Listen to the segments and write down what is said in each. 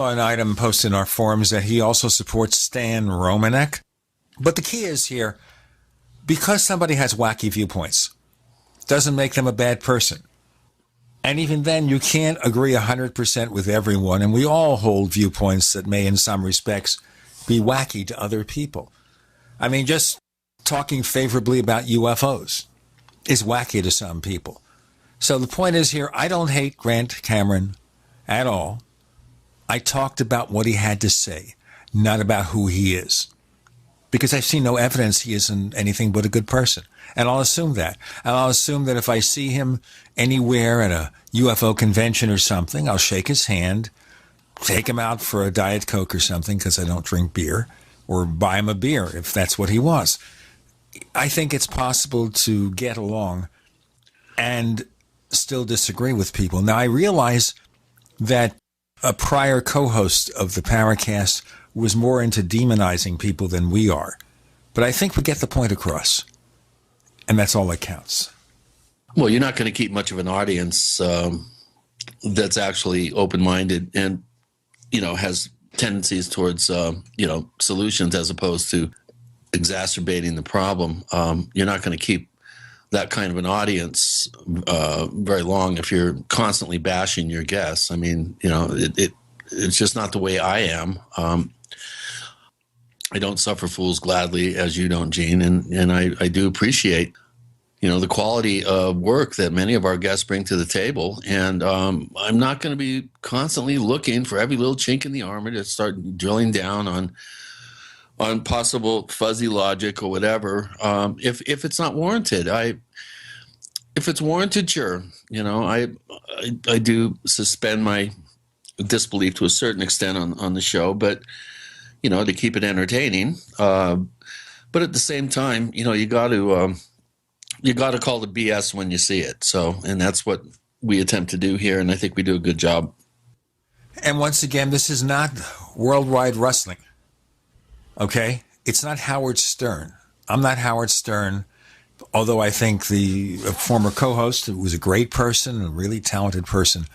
An item posted in our forums that he also supports Stan Romanek. But the key is here, because somebody has wacky viewpoints, doesn't make them a bad person. And even then, you can't agree 100% with everyone, and we all hold viewpoints that may, in some respects, be wacky to other people. I mean, just talking favorably about UFOs is wacky to some people. So the point is here, I don't hate Grant Cameron at all. I talked about what he had to say, not about who he is. Because I've seen no evidence he isn't anything but a good person. And I'll assume that. And I'll assume that if I see him anywhere at a UFO convention or something, I'll shake his hand, take him out for a Diet Coke or something because I don't drink beer, or buy him a beer if that's what he wants. I think it's possible to get along and still disagree with people. Now, I realize that a prior co-host of the Paracast was more into demonizing people than we are. But I think we get the point across. And that's all that counts. Well, you're not going to keep much of an audience that's actually open-minded and, has tendencies towards, solutions as opposed to exacerbating the problem. You're not going to keep that kind of an audience very long if you're constantly bashing your guests. I mean, it's just not the way I am. I don't suffer fools gladly, as you don't, Gene, and I do appreciate, the quality of work that many of our guests bring to the table. And I'm not going to be constantly looking for every little chink in the armor to start drilling down on possible fuzzy logic or whatever. If it's not warranted, if it's warranted, sure. I do suspend my disbelief to a certain extent on the show, but to keep it entertaining. But at the same time, you got to call the BS when you see it. So, and that's what we attempt to do here, and I think we do a good job. And once again, this is not worldwide wrestling. Okay? It's not Howard Stern. I'm not Howard Stern, although I think the former co-host, who was a great person, a really talented person,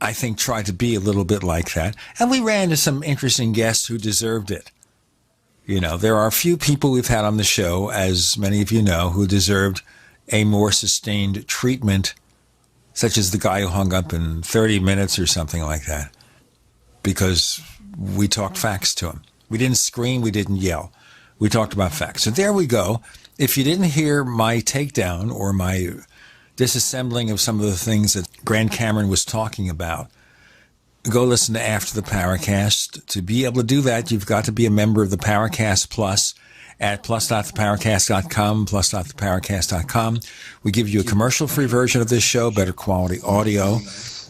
I think tried to be a little bit like that. And we ran into some interesting guests who deserved it. There are a few people we've had on the show, as many of you know, who deserved a more sustained treatment, such as the guy who hung up in 30 minutes or something like that, because we talked facts to him. We didn't scream, we didn't yell. We talked about facts. So there we go. If you didn't hear my takedown or my disassembling of some of the things that Grant Cameron was talking about, go listen to After the Paracast. To be able to do that, you've got to be a member of the Paracast Plus at plus.theparacast.com, plus.theparacast.com. We give you a commercial-free version of this show, better quality audio.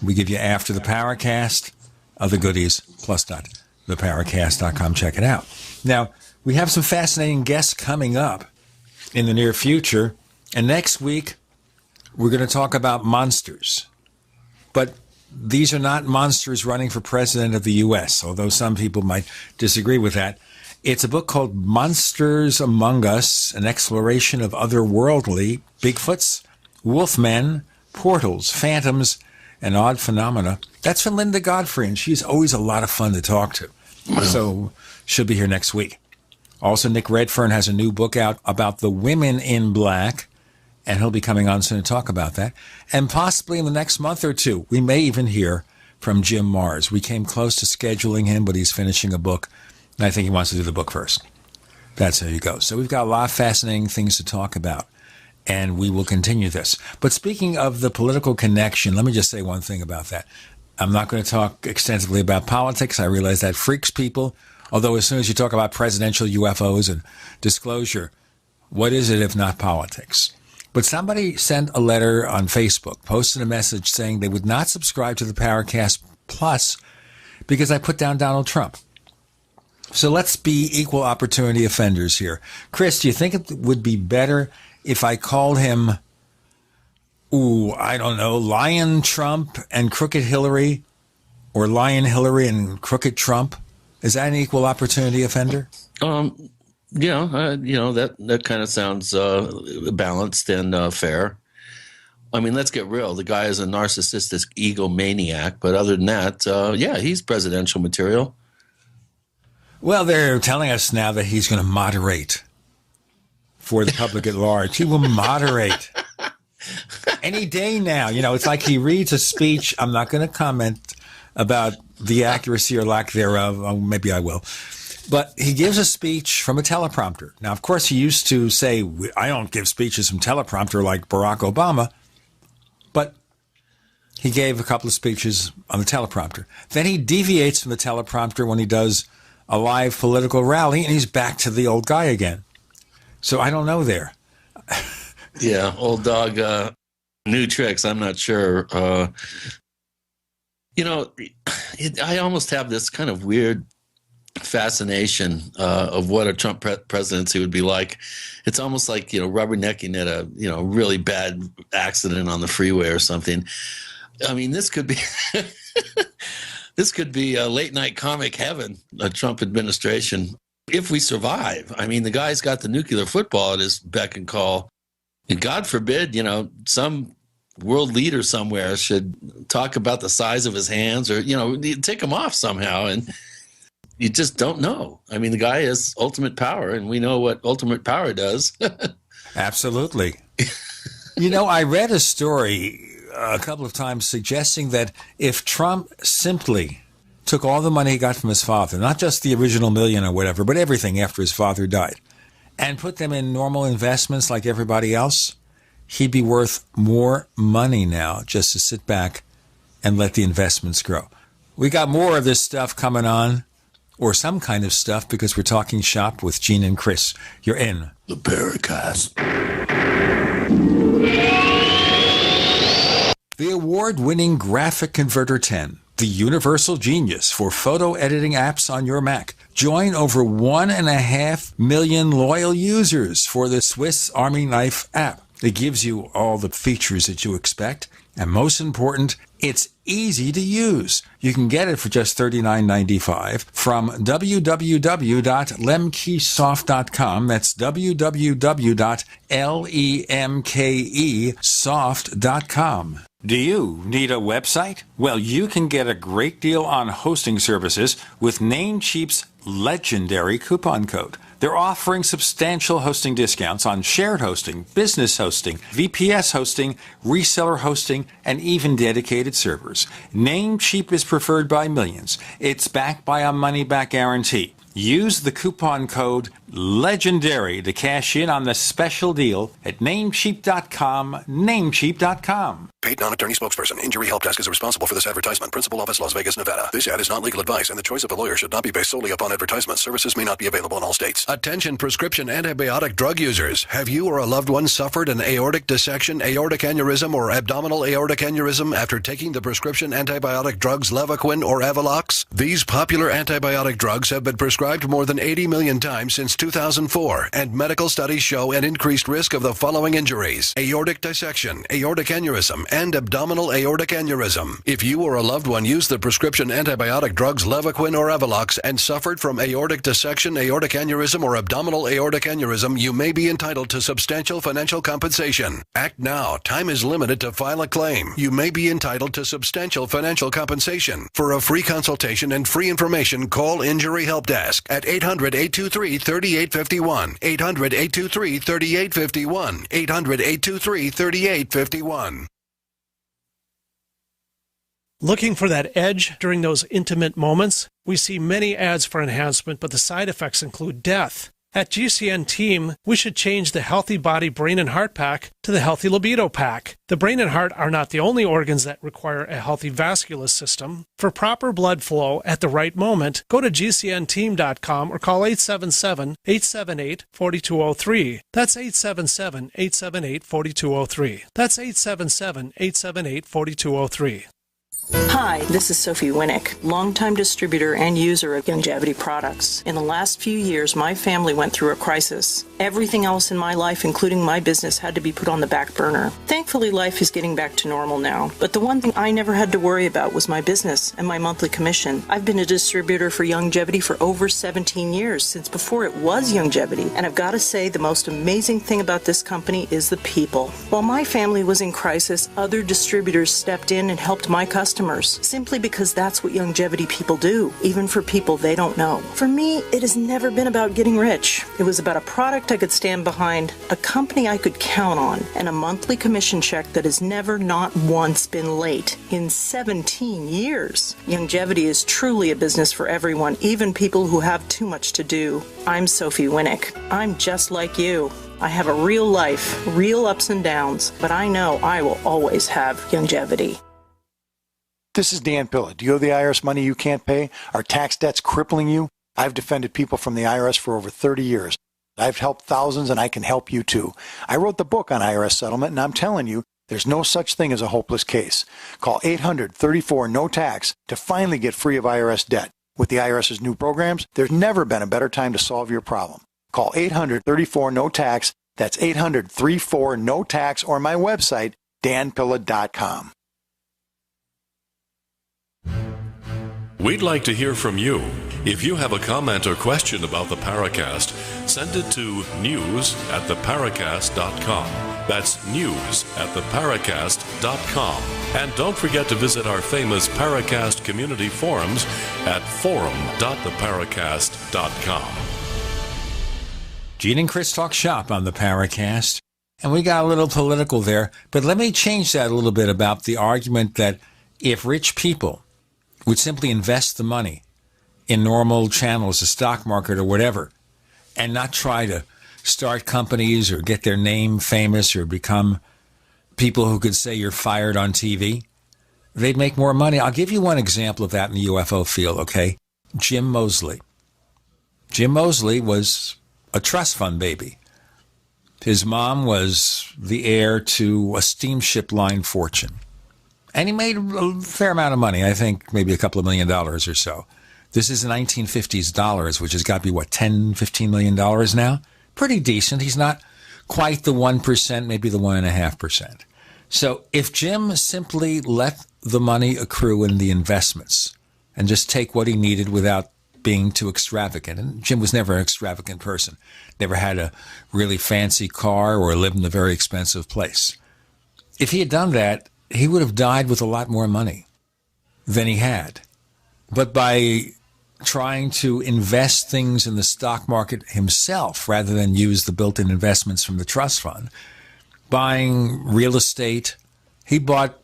We give you After the Paracast, other goodies, plus.theparacast.com. Check it out. Now, we have some fascinating guests coming up in the near future, and next week, we're going to talk about monsters. But these are not monsters running for president of the U.S., although some people might disagree with that. It's a book called Monsters Among Us, an exploration of otherworldly Bigfoots, wolfmen, portals, phantoms, and odd phenomena. That's from Linda Godfrey, and she's always a lot of fun to talk to. So she'll be here next week. Also, Nick Redfern has a new book out about the women in black, and he'll be coming on soon to talk about that. And possibly in the next month or two, we may even hear from Jim Mars. We came close to scheduling him, but he's finishing a book, and I think he wants to do the book first. That's how you go. So we've got a lot of fascinating things to talk about, and we will continue this. But speaking of the political connection, let me just say one thing about that. I'm not going to talk extensively about politics. I realize that freaks people, although as soon as you talk about presidential UFOs and disclosure, what is it if not politics? But somebody sent a letter on Facebook, posted a message saying they would not subscribe to the Paracast Plus because I put down Donald Trump. So let's be equal opportunity offenders here. Chris, do you think it would be better if I called him, Lion Trump and Crooked Hillary, or Lion Hillary and Crooked Trump? Is that an equal opportunity offender? Yeah, that kind of sounds balanced and fair. I mean, let's get real. The guy is a narcissistic egomaniac, but other than that, he's presidential material. Well, they're telling us now that he's going to moderate for the public at large. He will moderate any day now. You know, it's like he reads a speech. I'm not going to comment about the accuracy or lack thereof. Oh, maybe I will. But he gives a speech from a teleprompter. Now, of course, he used to say, I don't give speeches from teleprompter like Barack Obama. But he gave a couple of speeches on the teleprompter. Then he deviates from the teleprompter when he does a live political rally, and he's back to the old guy again. So I don't know there. Yeah, old dog, new tricks. I'm not sure. I almost have this kind of weird fascination of what a Trump presidency would be like. It's almost like, rubbernecking at a, really bad accident on the freeway or something. I mean, this could be this could be a late night comic heaven, a Trump administration, if we survive. I mean, the guy's got the nuclear football at his beck and call. And God forbid, some world leader somewhere should talk about the size of his hands or, take them off somehow. And you just don't know. I mean, the guy has ultimate power, and we know what ultimate power does. Absolutely. I read a story a couple of times suggesting that if Trump simply took all the money he got from his father, not just the original million or whatever, but everything after his father died, and put them in normal investments like everybody else, he'd be worth more money now just to sit back and let the investments grow. We got more of this stuff coming on, or some kind of stuff, because we're talking shop with Gene and Chris. You're in the Paracast. The award-winning Graphic Converter 10, the universal genius for photo editing apps on your Mac. Join over 1.5 million loyal users for the Swiss Army Knife app. It gives you all the features that you expect, and most important, it's easy to use. You can get it for just $39.95 from www.lemkesoft.com. That's www.lemkesoft.com. Do you need a website? Well, you can get a great deal on hosting services with Namecheap's legendary coupon code. They're offering substantial hosting discounts on shared hosting, business hosting, VPS hosting, reseller hosting, and even dedicated servers. Namecheap is preferred by millions. It's backed by a money-back guarantee. Use the coupon code LEGENDARY to cash in on the special deal at Namecheap.com, Namecheap.com. Paid non-attorney spokesperson. Injury Help Desk is responsible for this advertisement. Principal office, Las Vegas, Nevada. This ad is not legal advice, and the choice of a lawyer should not be based solely upon advertisement. Services may not be available in all states. Attention prescription antibiotic drug users. Have you or a loved one suffered an aortic dissection, aortic aneurysm, or abdominal aortic aneurysm after taking the prescription antibiotic drugs Levaquin or Avelox? These popular antibiotic drugs have been prescribed more than 80 million times since 2004, and medical studies show an increased risk of the following injuries: aortic dissection, aortic aneurysm, and abdominal aortic aneurysm. If you or a loved one used the prescription antibiotic drugs Levaquin or Avelox and suffered from aortic dissection, aortic aneurysm, or abdominal aortic aneurysm, you may be entitled to substantial financial compensation. Act now. Time is limited to file a claim. You may be entitled to substantial financial compensation. For a free consultation and free information, call Injury Help Desk at 800-823-3851, 800-823-3851, 800-823-3851. Looking for that edge during those intimate moments? We see many ads for enhancement, but the side effects include death. At GCN Team, we should change the Healthy Body, Brain, and Heart Pack to the Healthy Libido Pack. The brain and heart are not the only organs that require a healthy vascular system. For proper blood flow at the right moment, go to GCNteam.com or call 877-878-4203. That's 877-878-4203. That's 877-878-4203. Hi, this is Sophie Winnick, longtime distributor and user of longevity products. In the last few years, my family went through a crisis. Everything else in my life, including my business, had to be put on the back burner. Thankfully, life is getting back to normal now. But the one thing I never had to worry about was my business and my monthly commission. I've been a distributor for Youngevity for over 17 years, since before it was Youngevity. And I've got to say, the most amazing thing about this company is the people. While my family was in crisis, other distributors stepped in and helped my customers, simply because that's what Youngevity people do, even for people they don't know. For me, it has never been about getting rich. It was about a product I could stand behind, a company I could count on, and a monthly commission check that has never, not once, been late in 17 years. Youngevity is truly a business for everyone, even people who have too much to do. I'm Sophie Winnick. I'm just like you. I have a real life, real ups and downs, but I know I will always have Youngevity. This is Dan Pilla. Do you owe the IRS money you can't pay? Are tax debts crippling you? I've defended people from the IRS for over 30 years. I've helped thousands, and I can help you too. I wrote the book on IRS settlement, and I'm telling you, there's no such thing as a hopeless case. Call 800-34-NO-TAX to finally get free of IRS debt. With the IRS's new programs, there's never been a better time to solve your problem. Call 800-34-NO-TAX. That's 800-34-NO-TAX, or my website, danpilla.com. We'd like to hear from you. If you have a comment or question about the Paracast, send it to news@theparacast.com. That's news@theparacast.com. And don't forget to visit our famous Paracast community forums at forum.theparacast.com. Gene and Chris talk shop on the Paracast, and we got a little political there, but let me change that a little bit about the argument that if rich people would simply invest the money in normal channels, the stock market or whatever, and not try to start companies or get their name famous or become people who could say you're fired on TV, they'd make more money. I'll give you one example of that in the UFO field, okay? Jim Moseley. Jim Moseley was a trust fund baby. His mom was the heir to a steamship line fortune. And he made a fair amount of money, I think maybe a couple of $1 million or so. This is the 1950s dollars, which has got to be, $10, $15 million now? Pretty decent. He's not quite the 1%, maybe the 1.5%. So if Jim simply let the money accrue in the investments and just take what he needed without being too extravagant, and Jim was never an extravagant person, never had a really fancy car or lived in a very expensive place. If he had done that, he would have died with a lot more money than he had. But by trying to invest things in the stock market himself rather than use the built-in investments from the trust fund, buying real estate, he bought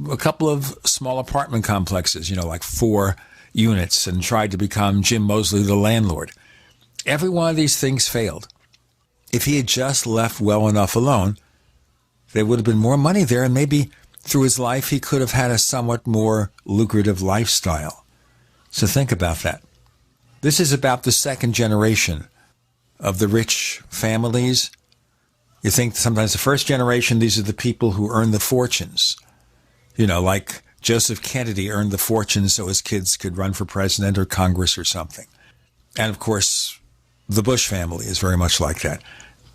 a couple of small apartment complexes, like 4 units, and tried to become Jim Moseley, the landlord. Every one of these things failed. If he had just left well enough alone, there would have been more money there, and maybe through his life he could have had a somewhat more lucrative lifestyle. So think about that. This is about the second generation of the rich families. You think sometimes the first generation, these are the people who earn the fortunes. Like Joseph Kennedy earned the fortune so his kids could run for president or Congress or something. And of course, the Bush family is very much like that.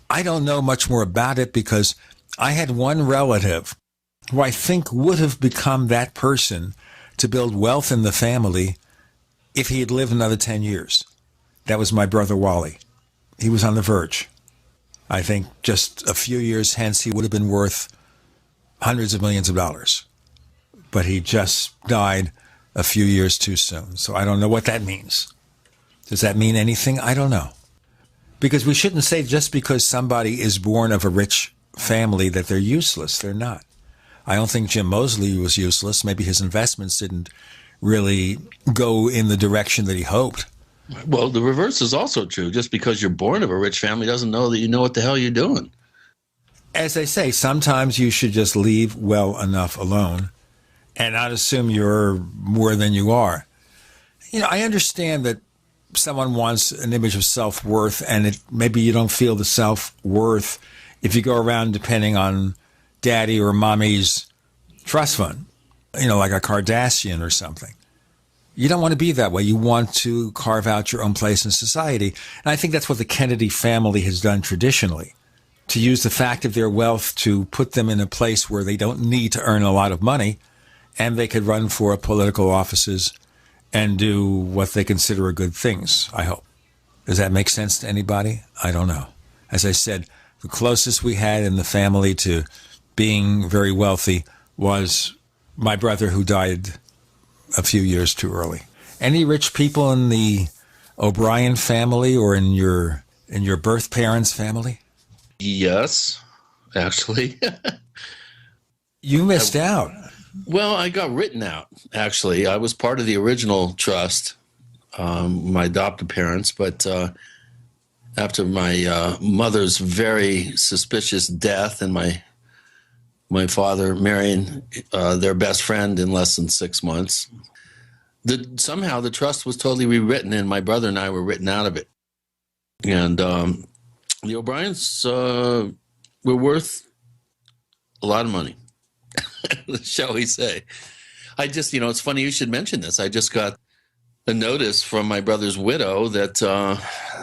I don't know much more about it because I had one relative who I think would have become that person to build wealth in the family if he had lived another 10 years. That was my brother Wally. He was on the verge. I think just a few years hence, he would have been worth hundreds of millions of dollars. But he just died a few years too soon. So I don't know what that means. Does that mean anything? I don't know. Because we shouldn't say just because somebody is born of a rich family that they're useless. They're not. I don't think Jim Moseley was useless. Maybe his investments didn't really go in the direction that he hoped. Well, the reverse is also true. Just because you're born of a rich family doesn't know that you know what the hell you're doing. As they say, sometimes you should just leave well enough alone and not assume you're more than you are. I understand that someone wants an image of self-worth, and maybe you don't feel the self-worth if you go around depending on daddy or mommy's trust fund, like a Kardashian or something. You don't want to be that way. You want to carve out your own place in society. And I think that's what the Kennedy family has done traditionally, to use the fact of their wealth to put them in a place where they don't need to earn a lot of money, and they could run for political offices and do what they consider good things, I hope. Does that make sense to anybody? I don't know. As I said, the closest we had in the family to being very wealthy was my brother, who died a few years too early. Any rich people in the O'Brien family or in your birth parents' family? Yes, actually. You missed out. Well, I got written out, actually. I was part of the original trust, my adopted parents, but after my mother's very suspicious death and my father marrying their best friend in less than 6 months, somehow the trust was totally rewritten, and my brother and I were written out of it. And the O'Briens were worth a lot of money, shall we say. I just, it's funny you should mention this. I just got a notice from my brother's widow that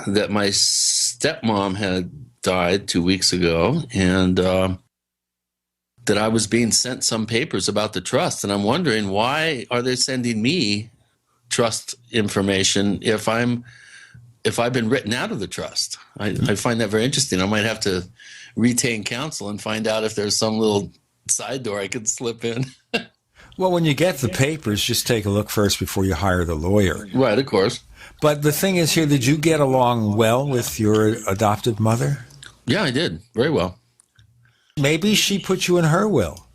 that my stepmom had died 2 weeks ago, and that I was being sent some papers about the trust. And I'm wondering, why are they sending me trust information if I've been written out of the trust? I find that very interesting. I might have to retain counsel and find out if there's some little side door I could slip in. Well, when you get the papers, just take a look first before you hire the lawyer. Right, of course. But the thing is here, did you get along well with your adopted mother? Yeah, I did. Very well. Maybe she put you in her will.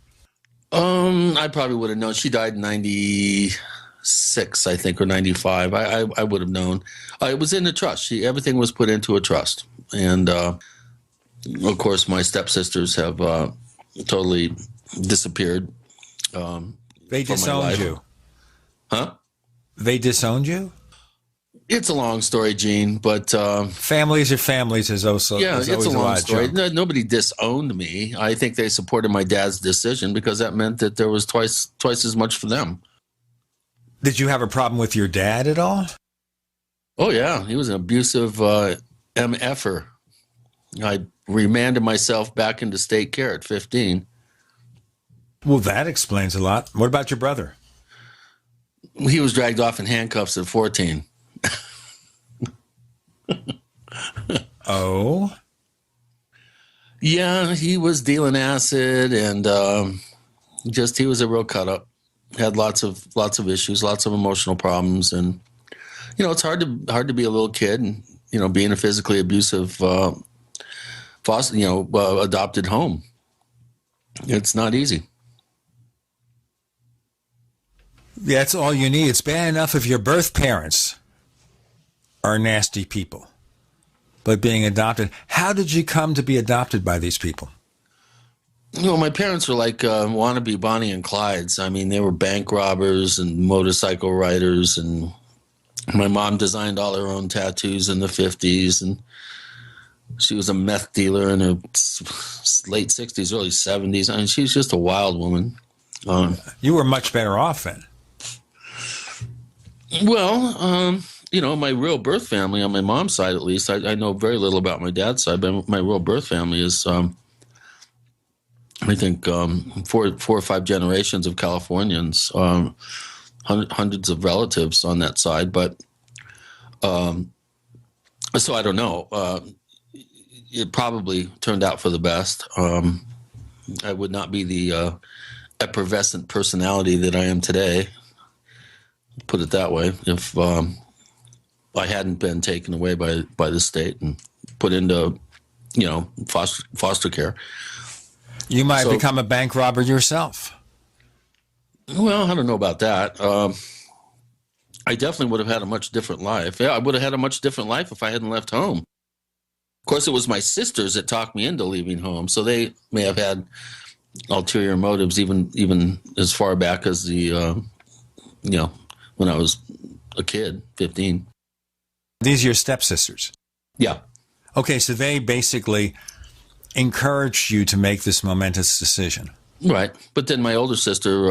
I probably would have known. She died in 96, I think, or 95. I would have known. It was in the trust. Everything was put into a trust. And, of course, my stepsisters have totally disappeared. They disowned you. Huh? They disowned you? It's a long story, Gene, but... families are families, is also yeah, is it's a long story. No, nobody disowned me. I think they supported my dad's decision because that meant that there was twice as much for them. Did you have a problem with your dad at all? Oh, yeah. He was an abusive MFer. I remanded myself back into state care at 15. Well, that explains a lot. What about your brother? He was dragged off in handcuffs at 14. Oh? Yeah, he was dealing acid, and he was a real cut up. Had lots of issues, lots of emotional problems, and it's hard to be a little kid and be in a physically abusive adopted home. It's not easy. That's all you need. It's bad enough if your birth parents are nasty people. But being adopted, how did you come to be adopted by these people? My parents were like wannabe Bonnie and Clydes. I mean, they were bank robbers and motorcycle riders, and my mom designed all her own tattoos in the 50s, and she was a meth dealer in her late 60s, early 70s. I mean, she was just a wild woman. You were much better off then. Well, my real birth family, on my mom's side at least, I know very little about my dad's side, but my real birth family is, I think, 4 or 5 generations of Californians, hundreds of relatives on that side. But so I don't know. It probably turned out for the best. I would not be the effervescent personality that I am today, put it that way, if I hadn't been taken away by the state and put into, foster care. You might become a bank robber yourself. Well, I don't know about that. I definitely would have had a much different life. Yeah, I would have had a much different life if I hadn't left home. Of course, it was my sisters that talked me into leaving home, so they may have had ulterior motives, even as far back as the, when I was a kid, 15. These are your stepsisters? Yeah. Okay, so they basically encouraged you to make this momentous decision. Right. But then my older sister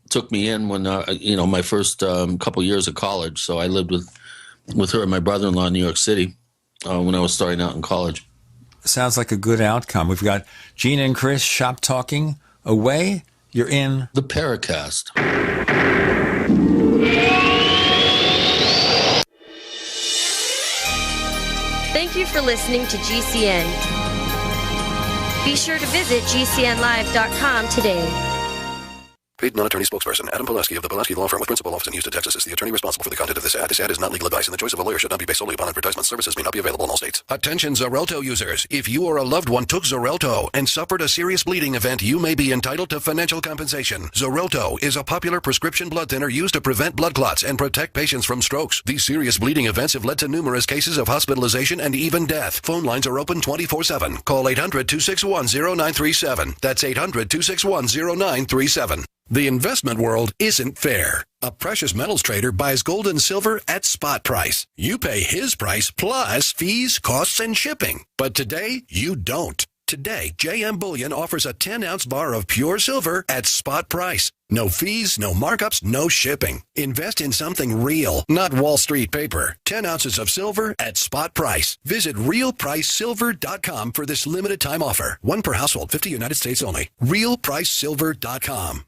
took me in when, my first couple years of college. So I lived with her and my brother-in-law in New York City when I was starting out in college. Sounds like a good outcome. We've got Gene and Chris shop talking away. You're in the Paracast. Thank you for listening to GCN. Be sure to visit GCNlive.com today. Paid non-attorney spokesperson Adam Pulaski of the Pulaski Law Firm with principal office in Houston, Texas is the attorney responsible for the content of this ad. This ad is not legal advice, and the choice of a lawyer should not be based solely upon advertisement. Services may not be available in all states. Attention Xarelto users. If you or a loved one took Xarelto and suffered a serious bleeding event, you may be entitled to financial compensation. Xarelto is a popular prescription blood thinner used to prevent blood clots and protect patients from strokes. These serious bleeding events have led to numerous cases of hospitalization and even death. Phone lines are open 24/7. Call 800-261-0937. That's 800-261-0937. The investment world isn't fair. A precious metals trader buys gold and silver at spot price. You pay his price plus fees, costs, and shipping. But today, you don't. Today, JM Bullion offers a 10-ounce bar of pure silver at spot price. No fees, no markups, no shipping. Invest in something real, not Wall Street paper. 10 ounces of silver at spot price. Visit realpricesilver.com for this limited time offer. One per household, 50 United States only. realpricesilver.com.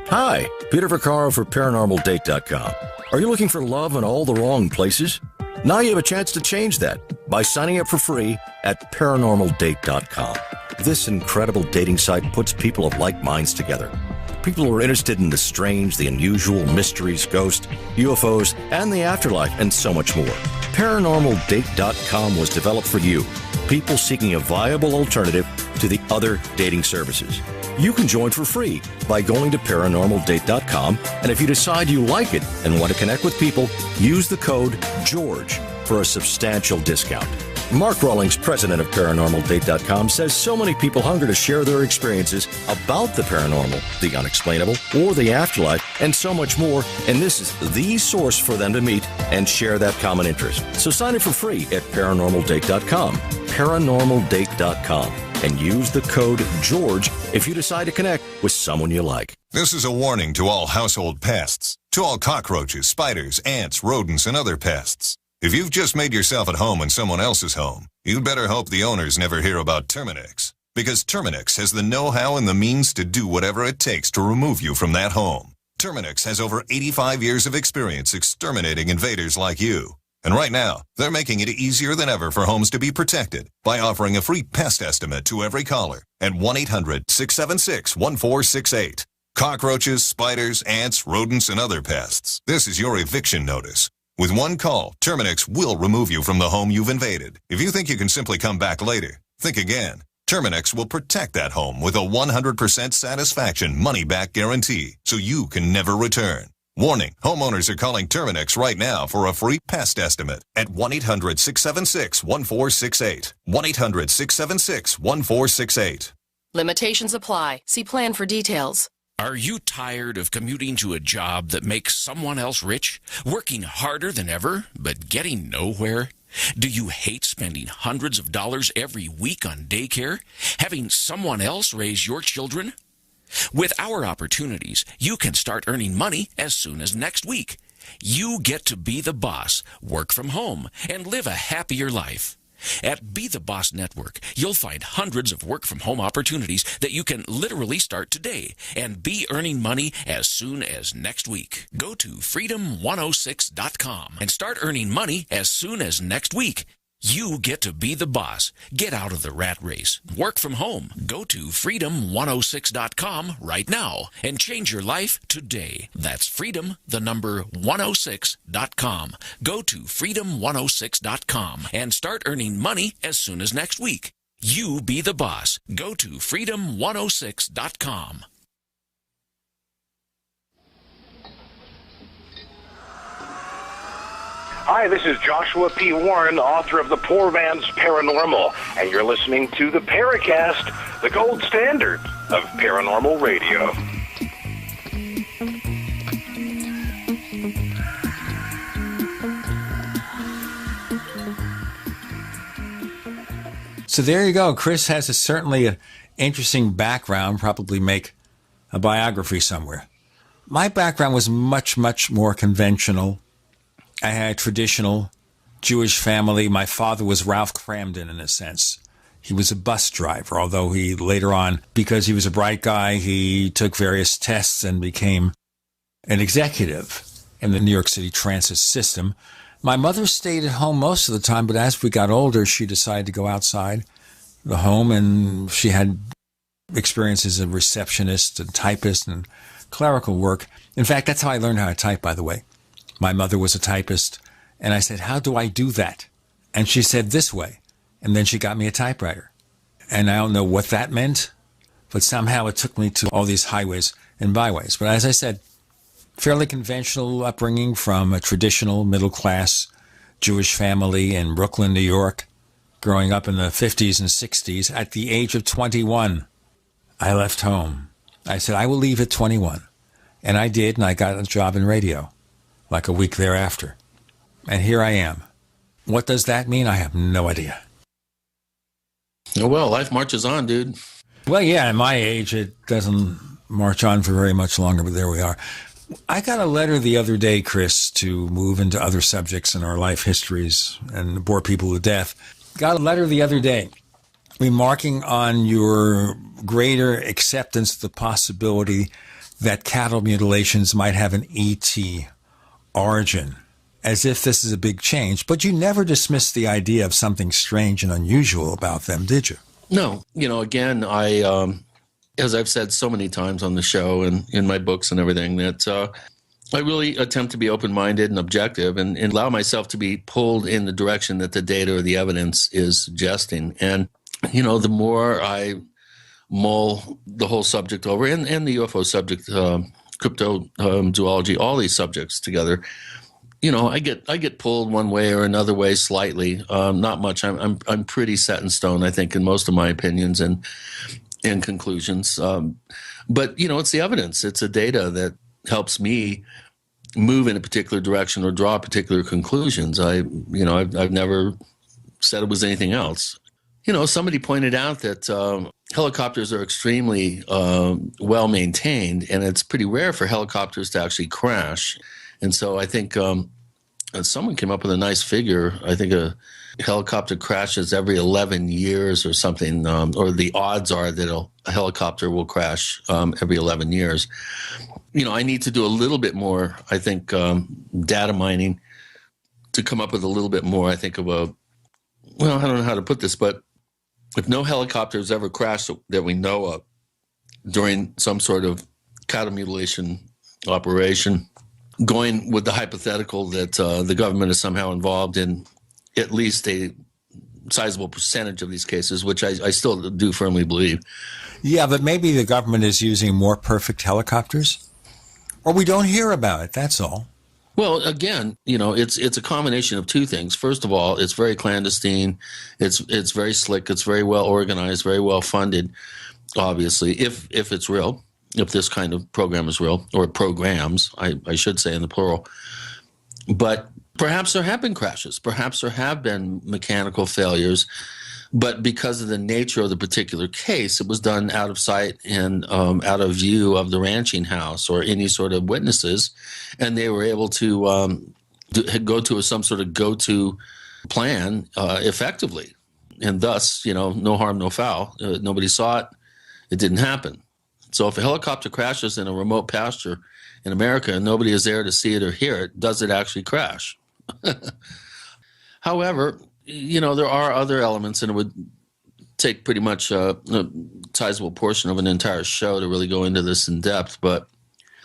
Hi, Peter Vaccaro for ParanormalDate.com. Are you looking for love in all the wrong places? Now you have a chance to change that by signing up for free at ParanormalDate.com. This incredible dating site puts people of like minds together. People who are interested in the strange, the unusual, mysteries, ghosts, UFOs, and the afterlife, and so much more. ParanormalDate.com was developed for you, people seeking a viable alternative to the other dating services. You can join for free by going to ParanormalDate.com, and if you decide you like it and want to connect with people, use the code GEORGE for a substantial discount. Mark Rawlings, president of ParanormalDate.com, says so many people hunger to share their experiences about the paranormal, the unexplainable, or the afterlife, and so much more, and this is the source for them to meet and share that common interest. So sign up for free at ParanormalDate.com, ParanormalDate.com, and use the code GEORGE if you decide to connect with someone you like. This is a warning to all household pests, to all cockroaches, spiders, ants, rodents, and other pests. If you've just made yourself at home in someone else's home, you'd better hope the owners never hear about Terminix, because Terminix has the know-how and the means to do whatever it takes to remove you from that home. Terminix has over 85 years of experience exterminating invaders like you. And right now, they're making it easier than ever for homes to be protected by offering a free pest estimate to every caller at 1-800-676-1468. Cockroaches, spiders, ants, rodents, and other pests. This is your eviction notice. With one call, Terminix will remove you from the home you've invaded. If you think you can simply come back later, think again. Terminix will protect that home with a 100% satisfaction money-back guarantee, so you can never return. Warning, homeowners are calling Terminix right now for a free pest estimate at 1-800-676-1468. 1-800-676-1468. Limitations apply. See plan for details. Are you tired of commuting to a job that makes someone else rich? Working harder than ever, but getting nowhere? Do you hate spending hundreds of dollars every week on daycare? Having someone else raise your children? With our opportunities, you can start earning money as soon as next week. You get to be the boss, work from home, and live a happier life. At Be the Boss Network, you'll find hundreds of work-from-home opportunities that you can literally start today and be earning money as soon as next week. Go to freedom106.com and start earning money as soon as next week. You get to be the boss. Get out of the rat race. Work from home. Go to freedom106.com right now and change your life today. That's freedom, the number 106.com. Go to freedom106.com and start earning money as soon as next week. You be the boss. Go to freedom106.com. Hi, this is Joshua P. Warren, author of The Poor Man's Paranormal, and you're listening to the Paracast, the gold standard of paranormal radio. So there you go. Chris has certainly an interesting background, probably make a biography somewhere. My background was much, much more conventional. I had a traditional Jewish family. My father was Ralph Cramden, in a sense. He was a bus driver, although he later on, because he was a bright guy, he took various tests and became an executive in the New York City transit system. My mother stayed at home most of the time, but as we got older, she decided to go outside the home, and she had experiences as a receptionist and typist and clerical work. In fact, that's how I learned how to type, by the way. My mother was a typist, and I said, how do I do that? And she said, this way. And then she got me a typewriter. And I don't know what that meant, but somehow it took me to all these highways and byways. But as I said, fairly conventional upbringing from a traditional middle-class Jewish family in Brooklyn, New York, growing up in the 50s and 60s. At the age of 21, I left home. I said, I will leave at 21. And I did, and I got a job in radio, like a week thereafter. And here I am. What does that mean? I have no idea. Oh, well, life marches on, dude. Well, yeah, at my age, it doesn't march on for very much longer, but there we are. I got a letter the other day, Chris, to move into other subjects in our life histories and bore people to death. Got a letter the other day remarking on your greater acceptance of the possibility that cattle mutilations might have an ET origin, as if this is a big change. But you never dismissed the idea of something strange and unusual about them, did you? No. Again, I, as I've said so many times on the show and in my books and everything, that I really attempt to be open-minded and objective and allow myself to be pulled in the direction that the data or the evidence is suggesting. And, the more I mull the whole subject over and the UFO subject, cryptozoology, all these subjects together, I get pulled one way or another way slightly, not much. I'm pretty set in stone, I think, in most of my opinions and conclusions. But it's the evidence. It's the data that helps me move in a particular direction or draw particular conclusions. I've never said it was anything else. Somebody pointed out that helicopters are extremely well maintained, and it's pretty rare for helicopters to actually crash. And so I think someone came up with a nice figure. I think a helicopter crashes every 11 years or something, or the odds are that a helicopter will crash every 11 years. I need to do a little bit more, I think, data mining to come up with a little bit more, I think, of I don't know how to put this, but if no helicopters ever crashed that we know of during some sort of cattle mutilation operation, going with the hypothetical that the government is somehow involved in at least a sizable percentage of these cases, which I still do firmly believe. Yeah, but maybe the government is using more perfect helicopters, or we don't hear about it, that's all. Well, again, it's a combination of two things. First of all, it's very clandestine. It's very slick. It's very well organized, very well funded, obviously, if it's real. If this kind of program is real, or programs, I should say in the plural. But perhaps there have been crashes. Perhaps there have been mechanical failures. But because of the nature of the particular case, it was done out of sight and out of view of the ranching house or any sort of witnesses. And they were able to go to some sort of go-to plan effectively. And thus, no harm, no foul. Nobody saw it. It didn't happen. So if a helicopter crashes in a remote pasture in America and nobody is there to see it or hear it, does it actually crash? However, there are other elements, and it would take pretty much a sizable portion of an entire show to really go into this in depth. But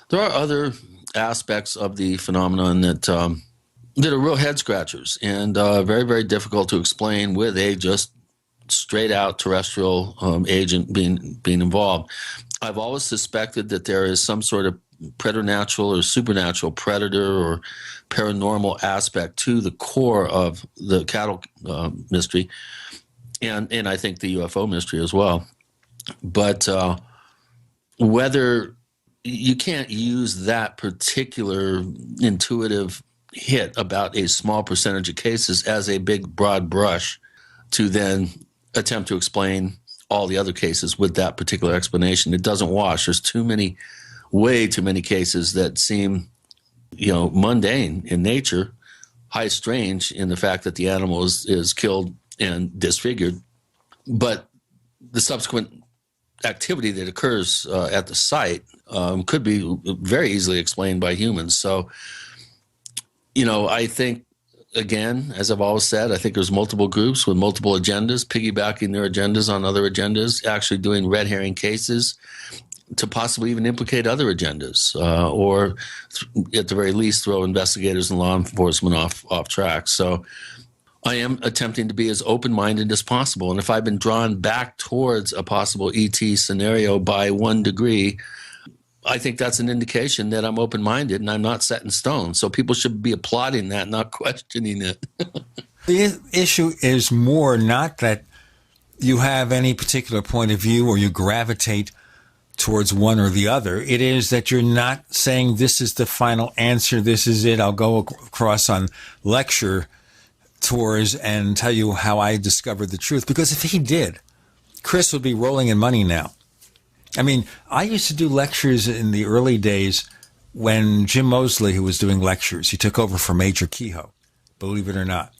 there are other aspects of the phenomenon that are real head scratchers and very, very difficult to explain with a just straight out terrestrial agent being involved. I've always suspected that there is some sort of preternatural or supernatural predator or paranormal aspect to the core of the cattle mystery, and I think the UFO mystery as well. But whether you can't use that particular intuitive hit about a small percentage of cases as a big broad brush to then attempt to explain all the other cases with that particular explanation. It doesn't wash. There's way too many cases that seem, mundane in nature, high strange in the fact that the animal is killed and disfigured, but the subsequent activity that occurs at the site could be very easily explained by humans. So, I think, again, as I've always said, I think there's multiple groups with multiple agendas, piggybacking their agendas on other agendas, actually doing red herring cases to possibly even implicate other agendas, or at the very least throw investigators and law enforcement off track. So I am attempting to be as open-minded as possible. And if I've been drawn back towards a possible ET scenario by 1 degree, I think that's an indication that I'm open-minded and I'm not set in stone. So people should be applauding that, not questioning it. The issue is more not that you have any particular point of view or you gravitate towards one or the other. It is that you're not saying this is the final answer, this is it. I'll go across on lecture tours and tell you how I discovered the truth. Because if he did, Chris would be rolling in money now. I mean, I used to do lectures in the early days when Jim Mosley, who was doing lectures, he took over for Major Kehoe, believe it or not.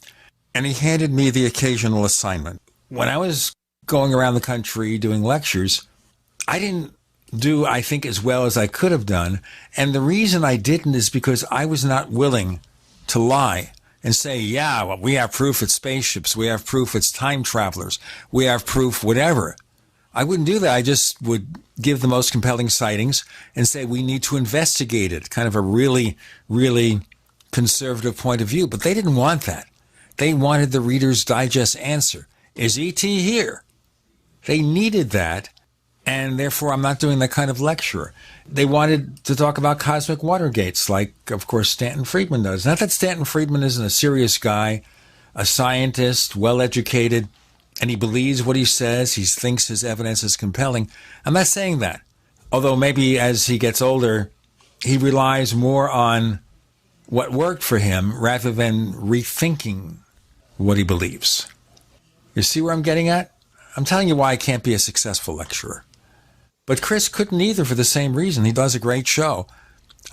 And he handed me the occasional assignment. When I was going around the country doing lectures, I didn't do, I think, as well as I could have done. And the reason I didn't is because I was not willing to lie and say, yeah, well, we have proof it's spaceships. We have proof it's time travelers. We have proof whatever. I wouldn't do that. I just would give the most compelling sightings and say we need to investigate it. Kind of a really, really conservative point of view. But they didn't want that. They wanted the Reader's Digest answer. Is E.T. here? They needed that. And therefore, I'm not doing that kind of lecture. They wanted to talk about cosmic Watergates, like, of course, Stanton Friedman does. Not that Stanton Friedman isn't a serious guy, a scientist, well-educated, and he believes what he says. He thinks his evidence is compelling. I'm not saying that. Although maybe as he gets older, he relies more on what worked for him rather than rethinking what he believes. You see where I'm getting at? I'm telling you why I can't be a successful lecturer. But Chris couldn't either for the same reason. He does a great show,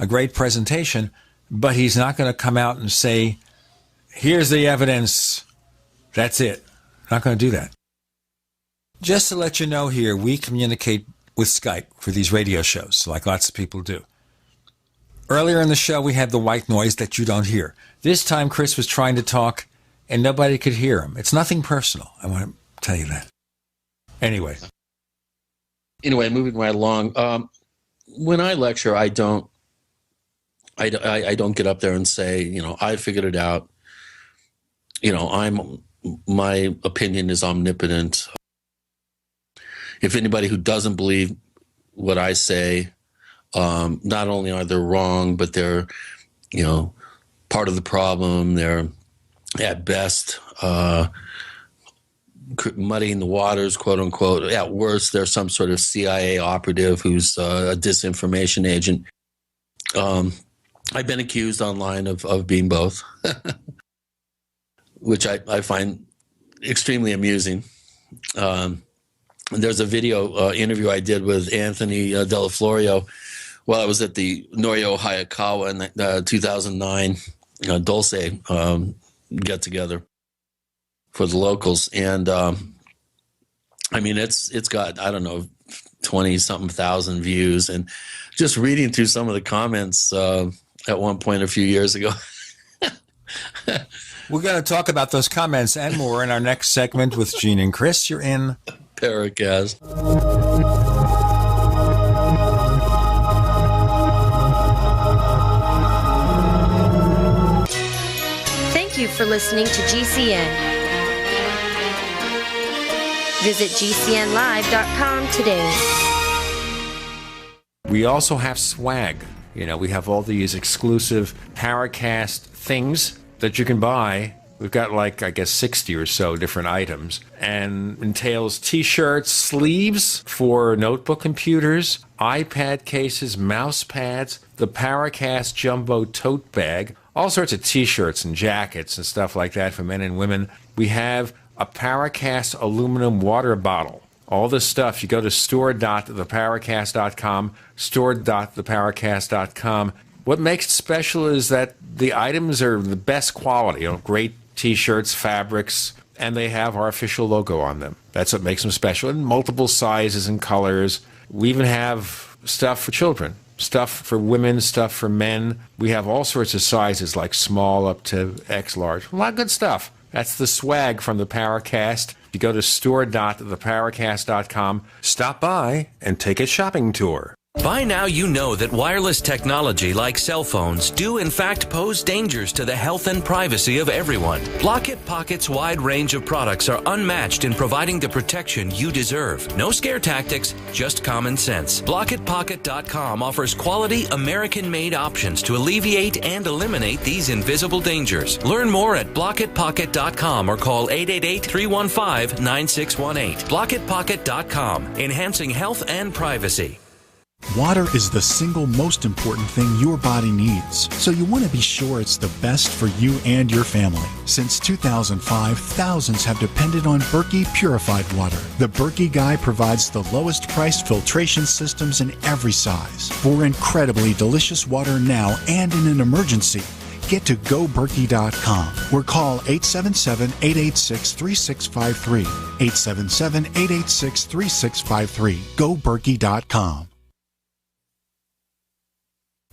a great presentation, but he's not going to come out and say, here's the evidence, that's it. Not going to do that. Just to let you know here, we communicate with Skype for these radio shows, like lots of people do. Earlier in the show, we had the white noise that you don't hear. This time, Chris was trying to talk, and nobody could hear him. It's nothing personal. I want to tell you that. Anyway, moving right along. When I lecture, I don't get up there and say, I figured it out. My opinion is omnipotent. If anybody who doesn't believe what I say, not only are they wrong, but they're, part of the problem. They're at best muddying the waters, quote unquote. At worst, they're some sort of CIA operative who's a disinformation agent. I've been accused online of being both, which I find extremely amusing. There's a video interview I did with Anthony Della Florio while I was at the Norio Hayakawa in the 2009 Dulce get-together for the locals. And, it's got, 20-something thousand views. And just reading through some of the comments at one point a few years ago. We're going to talk about those comments and more in our next segment with Gene and Chris. You're in Paracast. Thank you for listening to GCN. Visit GCNlive.com today. We also have swag. We have all these exclusive Paracast things that you can buy. We've got 60 or so different items, and entails t-shirts, sleeves for notebook computers, iPad cases, mouse pads, the Paracast Jumbo tote bag, all sorts of t-shirts and jackets and stuff like that for men and women. We have a Paracast aluminum water bottle all this stuff. You go to store.theparacast.com, store.theparacast.com. What makes it special is that the items are the best quality, great T-shirts, fabrics, and they have our official logo on them. That's what makes them special, in multiple sizes and colors. We even have stuff for children, stuff for women, stuff for men. We have all sorts of sizes, like small up to X large. A lot of good stuff. That's the swag from the Paracast. You go to store.theparacast.com, stop by, and take a shopping tour. By now you know that wireless technology like cell phones do in fact pose dangers to the health and privacy of everyone. Blockit Pocket's wide range of products are unmatched in providing the protection you deserve. No scare tactics, just common sense. BlockitPocket.com offers quality American-made options to alleviate and eliminate these invisible dangers. Learn more at BlockitPocket.com or call 888-315-9618. BlockitPocket.com, enhancing health and privacy. Water is the single most important thing your body needs, so you want to be sure it's the best for you and your family. Since 2005, thousands have depended on Berkey purified water. The Berkey Guy provides the lowest priced filtration systems in every size. For incredibly delicious water now and in an emergency, get to GoBerkey.com or call 877-886-3653. 877-886-3653. GoBerkey.com.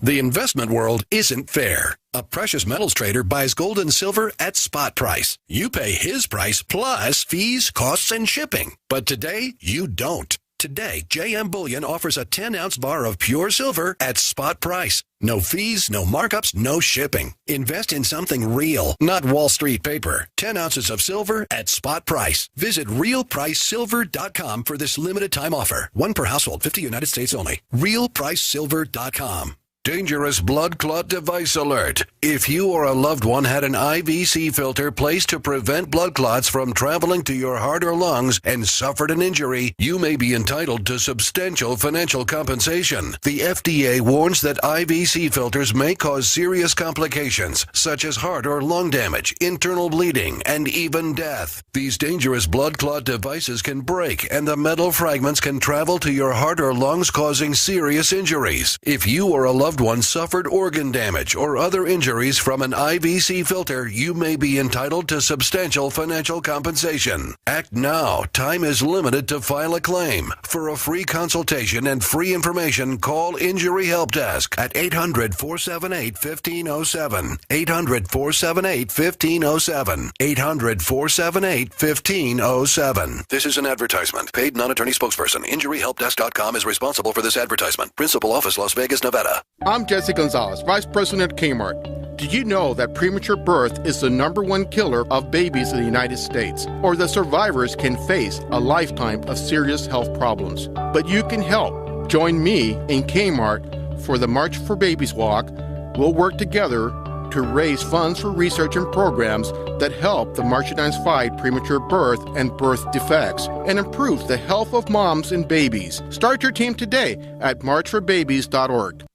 The investment world isn't fair. A precious metals trader buys gold and silver at spot price. You pay his price plus fees, costs, and shipping. But today, you don't. Today, JM Bullion offers a 10-ounce bar of pure silver at spot price. No fees, no markups, no shipping. Invest in something real, not Wall Street paper. 10 ounces of silver at spot price. Visit realpricesilver.com for this limited time offer. One per household, 50 United States only. realpricesilver.com. Dangerous blood clot device alert. If you or a loved one had an IVC filter placed to prevent blood clots from traveling to your heart or lungs and suffered an injury, you may be entitled to substantial financial compensation. The FDA warns that IVC filters may cause serious complications, such as heart or lung damage, internal bleeding, and even death. These dangerous blood clot devices can break, and the metal fragments can travel to your heart or lungs, causing serious injuries. If you or a loved one suffered organ damage or other injuries from an IVC filter, you may be entitled to substantial financial compensation. Act now. Time is limited to file a claim. For a free consultation and free information, call Injury Help Desk at 800-478-1507. 800-478-1507. 800-478-1507. This is an advertisement. Paid non-attorney spokesperson. InjuryHelpDesk.com is responsible for this advertisement. Principal office, Las Vegas, Nevada. I'm Jesse Gonzalez, Vice President at Kmart. Did you know that premature birth is the #1 killer of babies in the United States? Or that survivors can face a lifetime of serious health problems? But you can help. Join me in Kmart for the March for Babies Walk. We'll work together to raise funds for research and programs that help the marginalized fight premature birth and birth defects and improve the health of moms and babies. Start your team today at marchforbabies.org.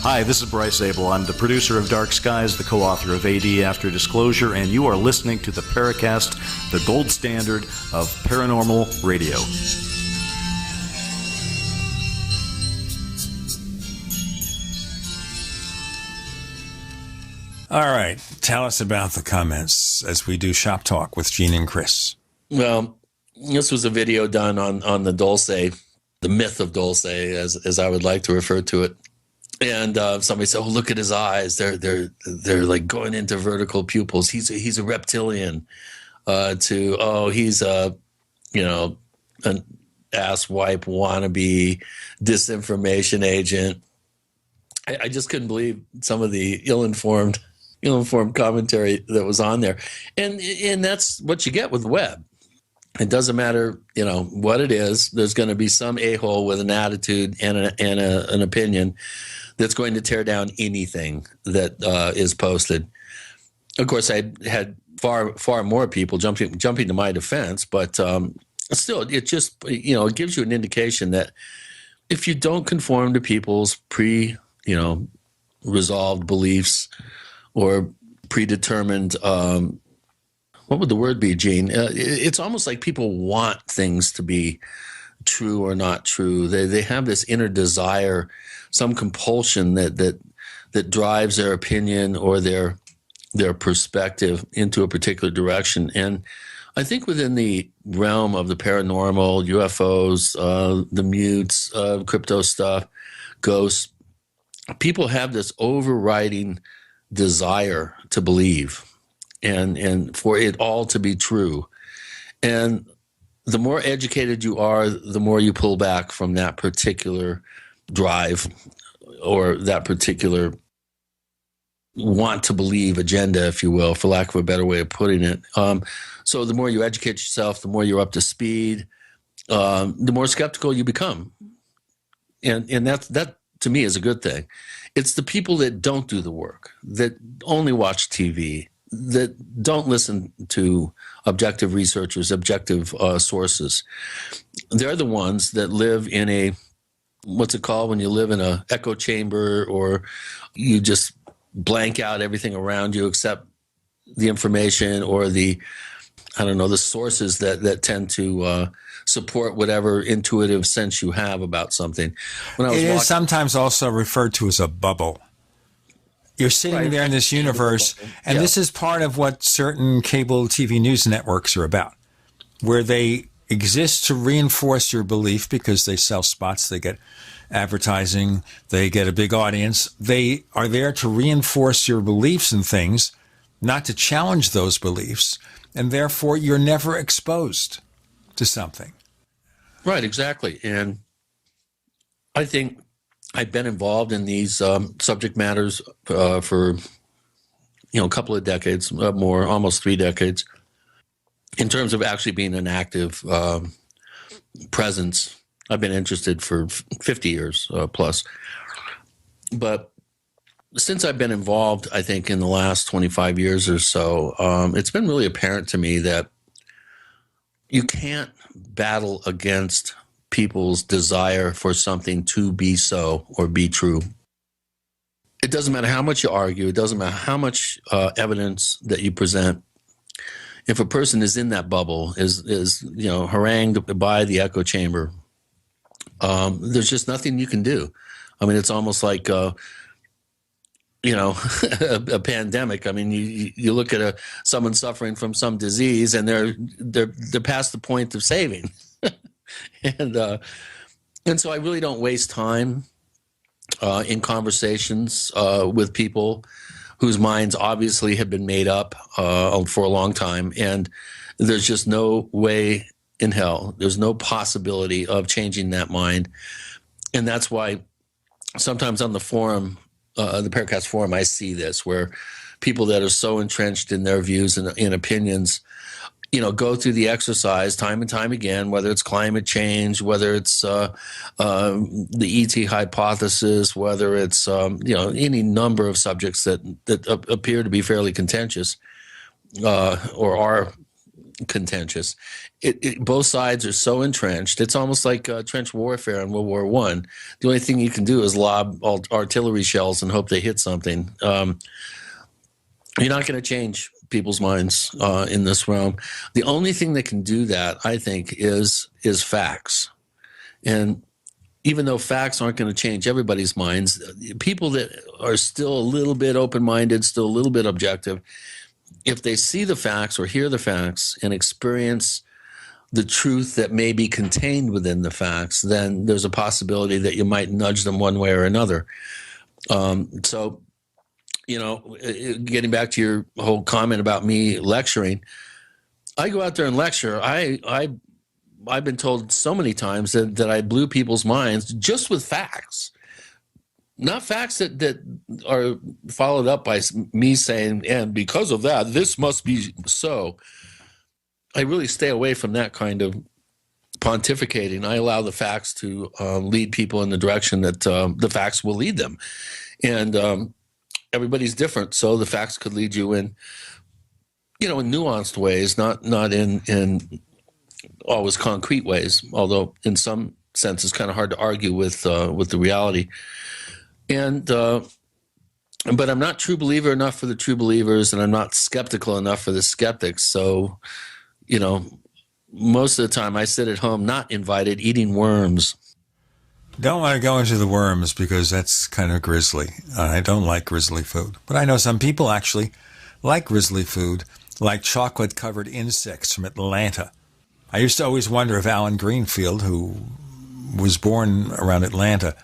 Hi, this is Bryce Abel. I'm the producer of Dark Skies, the co-author of AD After Disclosure, and you are listening to the Paracast, the gold standard of paranormal radio. All right. Tell us about the comments as we do Shop Talk with Gene and Chris. Well, this was a video done on the Dulce, the myth of Dulce, as I would like to refer to it. And somebody said, "Oh, look at his eyes. They're like going into vertical pupils. He's a reptilian." He's a an asswipe wannabe disinformation agent. I just couldn't believe some of the ill-informed commentary that was on there, and that's what you get with the web. It doesn't matter, what it is. There's going to be some a-hole with an attitude and an opinion that's going to tear down anything that is posted. Of course, I had far more people jumping to my defense, but still, it just it gives you an indication that if you don't conform to people's resolved beliefs or predetermined. What would the word be, Gene? It's almost like people want things to be true or not true. They have this inner desire, some compulsion that drives their opinion or their perspective into a particular direction. And I think within the realm of the paranormal, UFOs, the mutes, crypto stuff, ghosts, people have this overriding desire to believe and for it all to be true. And the more educated you are, the more you pull back from that particular drive or that particular want to believe agenda, if you will, for lack of a better way of putting it. So the more you educate yourself, the more you're up to speed, the more skeptical you become. And that to me is a good thing. It's the people that don't do the work, that only watch TV, that don't listen to objective researchers, objective sources. They're the ones that live in a, what's it called when you live in a echo chamber, or you just blank out everything around you except the information or the sources that tend to support whatever intuitive sense you have about something. It is sometimes also referred to as a bubble. You're sitting there in this universe, and this is part of what certain cable TV news networks are about, where they exist to reinforce your belief because they sell spots, they get advertising, they get a big audience. They are there to reinforce your beliefs and things, not to challenge those beliefs, and therefore you're never exposed to something. Right, exactly. And I think I've been involved in these subject matters for a couple of decades, more, almost 3 decades, in terms of actually being an active presence. I've been interested for 50 years plus. But since I've been involved, I think in the last 25 years or so, it's been really apparent to me that you can't battle against people's desire for something to be so or be true. It doesn't matter how much you argue. It doesn't matter how much evidence that you present. If a person is in that bubble, is harangued by the echo chamber, there's just nothing you can do. I mean, it's almost like a pandemic. I mean, you look at someone suffering from some disease, and they're past the point of saving. And so I really don't waste time in conversations with people whose minds obviously have been made up for a long time, and there's just no way in hell, there's no possibility of changing that mind. And that's why sometimes on the forum, the Paracast forum, I see this, where people that are so entrenched in their views and opinions, go through the exercise time and time again, whether it's climate change, whether it's the ET hypothesis, whether it's any number of subjects that appear to be fairly contentious or are contentious. Both sides are so entrenched. It's almost like trench warfare in World War I. The only thing you can do is lob artillery shells and hope they hit something. You're not going to change people's minds in this realm. The only thing that can do that, I think, is facts. And even though facts aren't going to change everybody's minds, people that are still a little bit open-minded, still a little bit objective, if they see the facts or hear the facts and experience the truth that may be contained within the facts, then there's a possibility that you might nudge them one way or another. So, getting back to your whole comment about me lecturing, I go out there and lecture. I've been told so many times that I blew people's minds just with facts. Not facts that are followed up by me saying, and because of that, this must be so. I really stay away from that kind of pontificating. I allow the facts to lead people in the direction that the facts will lead them. And everybody's different, so the facts could lead you in nuanced ways, not in always concrete ways, although in some sense it's kind of hard to argue with the reality. And But I'm not true believer enough for the true believers, and I'm not skeptical enough for the skeptics. So, most of the time I sit at home, not invited, eating worms. Don't want to go into the worms because that's kind of grisly. I don't like grisly food. But I know some people actually like grisly food, like chocolate-covered insects from Atlanta. I used to always wonder if Alan Greenfield, who was born around Atlanta,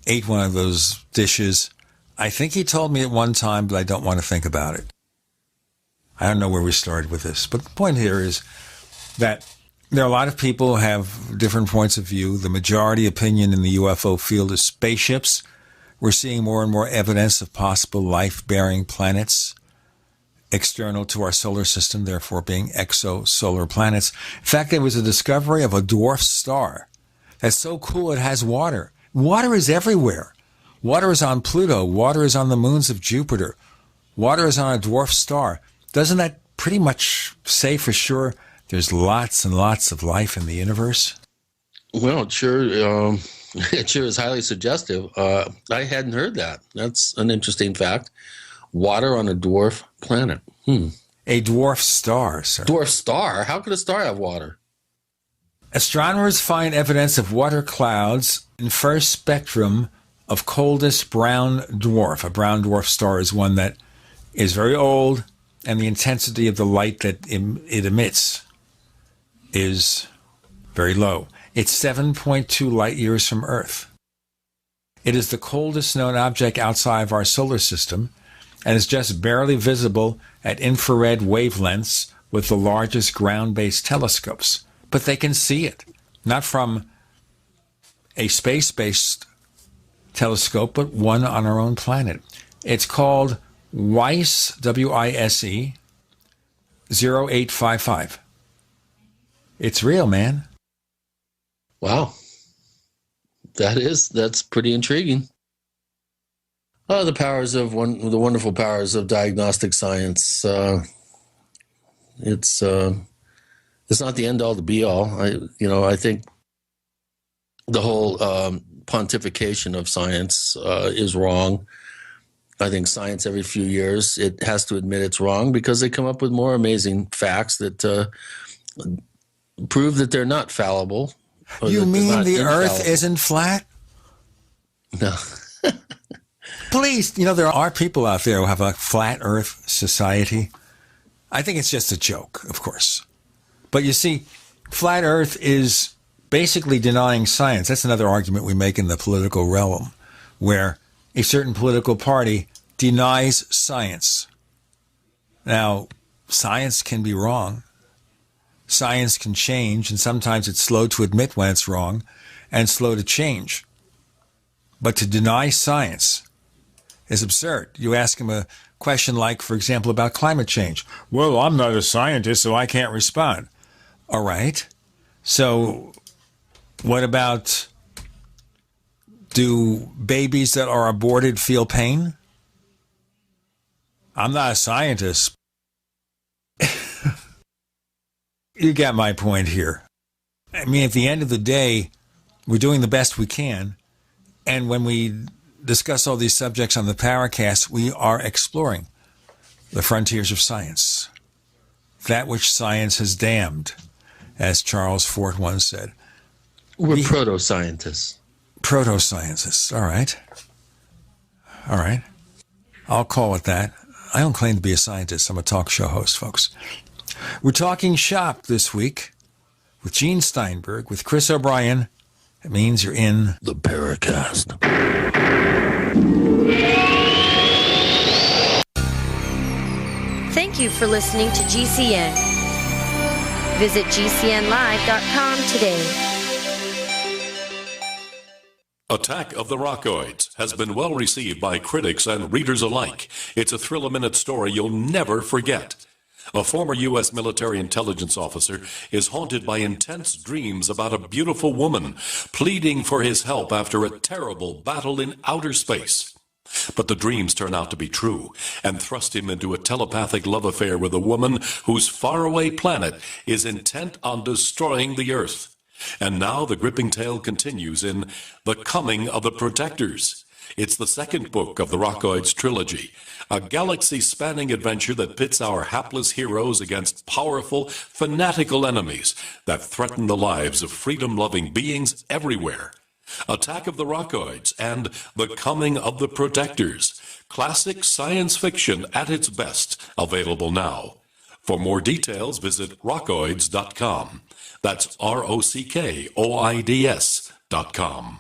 ate one of those dishes. I think he told me at one time, but I don't want to think about it. I don't know where we started with this. But the point here is that there are a lot of people who have different points of view. The majority opinion in the UFO field is spaceships. We're seeing more and more evidence of possible life-bearing planets external to our solar system, therefore being exosolar planets. In fact, there was a discovery of a dwarf star that's so cool it has water. Water is everywhere. Water is on Pluto. Water is on the moons of Jupiter. Water is on a dwarf star. Doesn't that pretty much say for sure there's lots and lots of life in the universe? Well, it sure is highly suggestive. I hadn't heard that. That's an interesting fact. Water on a dwarf planet. A dwarf star, sir. Dwarf star? How could a star have water? Astronomers find evidence of water clouds in first spectrum of coldest brown dwarf. A brown dwarf star is one that is very old, and the intensity of the light that it emits is very low. It's 7.2 light years from Earth. It is the coldest known object outside of our solar system, and is just barely visible at infrared wavelengths with the largest ground-based telescopes. But they can see it, not from a space-based telescope, but one on our own planet. It's called WISE, W-I-S-E, 0855. It's real, man. Wow. That's pretty intriguing. Oh, the wonderful powers of diagnostic science. It's not the end all, the be all. I think the whole pontification of science is wrong. I think science every few years, it has to admit it's wrong because they come up with more amazing facts that prove that they're not fallible. You mean the Earth isn't flat? No. Please, there are people out there who have a flat Earth society. I think it's just a joke, of course. But you see, flat Earth is basically denying science. That's another argument we make in the political realm, where a certain political party denies science. Now, science can be wrong. Science can change, and sometimes it's slow to admit when it's wrong and slow to change. But to deny science is absurd. You ask him a question like, for example, about climate change. Well, I'm not a scientist, so I can't respond. All right. So what about, do babies that are aborted feel pain? I'm not a scientist. You get my point here. I mean, at the end of the day, we're doing the best we can. And when we discuss all these subjects on the Paracast, we are exploring the frontiers of science. That which science has damned, as Charles Fort once said. We're proto-scientists. Proto-scientists. All right. All right. I'll call it that. I don't claim to be a scientist. I'm a talk show host, folks. We're talking shop this week with Gene Steinberg, with Chris O'Brien. It means you're in the Paracast. Thank you for listening to GCN. Visit GCNlive.com today. Attack of the Rockoids has been well received by critics and readers alike. It's a thrill-a-minute story you'll never forget. A former U.S. military intelligence officer is haunted by intense dreams about a beautiful woman pleading for his help after a terrible battle in outer space. But the dreams turn out to be true and thrust him into a telepathic love affair with a woman whose faraway planet is intent on destroying the Earth. And now the gripping tale continues in The Coming of the Protectors. It's the second book of the Rockoids trilogy, a galaxy-spanning adventure that pits our hapless heroes against powerful, fanatical enemies that threaten the lives of freedom-loving beings everywhere. Attack of the Rockoids and The Coming of the Protectors. Classic science fiction at its best, available now. For more details, visit rockoids.com. That's ROCKOIDS.com.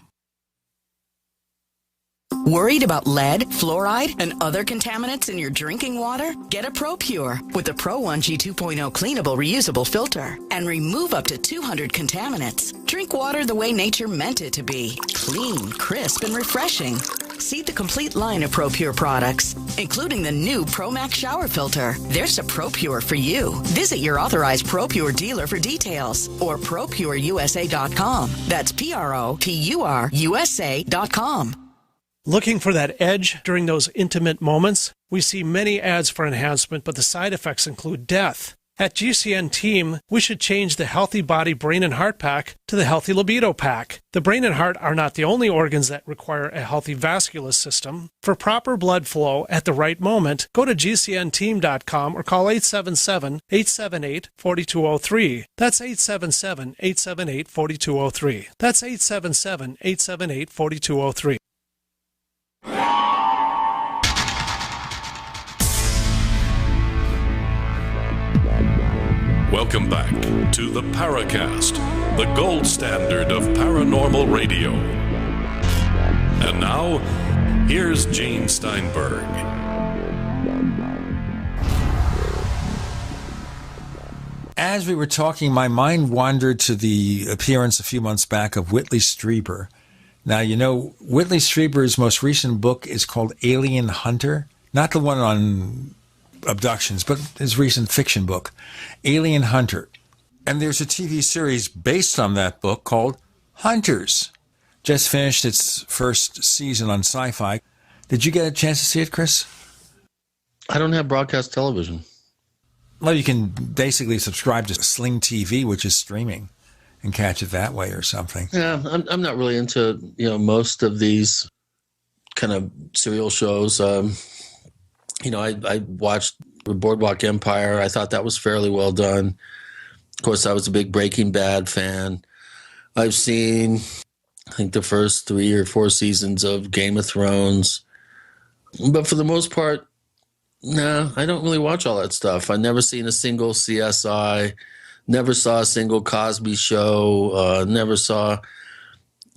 Worried about lead, fluoride, and other contaminants in your drinking water? Get a ProPure with the Pro 1G 2.0 cleanable reusable filter and remove up to 200 contaminants. Drink water the way nature meant it to be. Clean, crisp, and refreshing. See the complete line of ProPure products, including the new ProMax shower filter. There's a ProPure for you. Visit your authorized ProPure dealer for details or ProPureUSA.com. That's ProPureUSA.com. Looking for that edge during those intimate moments? We see many ads for enhancement, but the side effects include death. At GCN Team, we should change the Healthy Body, Brain, and Heart Pack to the Healthy Libido Pack. The brain and heart are not the only organs that require a healthy vascular system. For proper blood flow at the right moment, go to GCNteam.com or call 877-878-4203. That's 877-878-4203. That's 877-878-4203. Welcome back to the Paracast, the gold standard of paranormal radio. And now, here's Gene Steinberg. As we were talking, my mind wandered to the appearance a few months back of Whitley Strieber. Now, you know, Whitley Strieber's most recent book is called Alien Hunter, not the one on abductions, but his recent fiction book, Alien Hunter. And there's a TV series based on that book called Hunters. Just finished its first season on Sci-Fi. Did you get a chance to see it, Chris? I don't have broadcast television. Well, you can basically subscribe to Sling TV, which is streaming, and catch it that way or something. Yeah, I'm not really into, most of these kind of serial shows. I watched Boardwalk Empire. I thought that was fairly well done. Of course, I was a big Breaking Bad fan. I've seen, I think, the first 3 or 4 seasons of Game of Thrones. But for the most part, no, I don't really watch all that stuff. I've never seen a single CSI, never saw a single Cosby Show, never saw,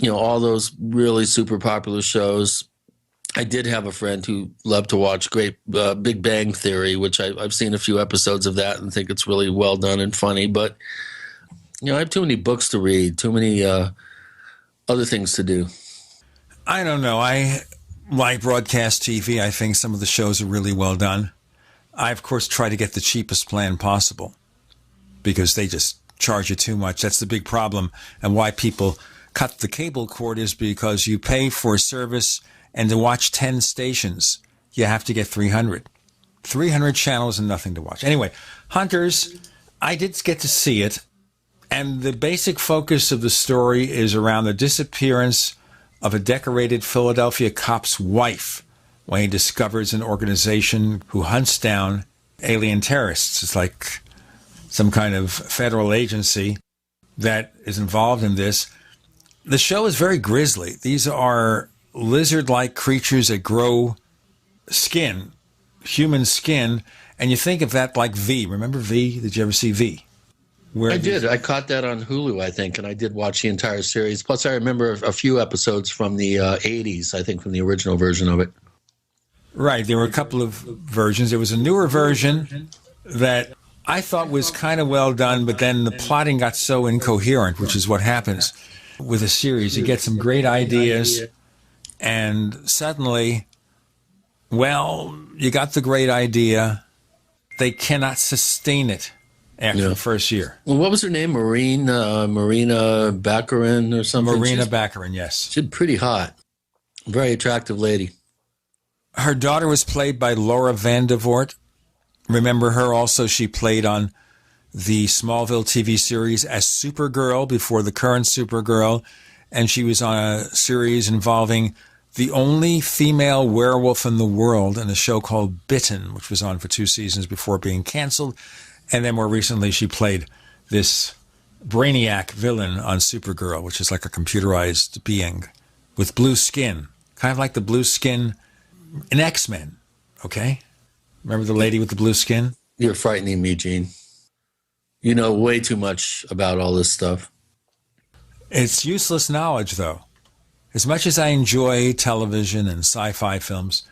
all those really super popular shows. I did have a friend who loved to watch Big Bang Theory, which I've seen a few episodes of that and think it's really well done and funny. But, I have too many books to read, too many other things to do. I don't know. I like broadcast TV. I think some of the shows are really well done. I, of course, try to get the cheapest plan possible because they just charge you too much. That's the big problem. And why people cut the cable cord is because you pay for a service, and to watch 10 stations, you have to get 300. 300 channels and nothing to watch. Anyway, Hunters, I did get to see it. And the basic focus of the story is around the disappearance of a decorated Philadelphia cop's wife when he discovers an organization who hunts down alien terrorists. It's like some kind of federal agency that is involved in this. The show is very grisly. These are lizard-like creatures that grow skin, human skin, and you think of that like V. Remember V? Did you ever see V? I did. I caught that on Hulu, I think, and I did watch the entire series. Plus, I remember a few episodes from the 80s, I think, from the original version of it. Right. There were a couple of versions. There was a newer version that I thought was kind of well done, but then the plotting got so incoherent, which is what happens with a series. You get some great ideas, and suddenly, well, you got the great idea. They cannot sustain it after the first year. Well, what was her name? Marina Baccarin or something? Marina Baccarin, yes. She's pretty hot. Very attractive lady. Her daughter was played by Laura Vandervoort. Remember her also? She played on the Smallville TV series as Supergirl before the current Supergirl, and she was on a series involving the only female werewolf in the world in a show called Bitten, which was on for 2 seasons before being canceled. And then more recently, she played this brainiac villain on Supergirl, which is like a computerized being with blue skin, kind of like the blue skin in X-Men, okay? Remember the lady with the blue skin? You're frightening me, Gene. You know way too much about all this stuff. It's useless knowledge, though. As much as I enjoy television and sci-fi films,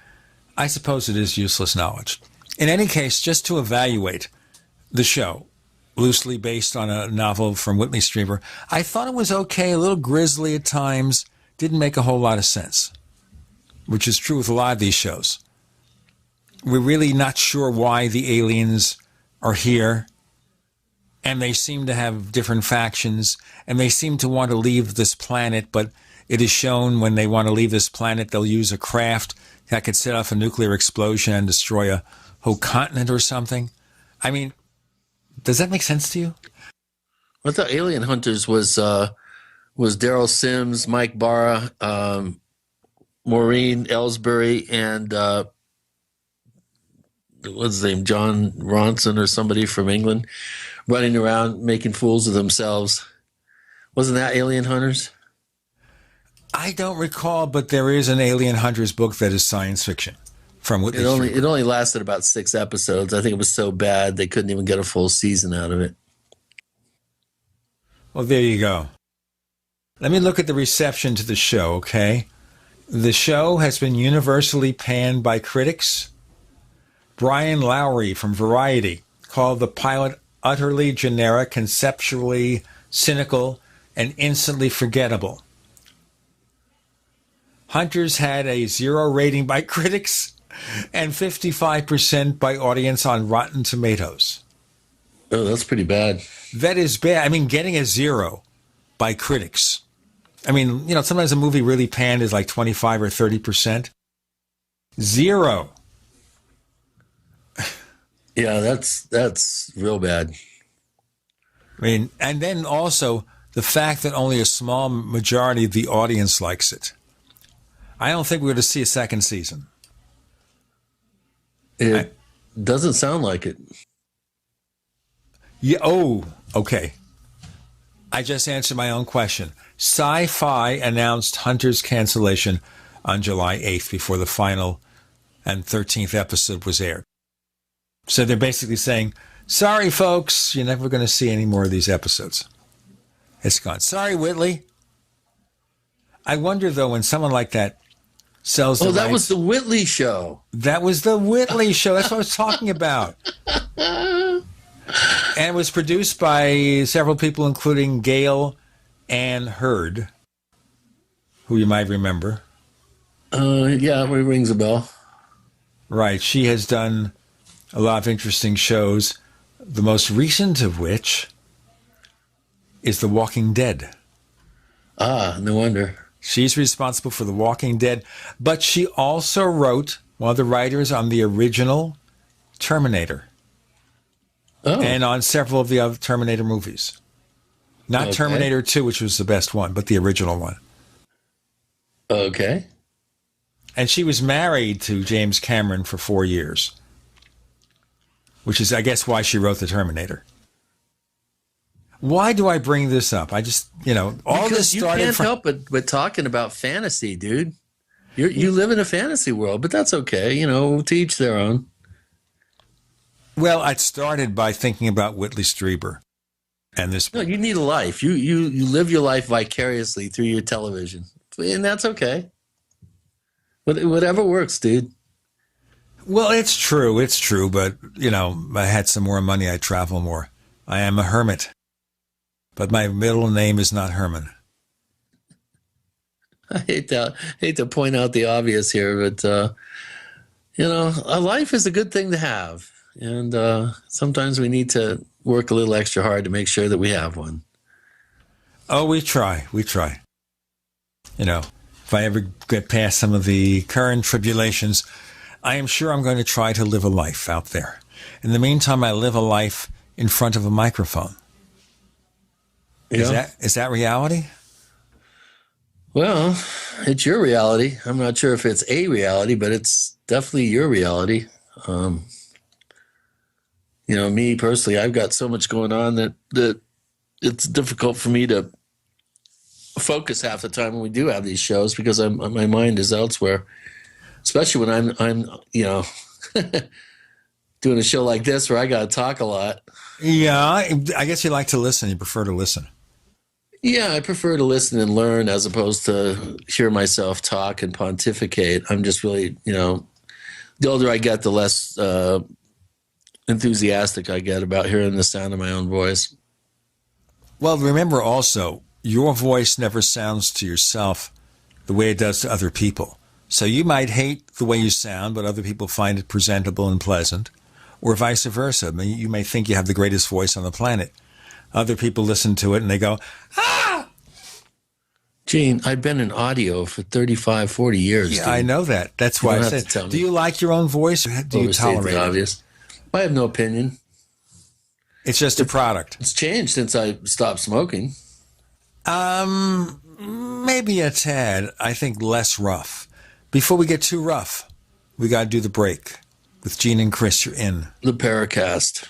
I suppose it is useless knowledge. In any case, just to evaluate the show, loosely based on a novel from Whitley Strieber, I thought it was okay, a little grisly at times, didn't make a whole lot of sense, which is true with a lot of these shows. We're really not sure why the aliens are here, and they seem to have different factions, and they seem to want to leave this planet, but it is shown when they want to leave this planet, they'll use a craft that could set off a nuclear explosion and destroy a whole continent or something. I mean, does that make sense to you? I thought Alien Hunters was Daryl Sims, Mike Barra, Maureen Ellsbury, and what's his name, John Ronson or somebody from England, running around making fools of themselves. Wasn't that Alien Hunters? I don't recall, but there is an Alien Hunters book that is science fiction from Whitley Strieber. It only lasted about 6 episodes. I think it was so bad they couldn't even get a full season out of it. Well, there you go. Let me look at the reception to the show, okay? The show has been universally panned by critics. Brian Lowry from Variety called the pilot utterly generic, conceptually cynical, and instantly forgettable. Hunters had a 0 rating by critics and 55% by audience on Rotten Tomatoes. Oh, that's pretty bad. That is bad. I mean, getting a 0 by critics. I mean, sometimes a movie really panned is like 25 or 30%. 0. Yeah, that's real bad. I mean, and then also the fact that only a small majority of the audience likes it. I don't think we're going to see a second season. It doesn't sound like it. Yeah. Oh, okay. I just answered my own question. Sci-Fi announced Hunter's cancellation on July 8th before the final and 13th episode was aired. So they're basically saying, sorry, folks, you're never going to see any more of these episodes. It's gone. Sorry, Whitley. I wonder, though, when someone like that sells the that rights, was the Whitley show. That was the Whitley show. That's what I was talking about. And it was produced by several people, including Gail Ann Hurd, who you might remember. Yeah, it rings a bell. Right. She has done a lot of interesting shows, the most recent of which is The Walking Dead. Ah, no wonder. She's responsible for The Walking Dead, but she also wrote one of the writers on the original Terminator. Oh. And on several of the other Terminator movies. Not Okay. Terminator 2, which was the best one, but the original one. Okay. And she was married to James Cameron for 4 years, which is, I guess, why she wrote the Terminator. Why do I bring this up? I just, all Because this started you can't from... help but talking about fantasy, dude. You live in a fantasy world, but that's okay. To each their own. Well, I started by thinking about Whitley Strieber and this. No, you need a life. You live your life vicariously through your television, and that's okay. Whatever works, dude. Well, it's true, but, I had some more money, I'd travel more. I am a hermit, but my middle name is not Herman. I hate to point out the obvious here, but, a life is a good thing to have. And sometimes we need to work a little extra hard to make sure that we have one. Oh, we try. If I ever get past some of the current tribulations, I am sure I'm going to try to live a life out there. In the meantime, I live a life in front of a microphone. Yeah. Is that reality? Well, it's your reality. I'm not sure if it's a reality, but it's definitely your reality. Me personally, I've got so much going on that it's difficult for me to focus half the time when we do have these shows because my mind is elsewhere, especially when I'm doing a show like this where I got to talk a lot. Yeah, I guess you like to listen. You prefer to listen. Yeah, I prefer to listen and learn as opposed to hear myself talk and pontificate. I'm just really, the older I get, the less enthusiastic I get about hearing the sound of my own voice. Well, remember also, your voice never sounds to yourself the way it does to other people. So you might hate the way you sound, but other people find it presentable and pleasant, or vice versa. I mean, you may think you have the greatest voice on the planet. Other people listen to it and they go, ah! Gene, I've been in audio for 35, 40 years. Yeah, dude. I know that. That's why I said, do you like your own voice or do you tolerate it? Obvious. I have no opinion. It's just a product. It's changed since I stopped smoking. Maybe a tad. I think less rough. Before we get too rough, we got to do the break. With Gene and Chris, you're in the Paracast.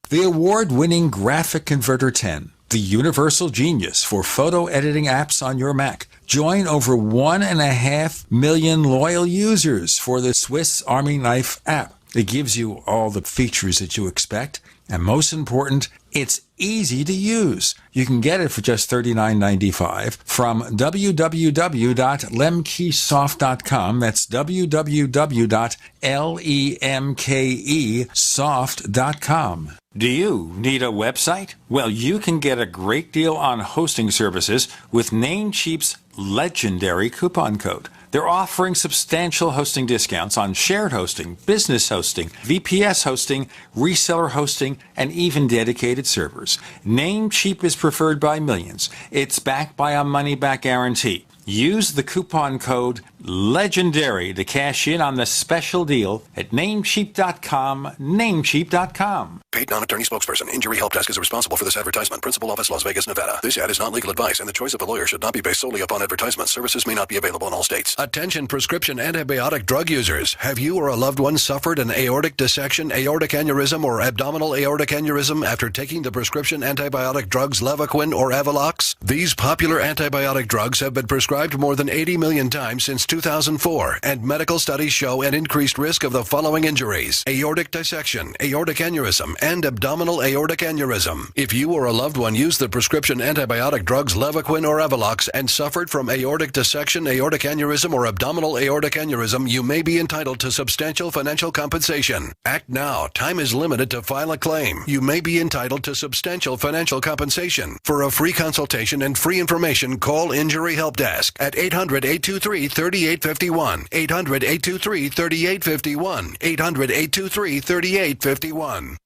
The award-winning Graphic Converter 10, the universal genius for photo editing apps on your Mac. Join over 1.5 million loyal users for the Swiss Army Knife app. It gives you all the features that you expect, and most important, it's easy to use. You can get it for just $39.95 from www.lemkesoft.com. That's www.lemkesoft.com. Do you need a website? Well, you can get a great deal on hosting services with Namecheap's legendary coupon code. They're offering substantial hosting discounts on shared hosting, business hosting, VPS hosting, reseller hosting, and even dedicated servers. Namecheap is preferred by millions. It's backed by a money-back guarantee. Use the coupon code LEGENDARY to cash in on the special deal at Namecheap.com, Namecheap.com. Paid non-attorney spokesperson. Injury Help Desk is responsible for this advertisement. Principal office, Las Vegas, Nevada. This ad is not legal advice, and the choice of a lawyer should not be based solely upon advertisement. Services may not be available in all states. Attention prescription antibiotic drug users. Have you or a loved one suffered an aortic dissection, aortic aneurysm, or abdominal aortic aneurysm after taking the prescription antibiotic drugs Levaquin or Avelox? These popular antibiotic drugs have been prescribed more than 80 million times since 2004, and medical studies show an increased risk of the following injuries: aortic dissection, aortic aneurysm, and abdominal aortic aneurysm. If you or a loved one used the prescription antibiotic drugs Levaquin or Avelox and suffered from aortic dissection, aortic aneurysm, or abdominal aortic aneurysm, you may be entitled to substantial financial compensation. Act now. Time is limited to file a claim. You may be entitled to substantial financial compensation. For a free consultation and free information, call Injury Help Desk at 800-823-3851. 800-823-3851. 800-823-3851.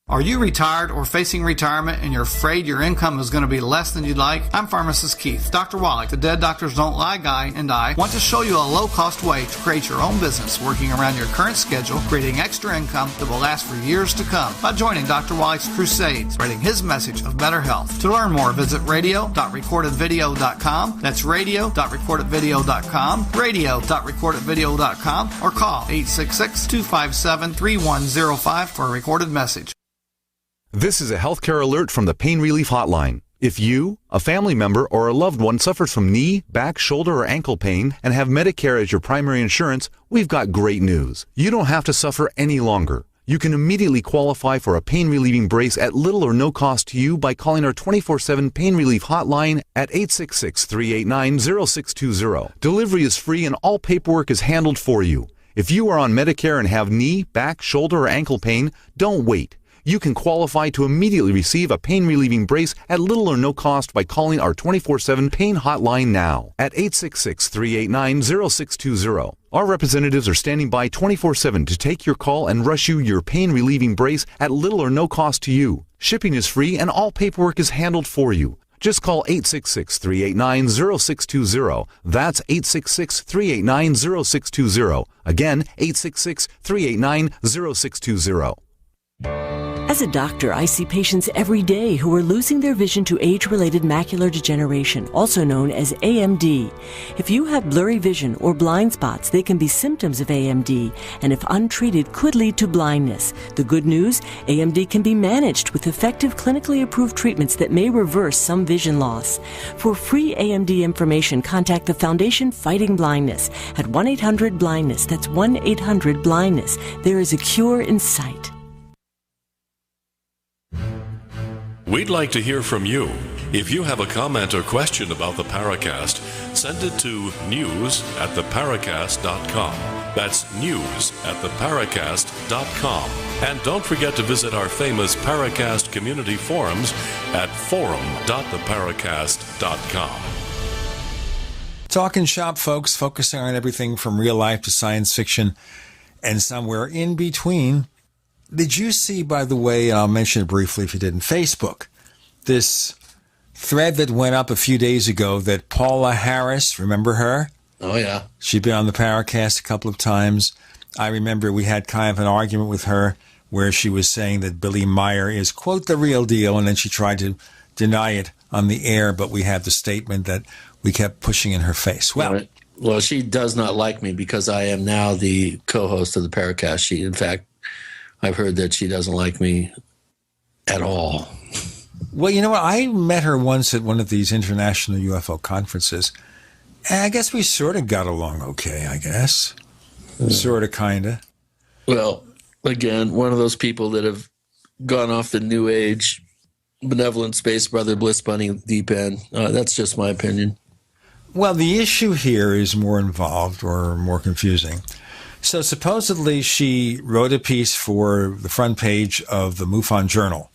Are you retired or facing retirement and you're afraid your income is going to be less than you'd like? I'm Pharmacist Keith. Dr. Wallach, the Dead Doctors Don't Lie guy, and I want to show you a low-cost way to create your own business working around your current schedule, creating extra income that will last for years to come by joining Dr. Wallach's crusade, spreading his message of better health. To learn more, visit radio.recordedvideo.com. That's radio.recordedvideo.com, radio.recordedvideo.com, or call 866-257-3105 for a recorded message. This is a healthcare alert from the Pain Relief Hotline. If you, a family member, or a loved one suffers from knee, back, shoulder, or ankle pain and have Medicare as your primary insurance, we've got great news. You don't have to suffer any longer. You can immediately qualify for a pain-relieving brace at little or no cost to you by calling our 24/7 Pain Relief Hotline at 866-389-0620. Delivery is free and all paperwork is handled for you. If you are on Medicare and have knee, back, shoulder, or ankle pain, don't wait. You can qualify to immediately receive a pain-relieving brace at little or no cost by calling our 24/7 Pain Hotline now at 866-389-0620. Our representatives are standing by 24/7 to take your call and rush you your pain-relieving brace at little or no cost to you. Shipping is free and all paperwork is handled for you. Just call 866-389-0620. That's 866-389-0620. Again, 866-389-0620. As a doctor, I see patients every day who are losing their vision to age-related macular degeneration, also known as AMD. If you have blurry vision or blind spots, they can be symptoms of AMD, and if untreated, could lead to blindness. The good news, AMD can be managed with effective clinically approved treatments that may reverse some vision loss. For free AMD information, contact the Foundation Fighting Blindness at 1-800-BLINDNESS. That's 1-800-BLINDNESS. There is a cure in sight. We'd like to hear from you. If you have a comment or question about the Paracast, send it to news@theparacast.com. That's news@theparacast.com. And don't forget to visit our famous Paracast community forums at forum.theparacast.com. Talking shop, folks, focusing on everything from real life to science fiction and somewhere in between. Did you see, by the way, and I'll mention it briefly if you didn't, Facebook, this thread that went up a few days ago that Paula Harris, remember her? Oh, yeah. She'd been on the Paracast a couple of times. I remember we had kind of an argument with her where she was saying that Billy Meyer is, quote, the real deal, and then she tried to deny it on the air, but we had the statement that we kept pushing in her face. Well, she does not like me because I am now the co-host of the Paracast. In fact, I've heard that she doesn't like me at all. Well, you know what? I met her once at one of these international UFO conferences. And I guess we sort of got along okay, I guess. Sort of, kind of. Well, again, one of those people that have gone off the New Age, benevolent space brother, bliss bunny deep end. That's just my opinion. Well, the issue here is more involved or more confusing. So supposedly she wrote a piece for the front page of the MUFON Journal.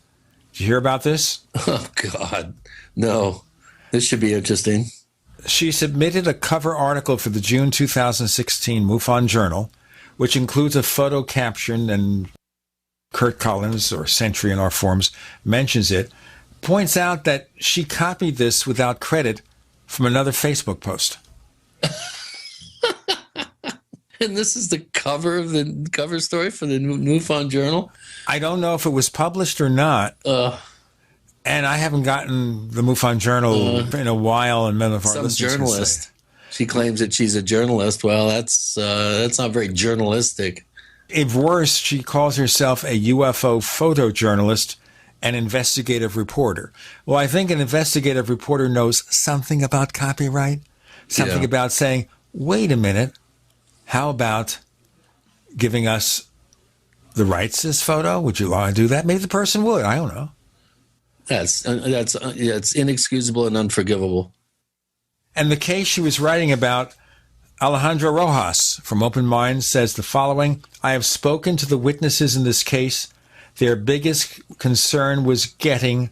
Did you hear about this? Oh, God. No. This should be interesting. She submitted a cover article for the June 2016 MUFON Journal, which includes a photo caption, and Kurt Collins, or Sentry in our forums, mentions it, points out that she copied this without credit from another Facebook post. And this is the cover of the cover story for the MUFON Journal? I don't know if it was published or not. And I haven't gotten the MUFON Journal in a while, and none of our listeners journalist. Say. She claims that she's a journalist. Well, that's not very journalistic. If worse, she calls herself a UFO photojournalist and investigative reporter. Well, I think an investigative reporter knows something about copyright, something about saying, wait a minute, how about giving us the rights to this photo? Would you want to do that? Maybe the person would. I don't know. That's inexcusable and unforgivable. And the case she was writing about, Alejandro Rojas from Open Minds says the following: I have spoken to the witnesses in this case. Their biggest concern was getting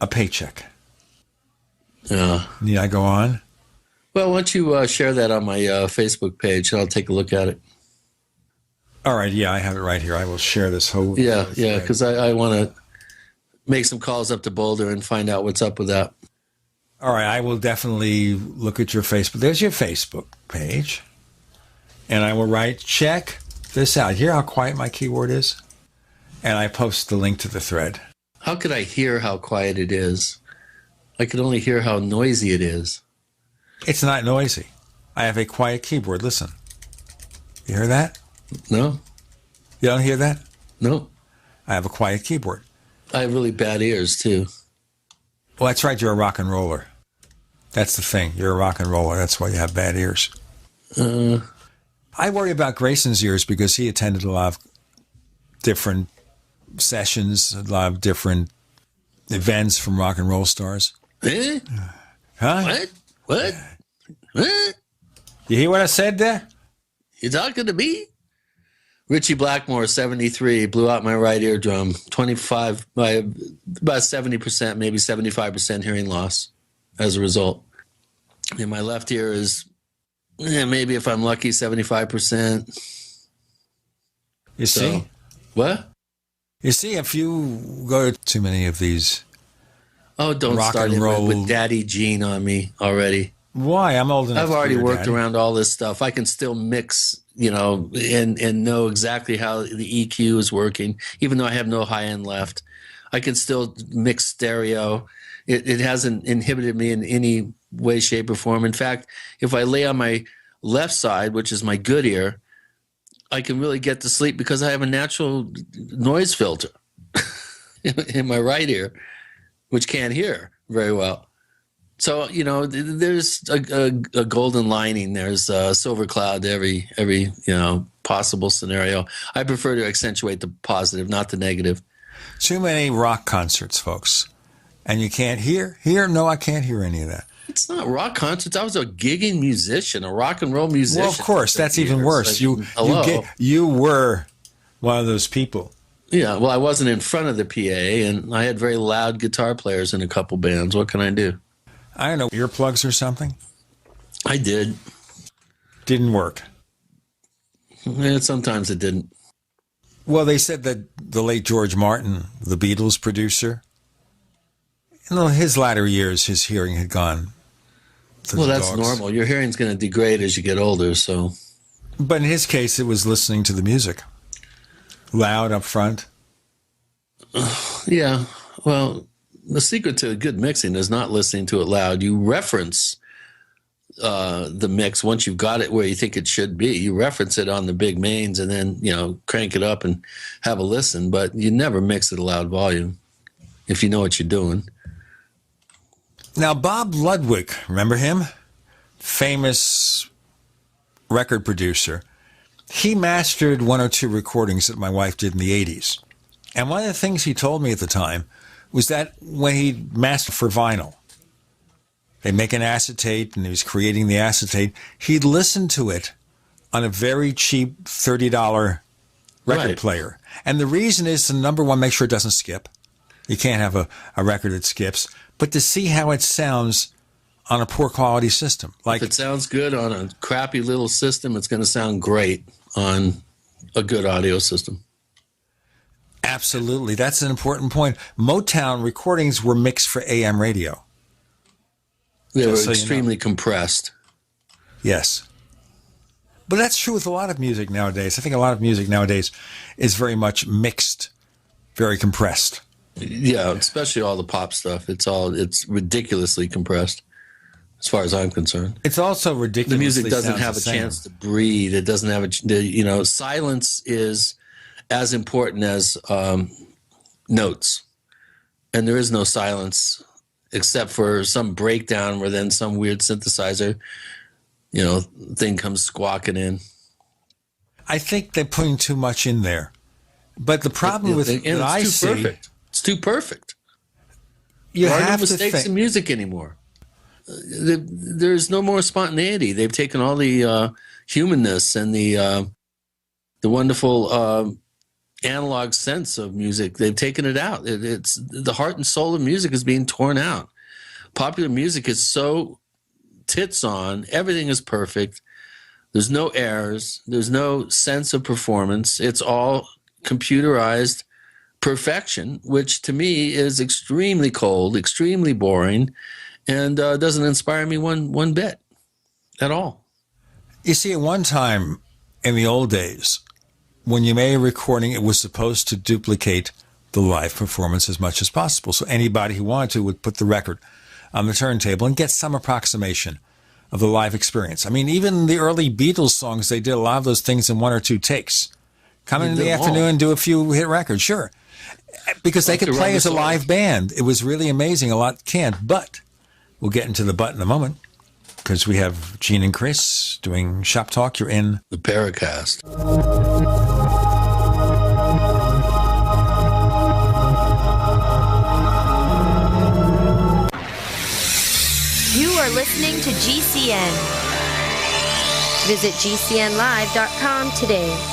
a paycheck. Need I go on? Well, why don't you share that on my Facebook page, and I'll take a look at it. All right, I have it right here. I will share this whole... Yeah, because I want to make some calls up to Boulder and find out what's up with that. All right, I will definitely look at your Facebook. There's your Facebook page. And I will write, check this out. Hear how quiet my keyboard is? And I post the link to the thread. How could I hear how quiet it is? I could only hear how noisy it is. It's not noisy. I have a quiet keyboard. Listen. You hear that? No. You don't hear that? No. I have a quiet keyboard. I have really bad ears, too. Well, that's right. You're a rock and roller. That's the thing. You're a rock and roller. That's why you have bad ears. I worry about Grayson's ears because he attended a lot of different sessions, a lot of different events from rock and roll stars. Eh? Huh? What? You hear what I said there? You talking to me? Richie Blackmore, 73, blew out my right eardrum. 25, by about 70%, maybe 75% hearing loss as a result. And my left ear is, maybe if I'm lucky, 75%. You see? What? You see, if you go to too many of these Oh, don't rock start and roll with Daddy Gene on me already. Why? I'm old enough. I've already worked Daddy. around all this stuff. I can still mix, and know exactly how the EQ is working, even though I have no high end left. I can still mix stereo. It hasn't inhibited me in any way, shape, or form. In fact, if I lay on my left side, which is my good ear, I can really get to sleep because I have a natural noise filter in my right ear, which can't hear very well. So, there's a golden lining. There's a silver cloud to every possible scenario. I prefer to accentuate the positive, not the negative. Too many rock concerts, folks. And you can't hear? No, I can't hear any of that. It's not rock concerts. I was a gigging musician, a rock and roll musician. Well, of course, that's even worse. Like, you were one of those people. Yeah, well, I wasn't in front of the PA, and I had very loud guitar players in a couple bands. What can I do? I don't know, earplugs or something? I did. Didn't work. Yeah, sometimes it didn't. Well, they said that the late George Martin, the Beatles producer, in his latter years, his hearing had gone. Well, that's normal. Your hearing's going to degrade as you get older, so. But in his case, it was listening to the music. Loud up front. Yeah. Well, the secret to good mixing is not listening to it loud. You reference the mix once you've got it where you think it should be. You reference it on the big mains and then, crank it up and have a listen. But you never mix at a loud volume if you know what you're doing. Now, Bob Ludwig, remember him? Famous record producer. He mastered one or two recordings that my wife did in the 80s. And one of the things he told me at the time was that when he mastered for vinyl, they make an acetate and he was creating the acetate, he'd listen to it on a very cheap $30 record player. And the reason is to, number one, make sure it doesn't skip. You can't have a record that skips. But to see how it sounds on a poor quality system. Like, if it sounds good on a crappy little system, it's going to sound great on a good audio system. Absolutely. That's an important point. Motown recordings were mixed for AM radio. They were extremely compressed. Yes. But that's true with a lot of music nowadays. I think a lot of music nowadays is very much mixed, very compressed. Yeah, especially all the pop stuff. It's ridiculously compressed, as far as I'm concerned. It's also ridiculous. The music doesn't have a chance to breathe. It doesn't have silence is as important as notes, and there is no silence except for some breakdown where then some weird synthesizer, thing comes squawking in. I think they're putting too much in there, but the problem with that I see. Perfect. It's too perfect. You there are have no mistakes in music anymore. There's no more spontaneity. They've taken all the humanness and the wonderful analog sense of music. They've taken it out. It's the heart and soul of music is being torn out. Popular music is so tits on. Everything is perfect. There's no errors. There's no sense of performance. It's all computerized perfection, which to me is extremely cold, extremely boring, and doesn't inspire me one bit at all. You see, at one time in the old days, when you made a recording, it was supposed to duplicate the live performance as much as possible. So anybody who wanted to would put the record on the turntable and get some approximation of the live experience. I mean, even the early Beatles songs, they did a lot of those things in one or two takes. Come in the afternoon and do a few hit records, sure. Because they could play as a live band. It was really amazing. A lot can't. But we'll get into the but in a moment because we have Gene and Chris doing Shop Talk. You're in the Paracast. You are listening to GCN. Visit GCNlive.com today.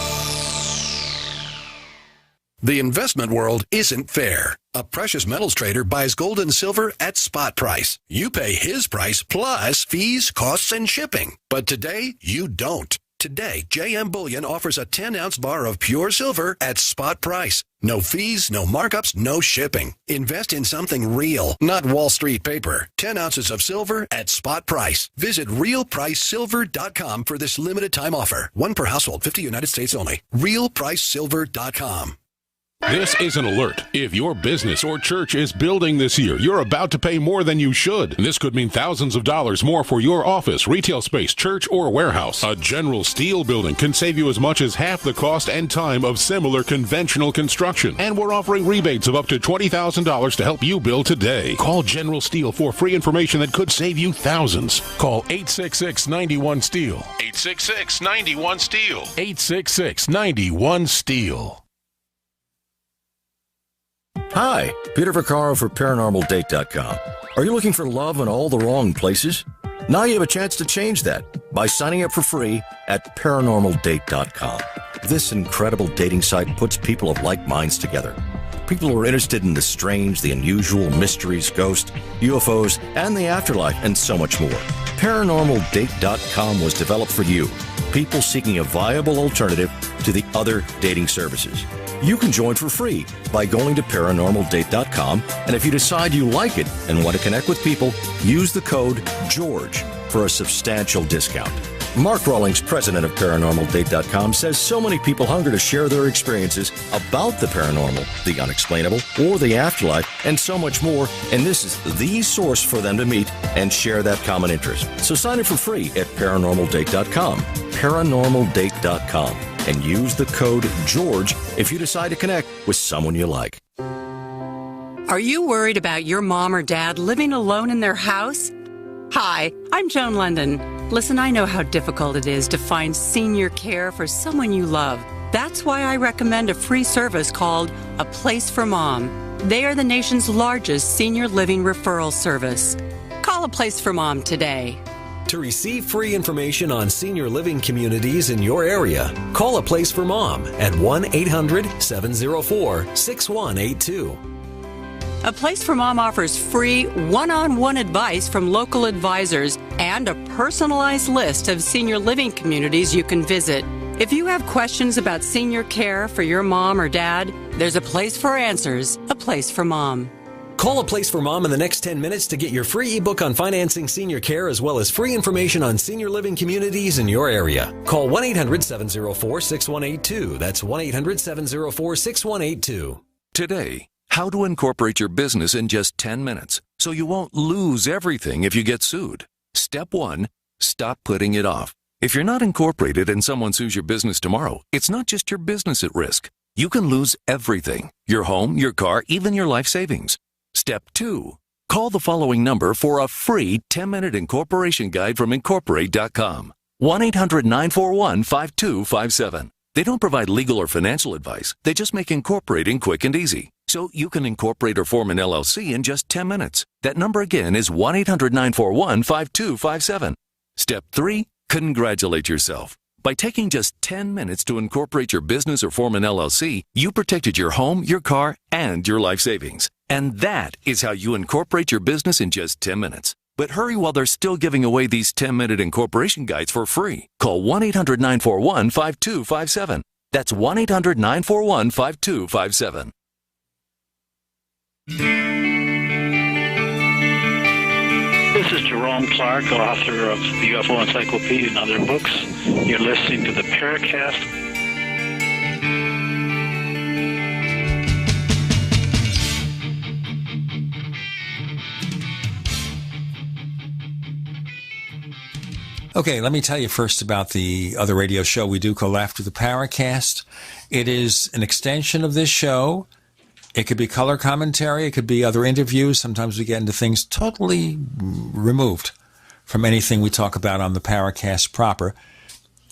The investment world isn't fair. A precious metals trader buys gold and silver at spot price. You pay his price plus fees, costs, and shipping. But today, you don't. Today, JM Bullion offers a 10-ounce bar of pure silver at spot price. No fees, no markups, no shipping. Invest in something real, not Wall Street paper. 10 ounces of silver at spot price. Visit realpricesilver.com for this limited time offer. One per household, 50 United States only. realpricesilver.com. This is an alert. If your business or church is building this year, you're about to pay more than you should. This could mean thousands of dollars more for your office, retail space, church, or warehouse. A General Steel building can save you as much as half the cost and time of similar conventional construction. And we're offering rebates of up to $20,000 to help you build today. Call General Steel for free information that could save you thousands. Call 866-91-STEEL. 866-91-STEEL. 866-91-STEEL. Hi, Peter Vaccaro for ParanormalDate.com. Are you looking for love in all the wrong places? Now you have a chance to change that by signing up for free at ParanormalDate.com. This incredible dating site puts people of like minds together. People who are interested in the strange, the unusual, mysteries, ghosts, UFOs, and the afterlife, and so much more. ParanormalDate.com was developed for you, people seeking a viable alternative to the other dating services. You can join for free by going to ParanormalDate.com, and if you decide you like it and want to connect with people, use the code GEORGE for a substantial discount. Mark Rawlings, president of ParanormalDate.com, says so many people hunger to share their experiences about the paranormal, the unexplainable, or the afterlife, and so much more, and this is the source for them to meet and share that common interest. So sign up for free at ParanormalDate.com, ParanormalDate.com, and use the code GEORGE if you decide to connect with someone you like. Are you worried about your mom or dad living alone in their house? Hi, I'm Joan London. Listen, I know how difficult it is to find senior care for someone you love. That's why I recommend a free service called A Place for Mom. They are the nation's largest senior living referral service. Call A Place for Mom today. To receive free information on senior living communities in your area, call A Place for Mom at 1-800-704-6182. A Place for Mom offers free one-on-one advice from local advisors and a personalized list of senior living communities you can visit. If you have questions about senior care for your mom or dad, there's a place for answers, A Place for Mom. Call A Place for Mom in the next 10 minutes to get your free ebook on financing senior care as well as free information on senior living communities in your area. Call 1-800-704-6182. That's 1-800-704-6182. Today, how to incorporate your business in just 10 minutes so you won't lose everything if you get sued. Step 1, stop putting it off. If you're not incorporated and someone sues your business tomorrow, it's not just your business at risk. You can lose everything: your home, your car, even your life savings. Step 2, call the following number for a free 10-minute incorporation guide from Incorporate.com. 1-800-941-5257. They don't provide legal or financial advice. They just make incorporating quick and easy. So you can incorporate or form an LLC in just 10 minutes. That number again is 1-800-941-5257. Step 3, congratulate yourself. By taking just 10 minutes to incorporate your business or form an LLC, you protected your home, your car, and your life savings. And that is how you incorporate your business in just 10 minutes. But hurry while they're still giving away these 10-minute incorporation guides for free. Call 1-800-941-5257. That's 1-800-941-5257. This is Jerome Clark, author of the UFO Encyclopedia and other books. You're listening to the Paracast. Okay, let me tell you first about the other radio show we do called After the Paracast. It is an extension of this show. It could be color commentary. It could be other interviews. Sometimes we get into things totally removed from anything we talk about on the Paracast proper.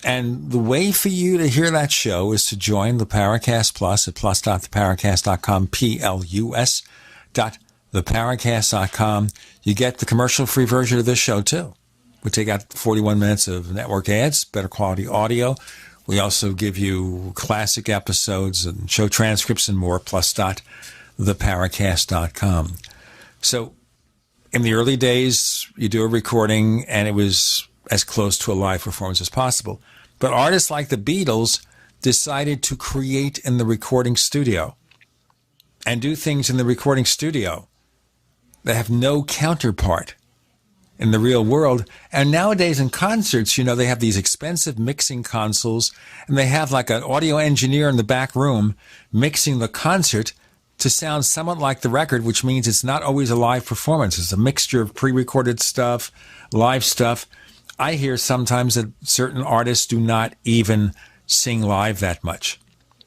And the way for you to hear that show is to join the Paracast Plus at plus.theparacast.com, plus.theparacast.com. You get the commercial-free version of this show, too. We take out 41 minutes of network ads, better quality audio. We also give you classic episodes and show transcripts and more, plus.theparacast.com. So in the early days, you do a recording, and it was as close to a live performance as possible. But artists like the Beatles decided to create in the recording studio and do things in the recording studio that have no counterpart in the real world. And nowadays in concerts, they have these expensive mixing consoles, and they have like an audio engineer in the back room mixing the concert to sound somewhat like the record, which means it's not always a live performance. It's a mixture of pre-recorded stuff, live stuff. I hear sometimes that certain artists do not even sing live that much.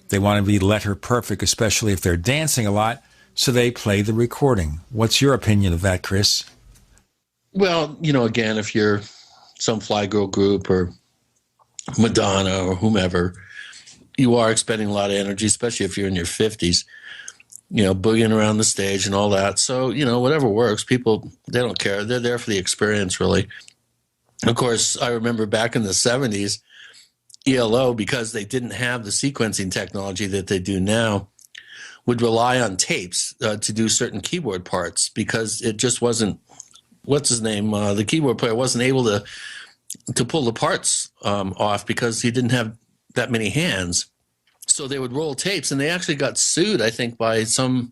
They want to be letter perfect, especially if they're dancing a lot, so they play the recording. What's your opinion of that, Chris? Well, again, if you're some fly girl group or Madonna or whomever, you are expending a lot of energy, especially if you're in your 50s, boogieing around the stage and all that. So, whatever works. People, they don't care. They're there for the experience, really. Of course, I remember back in the 70s, ELO, because they didn't have the sequencing technology that they do now, would rely on tapes to do certain keyboard parts because it just wasn't, what's his name, the keyboard player wasn't able to pull the parts off because he didn't have that many hands. So they would roll tapes, and they actually got sued, I think, by some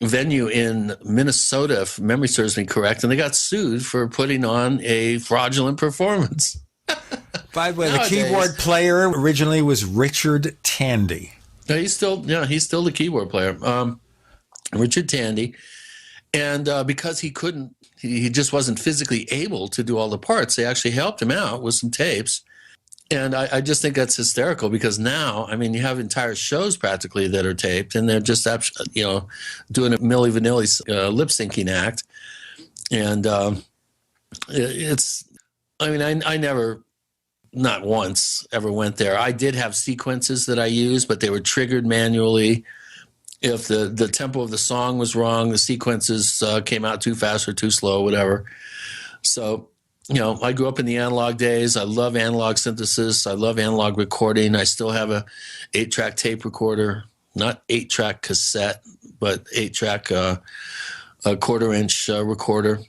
venue in Minnesota, if memory serves me correct, and they got sued for putting on a fraudulent performance. By the way, the keyboard player originally was Richard Tandy. He's still the keyboard player, Richard Tandy. And because he just wasn't physically able to do all the parts, they actually helped him out with some tapes. And I just think that's hysterical because now, you have entire shows practically that are taped, and they're just, doing a Milli Vanilli lip syncing act. And I never, not once, ever went there. I did have sequences that I used, but they were triggered manually. If the tempo of the song was wrong, the sequences came out too fast or too slow, whatever. So, I grew up in the analog days. I love analog synthesis. I love analog recording. I still have a 8-track tape recorder, not 8-track cassette, but 8-track a quarter-inch recorder,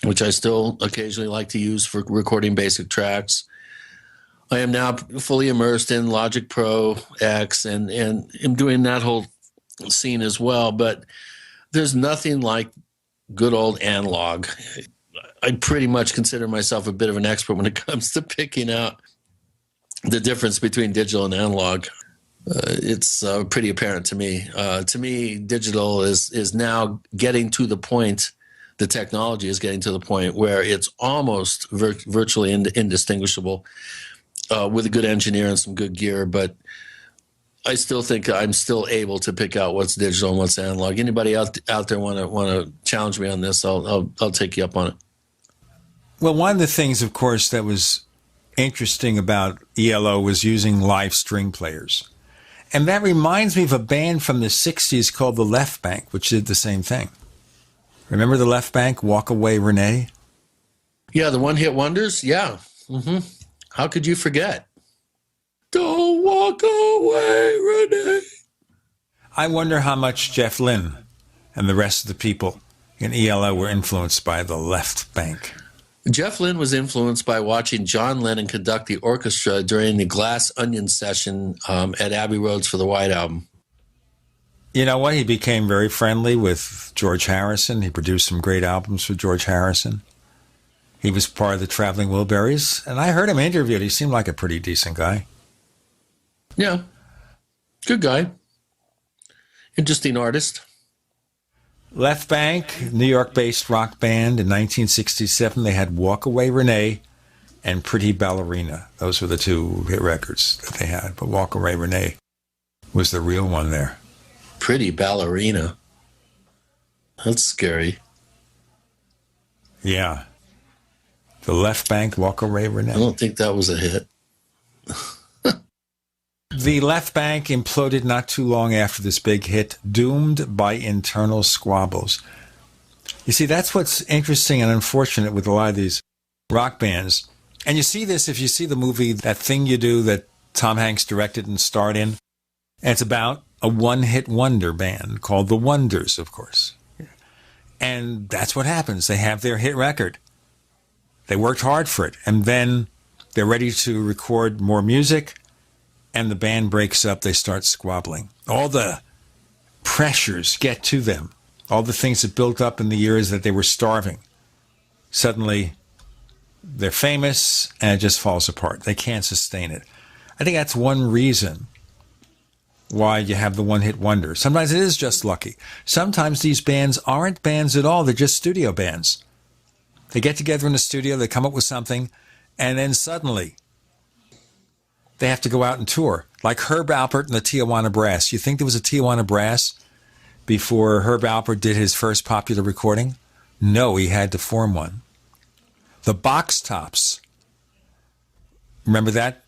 which I still occasionally like to use for recording basic tracks. I am now fully immersed in Logic Pro X and am doing that whole scene as well. But there's nothing like good old analog. I pretty much consider myself a bit of an expert when it comes to picking out the difference between digital and analog. It's pretty apparent to me. To me, digital is now getting to the point, the technology is getting to the point where it's almost virtually indistinguishable with a good engineer and some good gear. But I still think I'm still able to pick out what's digital and what's analog. Anybody out there want to challenge me on this? I'll take you up on it. Well, one of the things, of course, that was interesting about ELO was using live string players. And that reminds me of a band from the 60s called the Left Bank, which did the same thing. Remember the Left Bank, Walk Away Renee? Yeah, the one-hit wonders? Yeah. Mm-hmm. How could you forget? Don't walk away, Renee. I wonder how much Jeff Lynne and the rest of the people in ELO were influenced by the Left Bank. Jeff Lynne was influenced by watching John Lennon conduct the orchestra during the Glass Onion session at Abbey Roads for the White Album. You know what? He became very friendly with George Harrison. He produced some great albums for George Harrison. He was part of the Traveling Wilburys, and I heard him interviewed. He seemed like a pretty decent guy. Yeah. Good guy. Interesting artist. Left Bank, New York-based rock band. In 1967, they had Walk Away Renee and Pretty Ballerina. Those were the two hit records that they had. But Walk Away Renee was the real one there. Pretty Ballerina. That's scary. Yeah. The Left Bank, Walk Away Renee. I don't think that was a hit. The Left Bank imploded not too long after this big hit, doomed by internal squabbles. You see, that's what's interesting and unfortunate with a lot of these rock bands. And you see this if you see the movie That Thing You Do that Tom Hanks directed and starred in. And it's about a one-hit wonder band called The Wonders, of course. And that's what happens. They have their hit record. They worked hard for it. And then They're ready to record more music, and the band breaks up. They start squabbling. All the pressures get to them. All the things that built up in the years that they were starving. Suddenly, they're famous, and it just falls apart. They can't sustain it. I think that's one reason why you have the one-hit wonder. Sometimes it is just lucky. Sometimes these bands aren't bands at all. They're just studio bands. They get together in the studio, they come up with something, and then suddenly they have to go out and tour. Like Herb Alpert and the Tijuana Brass. You think there was a Tijuana Brass before Herb Alpert did his first popular recording? No, he had to form one. The Box Tops. Remember that?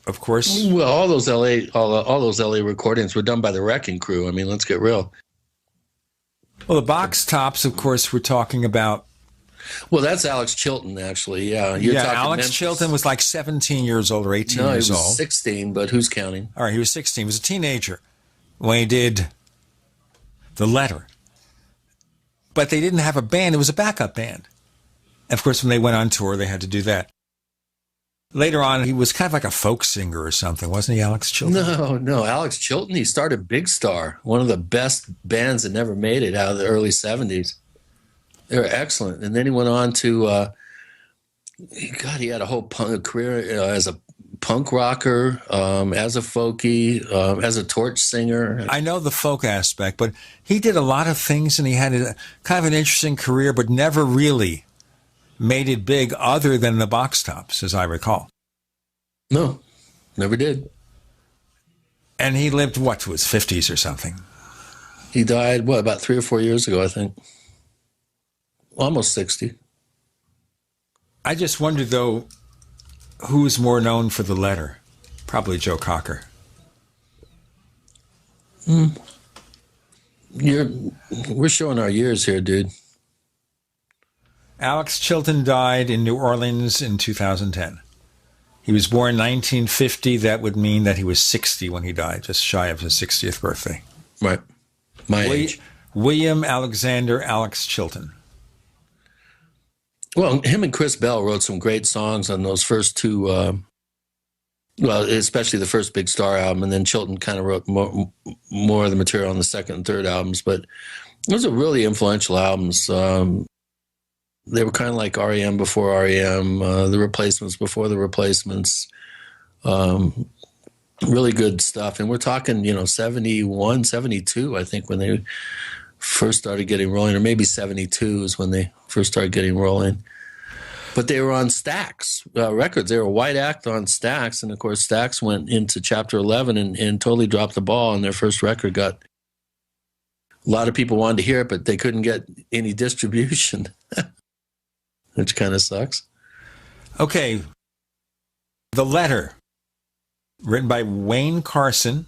Of course. Well, all those LA recordings were done by the Wrecking Crew. I mean, let's get real. Well, the Box Tops, of course, we're talking about. Well, that's Alex Chilton, actually. Yeah, Alex Memphis. Chilton was like 17 years old or 18 years old. 16, but who's counting? All right, he was 16. He was a teenager when he did The Letter. But they didn't have a band. It was a backup band. And of course, when they went on tour, they had to do that. Later on, he was kind of like a folk singer or something, wasn't he, Alex Chilton? No. Alex Chilton, he started Big Star, one of the best bands that never made it out of the early 70s. They were excellent. And then he went on to, he had a whole punk career as a punk rocker, as a folkie, as a torch singer. I know the folk aspect, but he did a lot of things, and he had kind of an interesting career, but never really made it big other than the Box Tops, as I recall. No, never did. And he lived, to his 50s or something? He died, about 3 or 4 years ago, I think. Almost 60. I just wonder, though, who's more known for The Letter? Probably Joe Cocker. We're showing our years here, dude. Alex Chilton died in New Orleans in 2010. He was born in 1950. That would mean that he was 60 when he died, just shy of his 60th birthday. Right. My age. William Alexander Alex Chilton. Well, him and Chris Bell wrote some great songs on those first two, especially the first Big Star album, and then Chilton kind of wrote more of the material on the second and third albums. But those are really influential albums. They were kind of like R.E.M. before R.E.M., the Replacements before the Replacements. Really good stuff. And we're talking, 71, 72, I think, when they first started getting rolling, or maybe 72 is when they first started getting rolling. But they were on Stax records. They were a white act on Stax. And, of course, Stax went into Chapter 11 and totally dropped the ball. And their first record a lot of people wanted to hear it, but they couldn't get any distribution. Which kind of sucks. Okay. The Letter, written by Wayne Carson.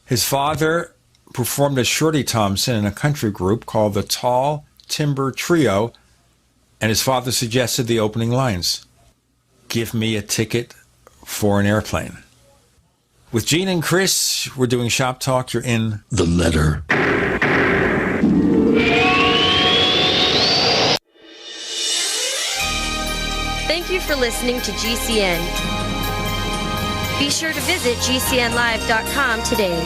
His father performed as Shorty Thompson in a country group called the Tall Timber Trio, and his father suggested the opening lines, "Give me a ticket for an airplane." With Gene and Chris, we're doing Shop Talk. You're in The Letter. Thank you for listening to GCN. Be sure to visit GCNlive.com today.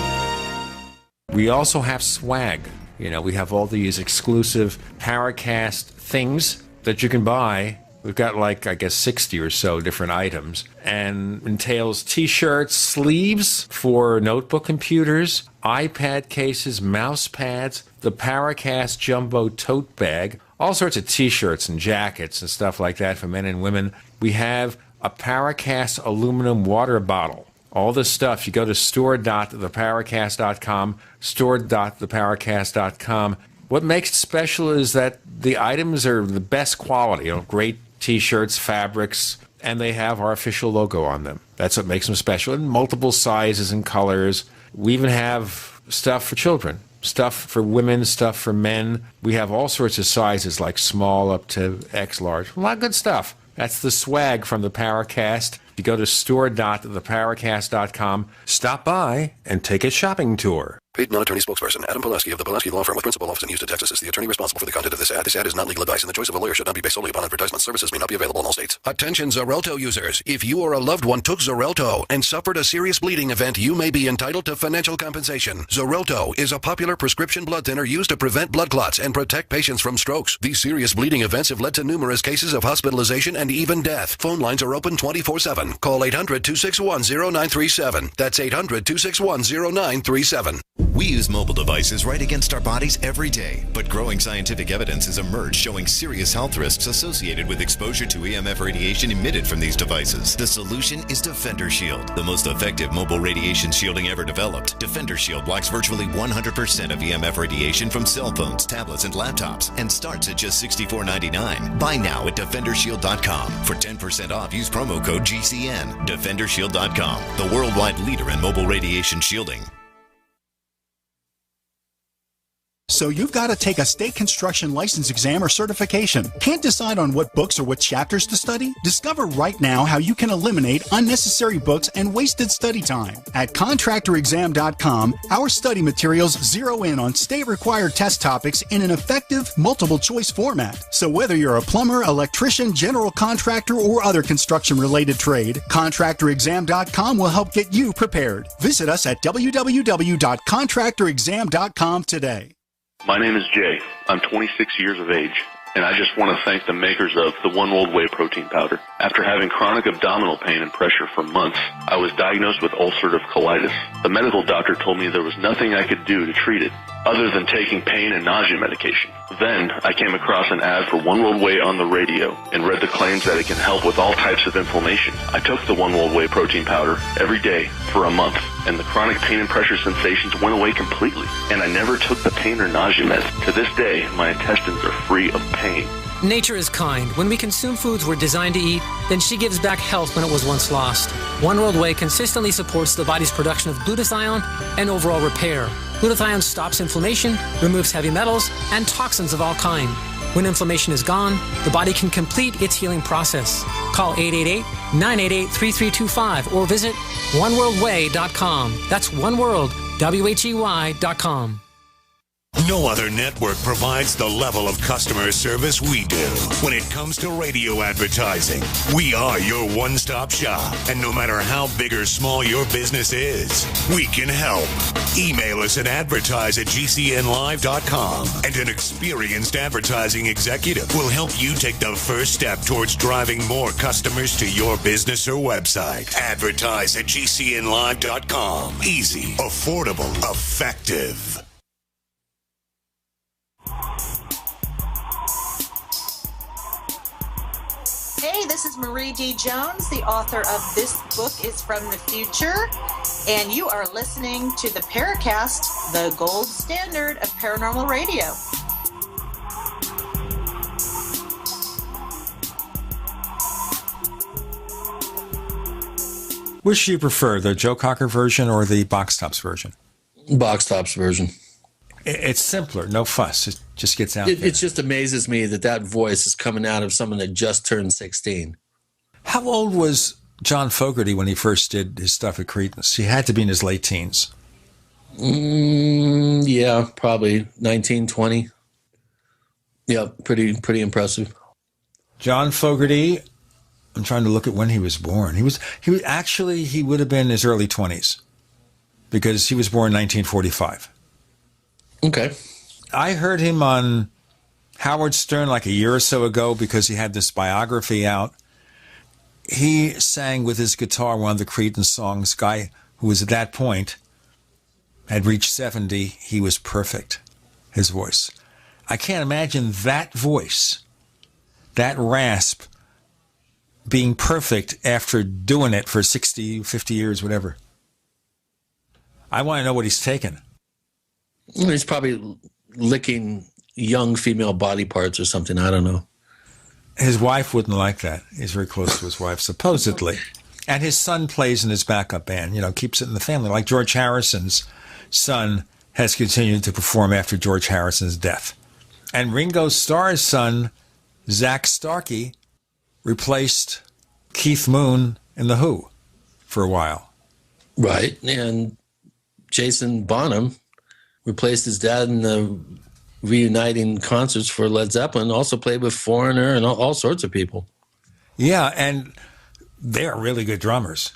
We also have swag. We have all these exclusive Paracast things that you can buy. We've got 60 or so different items, and entails T-shirts, sleeves for notebook computers, iPad cases, mouse pads, the Paracast Jumbo Tote Bag, all sorts of T-shirts and jackets and stuff like that for men and women. We have a Paracast aluminum water bottle. All this stuff, you go to store.theparacast.com, store.theparacast.com. What makes it special is that the items are the best quality, great T-shirts, fabrics, and they have our official logo on them. That's what makes them special, in multiple sizes and colors. We even have stuff for children, stuff for women, stuff for men. We have all sorts of sizes, like small up to X large. A lot of good stuff. That's the swag from the Paracast. You go to store.theparacast.com, stop by, and take a shopping tour. Paid non-attorney spokesperson Adam Pulaski of the Pulaski Law Firm with principal office in Houston, Texas is the attorney responsible for the content of this ad. This ad is not legal advice, and the choice of a lawyer should not be based solely upon advertisement. Services may not be available in all states. Attention Xarelto users. If you or a loved one took Xarelto and suffered a serious bleeding event, you may be entitled to financial compensation. Xarelto is a popular prescription blood thinner used to prevent blood clots and protect patients from strokes. These serious bleeding events have led to numerous cases of hospitalization and even death. Phone lines are open 24/7. Call 800-261-0937. That's 800-261-0937. We use mobile devices right against our bodies every day, but growing scientific evidence has emerged showing serious health risks associated with exposure to EMF radiation emitted from these devices. The solution is Defender Shield, the most effective mobile radiation shielding ever developed. Defender Shield blocks virtually 100% of EMF radiation from cell phones, tablets, and laptops, and starts at just $64.99. Buy now at DefenderShield.com. For 10% off, use promo code GCN. DefenderShield.com, the worldwide leader in mobile radiation shielding. So you've got to take a state construction license exam or certification. Can't decide on what books or what chapters to study? Discover right now how you can eliminate unnecessary books and wasted study time. At contractorexam.com, our study materials zero in on state-required test topics in an effective multiple-choice format. So whether you're a plumber, electrician, general contractor, or other construction-related trade, contractorexam.com will help get you prepared. Visit us at www.contractorexam.com today. My name is Jay. I'm 26 years of age, and I just want to thank the makers of the One World Whey protein powder. After having chronic abdominal pain and pressure for months, I was diagnosed with ulcerative colitis. The medical doctor told me there was nothing I could do to treat it other than taking pain and nausea medication. Then I came across an ad for One World Whey on the radio and read the claims that it can help with all types of inflammation. I took the One World Whey protein powder every day for a month, and the chronic pain and pressure sensations went away completely. And I never took the pain or nausea meds. To this day, my intestines are free of pain. Nature is kind. When we consume foods we're designed to eat, then she gives back health when it was once lost. One World Whey consistently supports the body's production of glutathione and overall repair. Glutathione stops inflammation, removes heavy metals, and toxins of all kind. When inflammation is gone, the body can complete its healing process. Call 888-988-3325 or visit oneworldwhey.com. That's oneworld, WHEY.com. No other network provides the level of customer service we do. When it comes to radio advertising, we are your one-stop shop. And no matter how big or small your business is, we can help. Email us at advertise@gcnlive.com, and an experienced advertising executive will help you take the first step towards driving more customers to your business or website. Advertise@gcnlive.com. Easy, affordable, effective. Hey, this is Marie D. Jones, the author of This Book is from the Future, and you are listening to the Paracast, the gold standard of paranormal radio. Which do you prefer, the Joe Cocker version or the Box Tops version? Box Tops version. It's simpler, no fuss. It just gets out there. It just amazes me that voice is coming out of someone that just turned 16. How old was John Fogerty when he first did his stuff at Creedence? He had to be in his late teens. Yeah, probably 19, 20. Yeah, pretty impressive. John Fogerty, I'm trying to look at when he was born. He would have been in his early 20s because he was born in 1945. Okay. I heard him on Howard Stern like a year or so ago because he had this biography out. He sang with his guitar one of the Creedence songs. Guy who was at that point had reached 70. He was perfect, his voice. I can't imagine that voice, that rasp, being perfect after doing it for 60, 50 years, whatever. I want to know what he's taken. He's probably licking young female body parts or something. I don't know. His wife wouldn't like that. He's very close to his wife, supposedly. And his son plays in his backup band, keeps it in the family. Like George Harrison's son has continued to perform after George Harrison's death. And Ringo Starr's son, Zach Starkey, replaced Keith Moon in The Who for a while. Right. And Jason Bonham replaced his dad in the reuniting concerts for Led Zeppelin, also played with Foreigner and all sorts of people. Yeah, and they're really good drummers.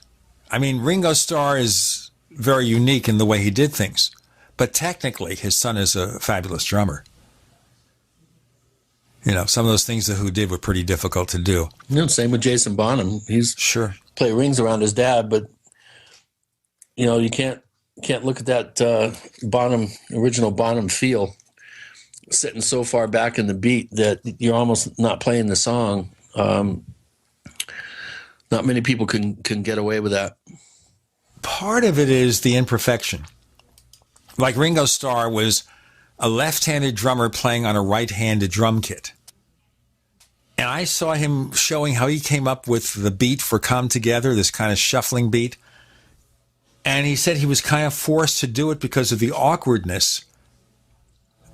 I mean, Ringo Starr is very unique in the way he did things, but technically his son is a fabulous drummer. You know, some of those things that Who did were pretty difficult to do. You know, same with Jason Bonham. He's sure play rings around his dad, but you know, you can't look at that original Bonham feel sitting so far back in the beat that you're almost not playing the song. Not many people can get away with that. Part of it is the imperfection. Like Ringo Starr was a left-handed drummer playing on a right-handed drum kit. And I saw him showing how he came up with the beat for Come Together, this kind of shuffling beat. And he said he was kind of forced to do it because of the awkwardness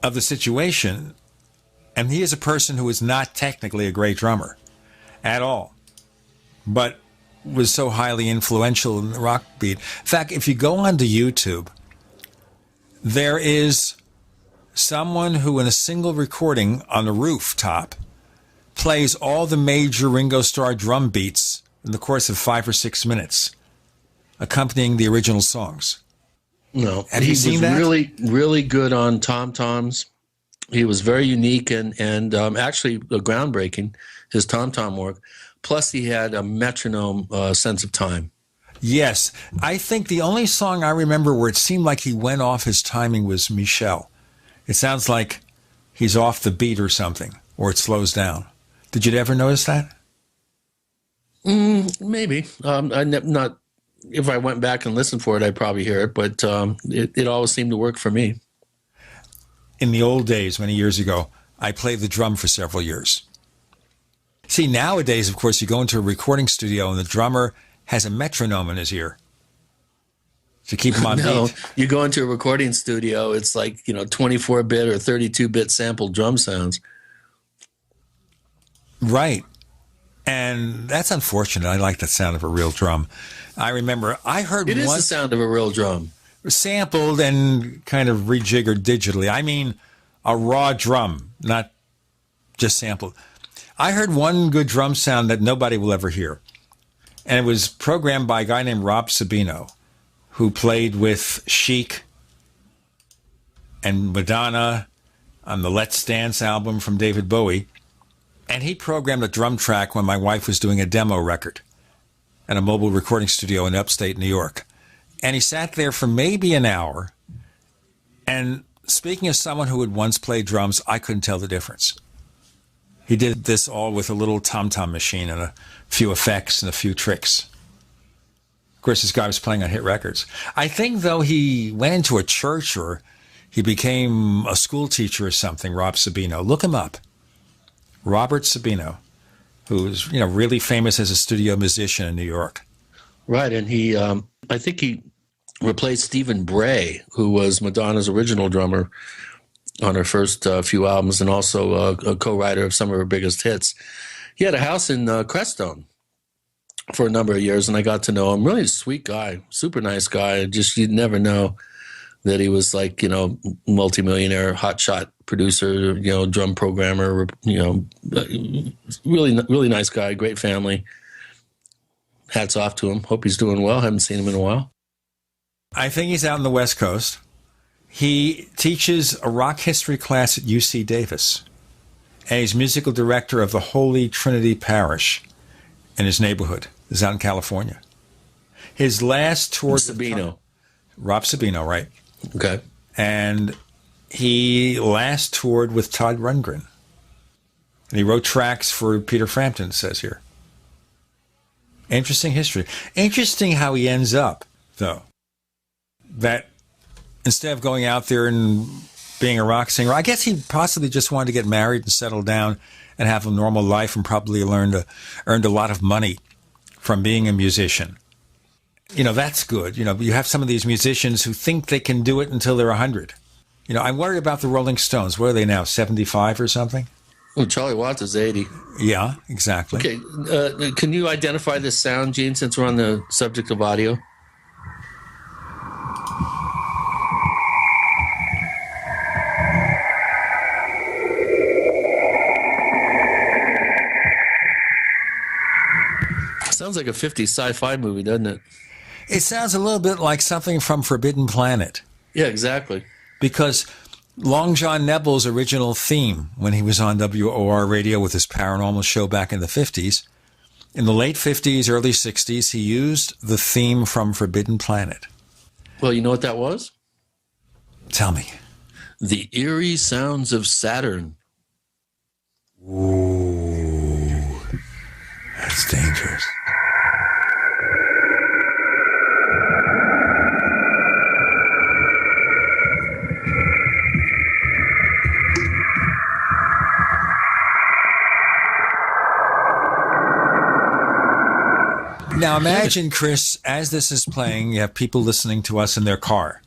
of the situation. And he is a person who is not technically a great drummer at all, but was so highly influential in the rock beat. In fact, if you go onto YouTube, there is someone who in a single recording on the rooftop plays all the major Ringo Starr drum beats in the course of 5 or 6 minutes, accompanying the original songs. No, have you seen that? He was really good on tom-toms. He was very unique and actually groundbreaking, his tom-tom work. Plus, he had a metronome sense of time. Yes. I think the only song I remember where it seemed like he went off his timing was Michelle. It sounds like he's off the beat or something, or it slows down. Did you ever notice that? Maybe. Not. If I went back and listened for it, I'd probably hear it, but it always seemed to work for me. In the old days, many years ago, I played the drum for several years. See, nowadays, of course, you go into a recording studio and the drummer has a metronome in his ear to keep him on No, beat. you go into a recording studio, it's like, 24-bit or 32-bit sampled drum sounds. Right. And that's unfortunate. I like the sound of a real drum. I remember I heard It is the sound of a real drum. Sampled and kind of rejiggered digitally. I mean, a raw drum, not just sampled. I heard one good drum sound that nobody will ever hear. And it was programmed by a guy named Rob Sabino, who played with Chic and Madonna on the Let's Dance album from David Bowie. And he programmed a drum track when my wife was doing a demo record at a mobile recording studio in upstate New York. And he sat there for maybe an hour. And speaking as someone who had once played drums, I couldn't tell the difference. He did this all with a little tom-tom machine and a few effects and a few tricks. Of course, this guy was playing on hit records. I think, though, he went into a church or he became a school teacher or something, Rob Sabino. Look him up. Robert Sabino, who's really famous as a studio musician in New York. Right, and he, I think he replaced Stephen Bray, who was Madonna's original drummer on her first few albums, and also a co-writer of some of her biggest hits. He had a house in Crestone for a number of years, and I got to know him. Really sweet guy, super nice guy. Just you'd never know that he was like multimillionaire, hotshot producer, drum programmer. Really nice guy, great family. Hats off to him. Hope he's doing well. Haven't seen him in a while. I think he's out on the West Coast. He teaches a rock history class at UC Davis. And he's musical director of the Holy Trinity Parish in his neighborhood. He's out in California. His last tour... Sabino. Rob Sabino, right. Okay. And he last toured with Todd Rundgren. And he wrote tracks for Peter Frampton, it says here. Interesting history. Interesting how he ends up, though. That instead of going out there and being a rock singer, I guess he possibly just wanted to get married and settle down and have a normal life and probably earned a lot of money from being a musician. That's good. You have some of these musicians who think they can do it until they're 100. I'm worried about the Rolling Stones. What are they now, 75 or something? Well, Charlie Watts is 80. Yeah, exactly. Okay, can you identify this sound, Gene, since we're on the subject of audio? Sounds like a 50s sci-fi movie, doesn't it? It sounds a little bit like something from Forbidden Planet. Yeah, exactly. Because Long John Nebel's original theme when he was on WOR radio with his paranormal show back in the 50s, in the late 50s, early 60s, he used the theme from Forbidden Planet. Well, you know what that was? Tell me. The Eerie Sounds of Saturn. Ooh, that's dangerous. Now imagine, Chris, as this is playing, you have people listening to us in their car.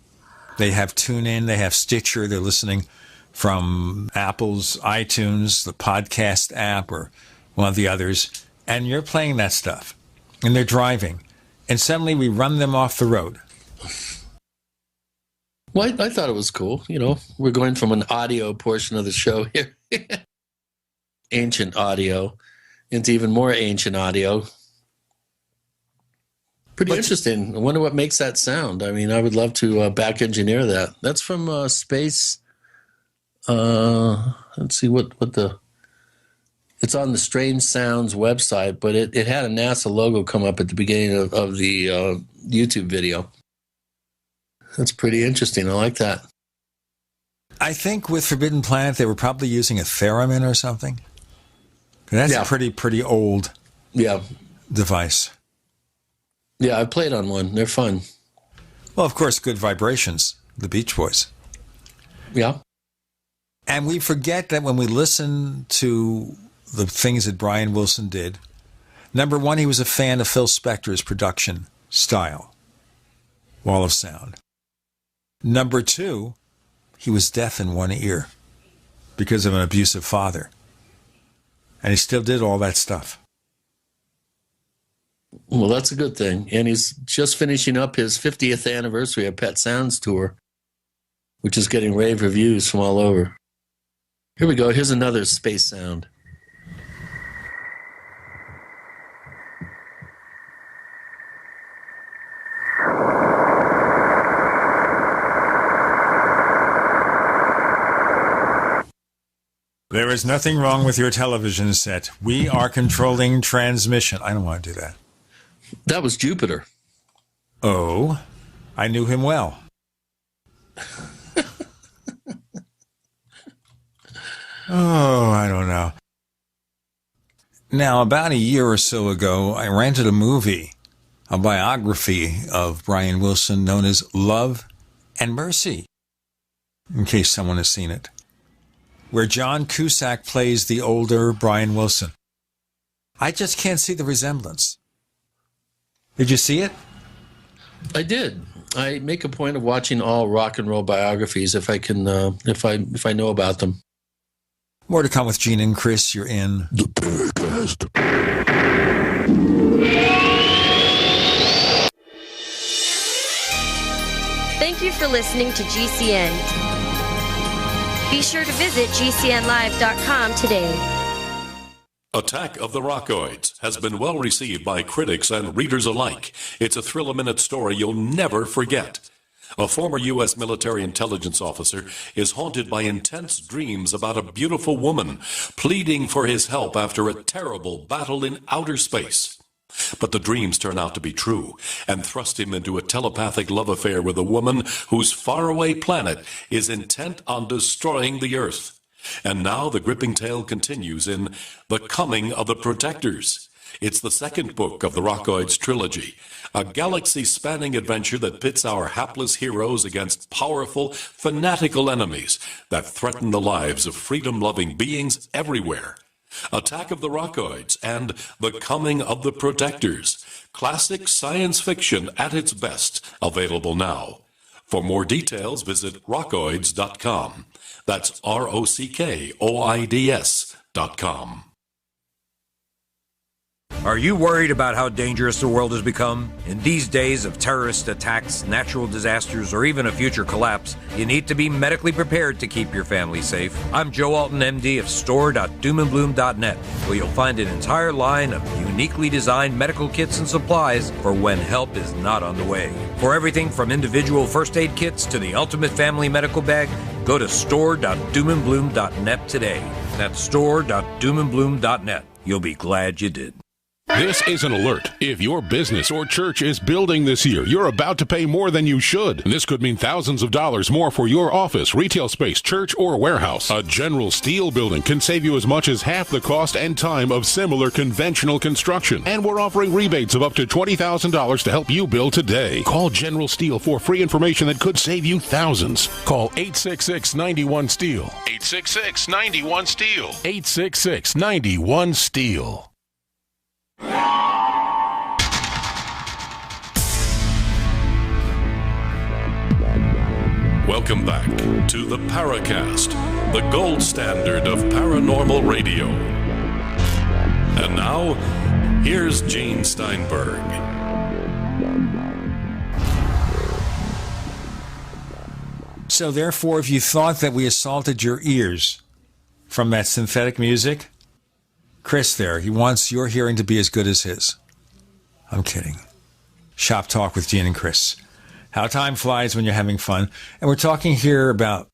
They have TuneIn, they have Stitcher, they're listening from Apple's iTunes, the podcast app, or one of the others, and you're playing that stuff, and they're driving, and suddenly we run them off the road. Well, I thought it was cool. You know, we're going from an audio portion of the show here, ancient audio, into even more ancient audio. Pretty interesting. I wonder what makes that sound. I mean, I would love to back engineer that. That's from Space. Let's see what the. It's on the Strange Sounds website, but it had a NASA logo come up at the beginning of the YouTube video. That's pretty interesting. I like that. I think with Forbidden Planet, they were probably using a theremin or something. That's a pretty old device. Yeah, I played on one. They're fun. Well, of course, Good Vibrations, the Beach Boys. Yeah. And we forget that when we listen to the things that Brian Wilson did, number one, he was a fan of Phil Spector's production style, Wall of Sound. Number two, he was deaf in one ear because of an abusive father. And he still did all that stuff. Well, that's a good thing. And he's just finishing up his 50th anniversary of Pet Sounds tour, which is getting rave reviews from all over. Here we go. Here's another space sound. There is nothing wrong with your television set. We are controlling transmission. I don't want to do that. That was Jupiter. Oh, I knew him well. Oh, I don't know. Now, about a year or so ago, I rented a movie, a biography of Brian Wilson known as Love and Mercy, in case someone has seen it, where John Cusack plays the older Brian Wilson. I just can't see the resemblance. Did you see it? I did. I make a point of watching all rock and roll biographies if I can, if I know about them. More to come with Gene and Chris. You're in the Paracast. Thank you for listening to GCN. Be sure to visit GCNlive.com today. Attack of the Rockoids has been well received by critics and readers alike. It's a thrill-a-minute story you'll never forget. A former U.S. military intelligence officer is haunted by intense dreams about a beautiful woman pleading for his help after a terrible battle in outer space. But the dreams turn out to be true and thrust him into a telepathic love affair with a woman whose faraway planet is intent on destroying the Earth. And now the gripping tale continues in The Coming of the Protectors. It's the second book of the Rockoids trilogy, a galaxy-spanning adventure that pits our hapless heroes against powerful, fanatical enemies that threaten the lives of freedom-loving beings everywhere. Attack of the Rockoids and The Coming of the Protectors. Classic science fiction at its best, available now. For more details, visit rockoids.com. That's ROCKOIDS.com. Are you worried about how dangerous the world has become? In these days of terrorist attacks, natural disasters, or even a future collapse, you need to be medically prepared to keep your family safe. I'm Joe Alton, MD of store.doomandbloom.net, where you'll find an entire line of uniquely designed medical kits and supplies for when help is not on the way. For everything from individual first aid kits to the ultimate family medical bag, go to store.doomandbloom.net today. That's store.doomandbloom.net. You'll be glad you did. This is an alert. If your business or church is building this year, you're about to pay more than you should. This could mean thousands of dollars more for your office, retail space, church, or warehouse. A General Steel building can save you as much as half the cost and time of similar conventional construction. And we're offering rebates of up to $20,000 to help you build today. Call General Steel for free information that could save you thousands. Call 866-91-STEEL. 866-91-STEEL. 866-91-STEEL. Welcome back to the Paracast, the gold standard of paranormal radio. And now, here's Gene Steinberg. So therefore, if you thought that we assaulted your ears from that synthetic music, Chris there, he wants your hearing to be as good as his. I'm kidding. Shop Talk with Gene and Chris. How time flies when you're having fun. And we're talking here about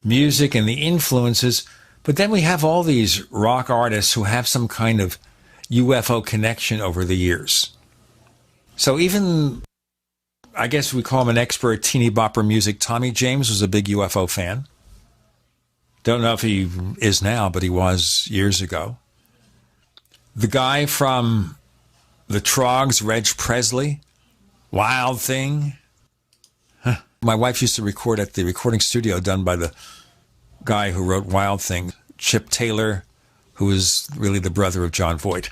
music and the influences, but then we have all these rock artists who have some kind of UFO connection over the years. So even, I guess we call him an expert teeny bopper music, Tommy James was a big UFO fan. Don't know if he is now, but he was years ago. The guy from the Trogs, Reg Presley, Wild Thing. My wife used to record at the recording studio done by the guy who wrote Wild Thing, Chip Taylor, who is really the brother of John Voight.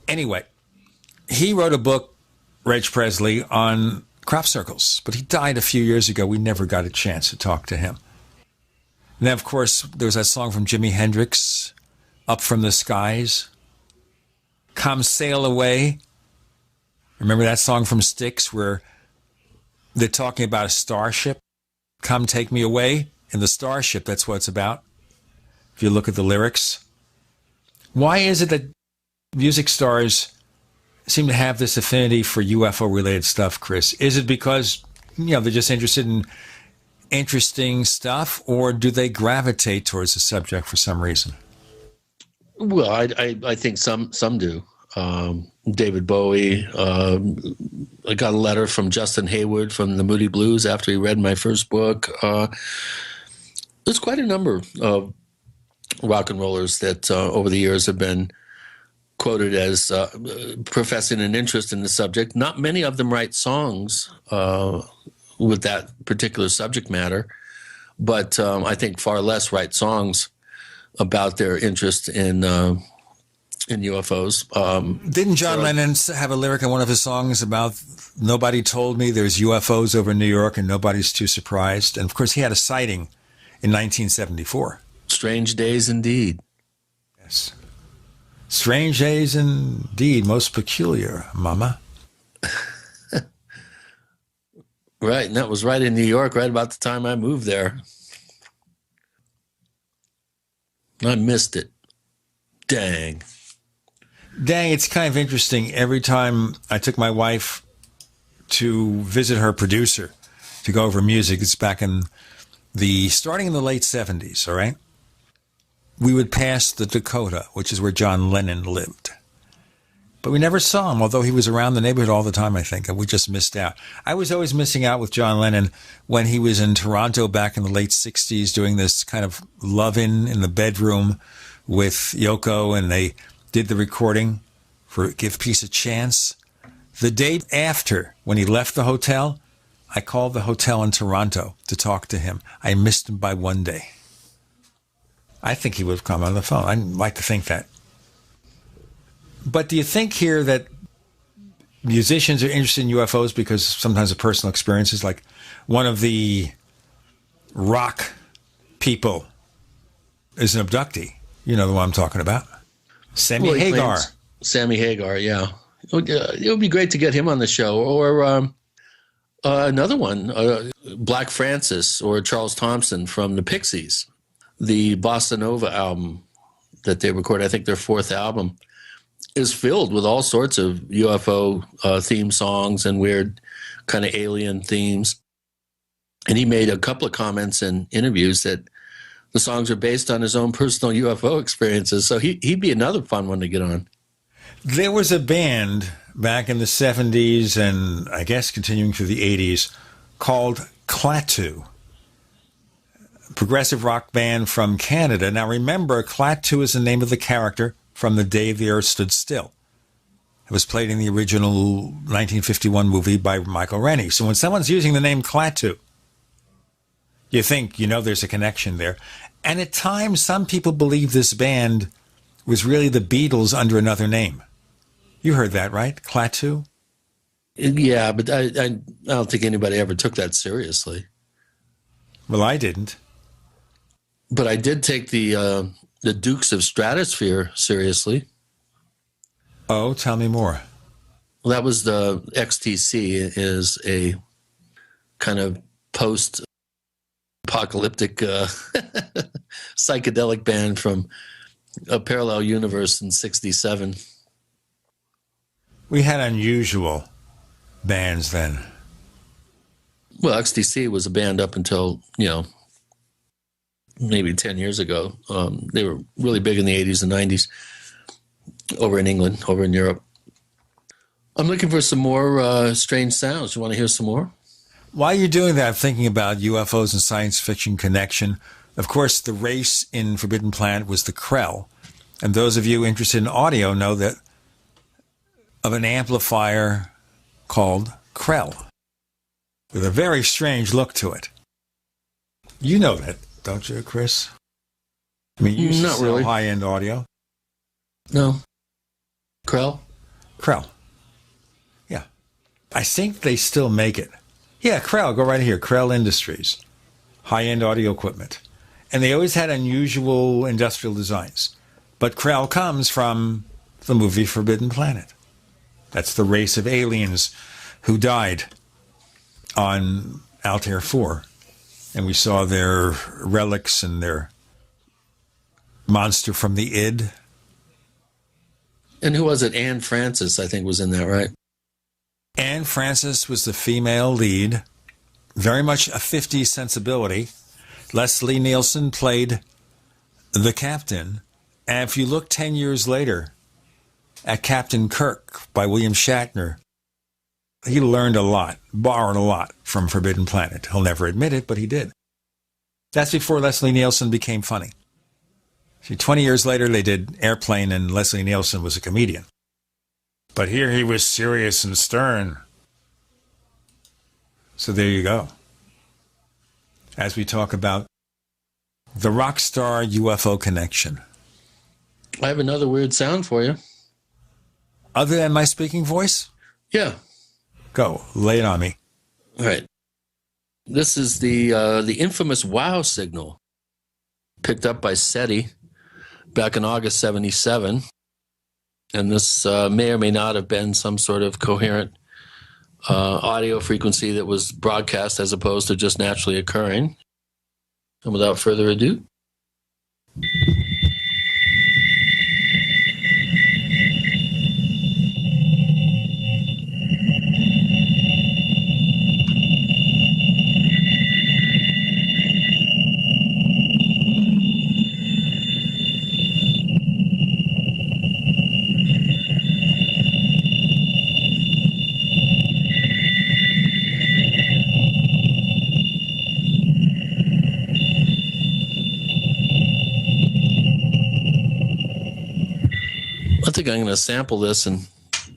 Anyway, he wrote a book, Reg Presley, on crop circles, but he died a few years ago. We never got a chance to talk to him. And then, of course, there was that song from Jimi Hendrix, Up From the Skies. Come Sail Away. Remember that song from Styx where they're talking about a starship? Come Take Me Away. In the starship, that's what it's about. If you look at the lyrics. Why is it that music stars seem to have this affinity for UFO-related stuff, Chris? Is it because, they're just interested in interesting stuff, or do they gravitate towards the subject for some reason? Well, I think some do. David Bowie. I got a letter from Justin Hayward from the Moody Blues after he read my first book. There's quite a number of rock and rollers that over the years have been quoted as professing an interest in the subject. Not many of them write songs with that particular subject matter, but I think far less write songs about their interest in UFOs. Didn't John Lennon have a lyric in one of his songs about nobody told me there's UFOs over New York and nobody's too surprised? And of course, he had a sighting in 1974. Strange days indeed. Yes. Strange days indeed, most peculiar, Mama. Right, and that was right in New York, right about the time I moved there. I missed it. Dang, it's kind of interesting. Every time I took my wife to visit her producer to go over music, it's back starting in the late 70s, all right? We would pass the Dakota, which is where John Lennon lived. But we never saw him, although he was around the neighborhood all the time, I think, and we just missed out. I was always missing out with John Lennon when he was in Toronto back in the late 60s doing this kind of love-in in the bedroom with Yoko, and they did the recording for Give Peace a Chance. The day after, when he left the hotel, I called the hotel in Toronto to talk to him. I missed him by one day. I think he would have come on the phone. I'd like to think that. But do you think here that musicians are interested in UFOs because sometimes of personal experiences? Like one of the rock people is an abductee. You know the one I'm talking about. Sammy Hagar. Sammy Hagar, yeah. It would be great to get him on the show. Or another one, Black Francis or Charles Thompson from the Pixies, the Bossa Nova album that they recorded, I think their fourth album, is filled with all sorts of UFO theme songs and weird kind of alien themes. And he made a couple of comments in interviews that the songs are based on his own personal UFO experiences. So he'd be another fun one to get on. There was a band back in the 70s and I guess continuing through the 80s called Klaatu, progressive rock band from Canada. Now remember, Klaatu is the name of the character from The Day the Earth Stood Still. It was played in the original 1951 movie by Michael Rennie. So when someone's using the name Klaatu, you think, there's a connection there. And at times, some people believe this band was really the Beatles under another name. You heard that, right? Klaatu? Yeah, but I don't think anybody ever took that seriously. Well, I didn't. But I did take the Dukes of Stratosphere seriously. Oh, tell me more. Well, that was the XTC, is a kind of post-apocalyptic psychedelic band from a parallel universe in 1967. We had unusual bands then. Well, XTC was a band up until, maybe 10 years ago. They were really big in the 80s and 90s over in England, over in Europe. I'm looking for some more strange sounds. You want to hear some more? While you're doing that, I'm thinking about UFOs and science fiction connection. Of course, the race in Forbidden Planet was the Krell. And those of you interested in audio know that of an amplifier called Krell with a very strange look to it. You know that, don't you, Chris? I mean, you Not really. High-end audio. No. Krell? Krell. Yeah. I think they still make it. Yeah, Krell. Go right here. Krell Industries. High-end audio equipment. And they always had unusual industrial designs. But Krell comes from the movie Forbidden Planet. That's the race of aliens who died on Altair 4. And we saw their relics and their monster from the id. And who was it? Anne Francis, I think, was in that, right? Anne Francis was the female lead. Very much a 50s sensibility. Leslie Nielsen played the captain. And if you look 10 years later at Captain Kirk by William Shatner, he learned a lot, borrowed a lot from Forbidden Planet. He'll never admit it, but he did. That's before Leslie Nielsen became funny. See, 20 years later, they did Airplane, and Leslie Nielsen was a comedian. But here he was serious and stern. So there you go. As we talk about the rock star UFO connection. I have another weird sound for you. Other than my speaking voice? Yeah. Go. Lay it on me. All right. This is the infamous WOW signal picked up by SETI back in August 1977. And this may or may not have been some sort of coherent audio frequency that was broadcast as opposed to just naturally occurring. And without further ado. I think I'm going to sample this and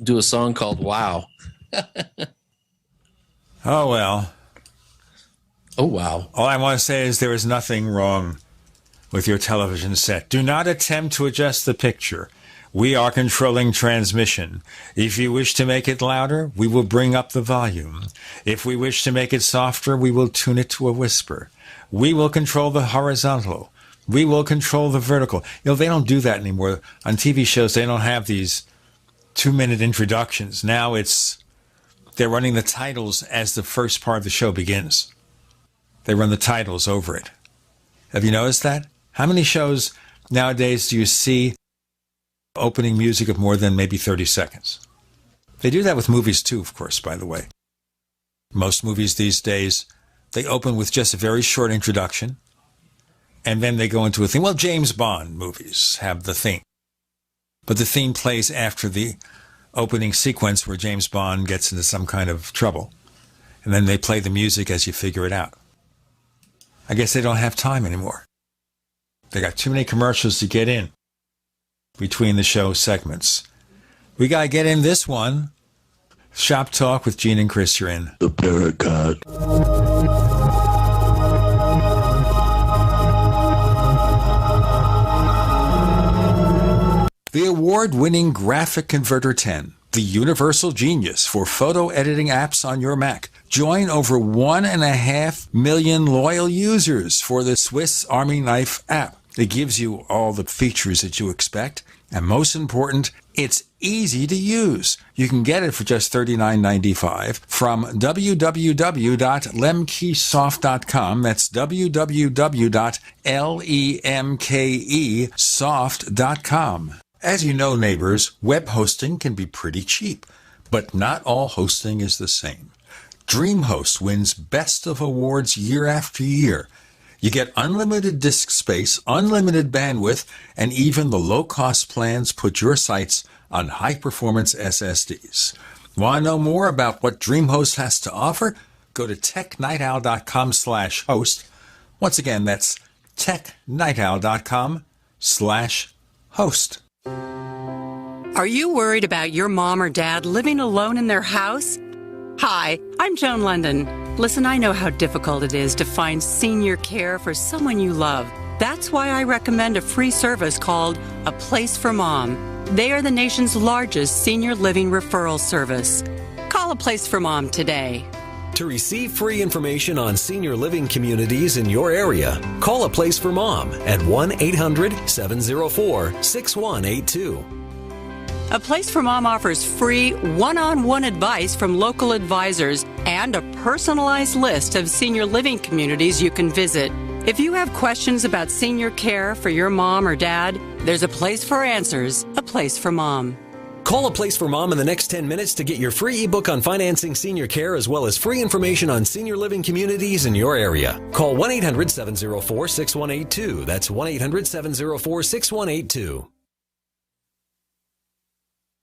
do a song called Wow. Oh, well. Oh, wow. All I want to say is there is nothing wrong with your television set. Do not attempt to adjust the picture. We are controlling transmission. If you wish to make it louder, we will bring up the volume. If we wish to make it softer, we will tune it to a whisper. We will control the horizontal. We will control the vertical. They don't do that anymore. On TV shows, they don't have these 2-minute introductions. Now they're running the titles as the first part of the show begins. They run the titles over it. Have you noticed that? How many shows nowadays do you see opening music of more than maybe 30 seconds? They do that with movies too, of course, by the way. Most movies these days, they open with just a very short introduction, and then they go into a theme. Well, James Bond movies have the theme. But the theme plays after the opening sequence where James Bond gets into some kind of trouble. And then they play the music as you figure it out. I guess they don't have time anymore. They got too many commercials to get in between the show segments. We got to get in this one. Shop Talk with Gene and Chris, you're in. The Paracast. The award-winning Graphic Converter 10, the universal genius for photo editing apps on your Mac. Join over 1.5 million loyal users for the Swiss Army Knife app. It gives you all the features that you expect, and most important, it's easy to use. You can get it for just $39.95 from www.lemkesoft.com. That's www.lemkesoft.com. As you know, neighbors, web hosting can be pretty cheap, but not all hosting is the same. DreamHost wins Best of Awards year after year. You get unlimited disk space, unlimited bandwidth, and even the low-cost plans put your sites on high-performance SSDs. Want to know more about what DreamHost has to offer? Go to technightowl.com/host. Once again, that's technightowl.com/host. Are you worried about your mom or dad living alone in their house? Hi, I'm Joan London. Listen, I know how difficult it is to find senior care for someone you love. That's why I recommend a free service called A Place for Mom. They are the nation's largest senior living referral service. Call A Place for Mom today. To receive free information on senior living communities in your area, call A Place for Mom at 1-800-704-6182. A Place for Mom offers free one-on-one advice from local advisors and a personalized list of senior living communities you can visit. If you have questions about senior care for your mom or dad, there's a place for answers, A Place for Mom. Call A Place for Mom in the next 10 minutes to get your free ebook on financing senior care as well as free information on senior living communities in your area. Call 1-800-704-6182. That's 1-800-704-6182.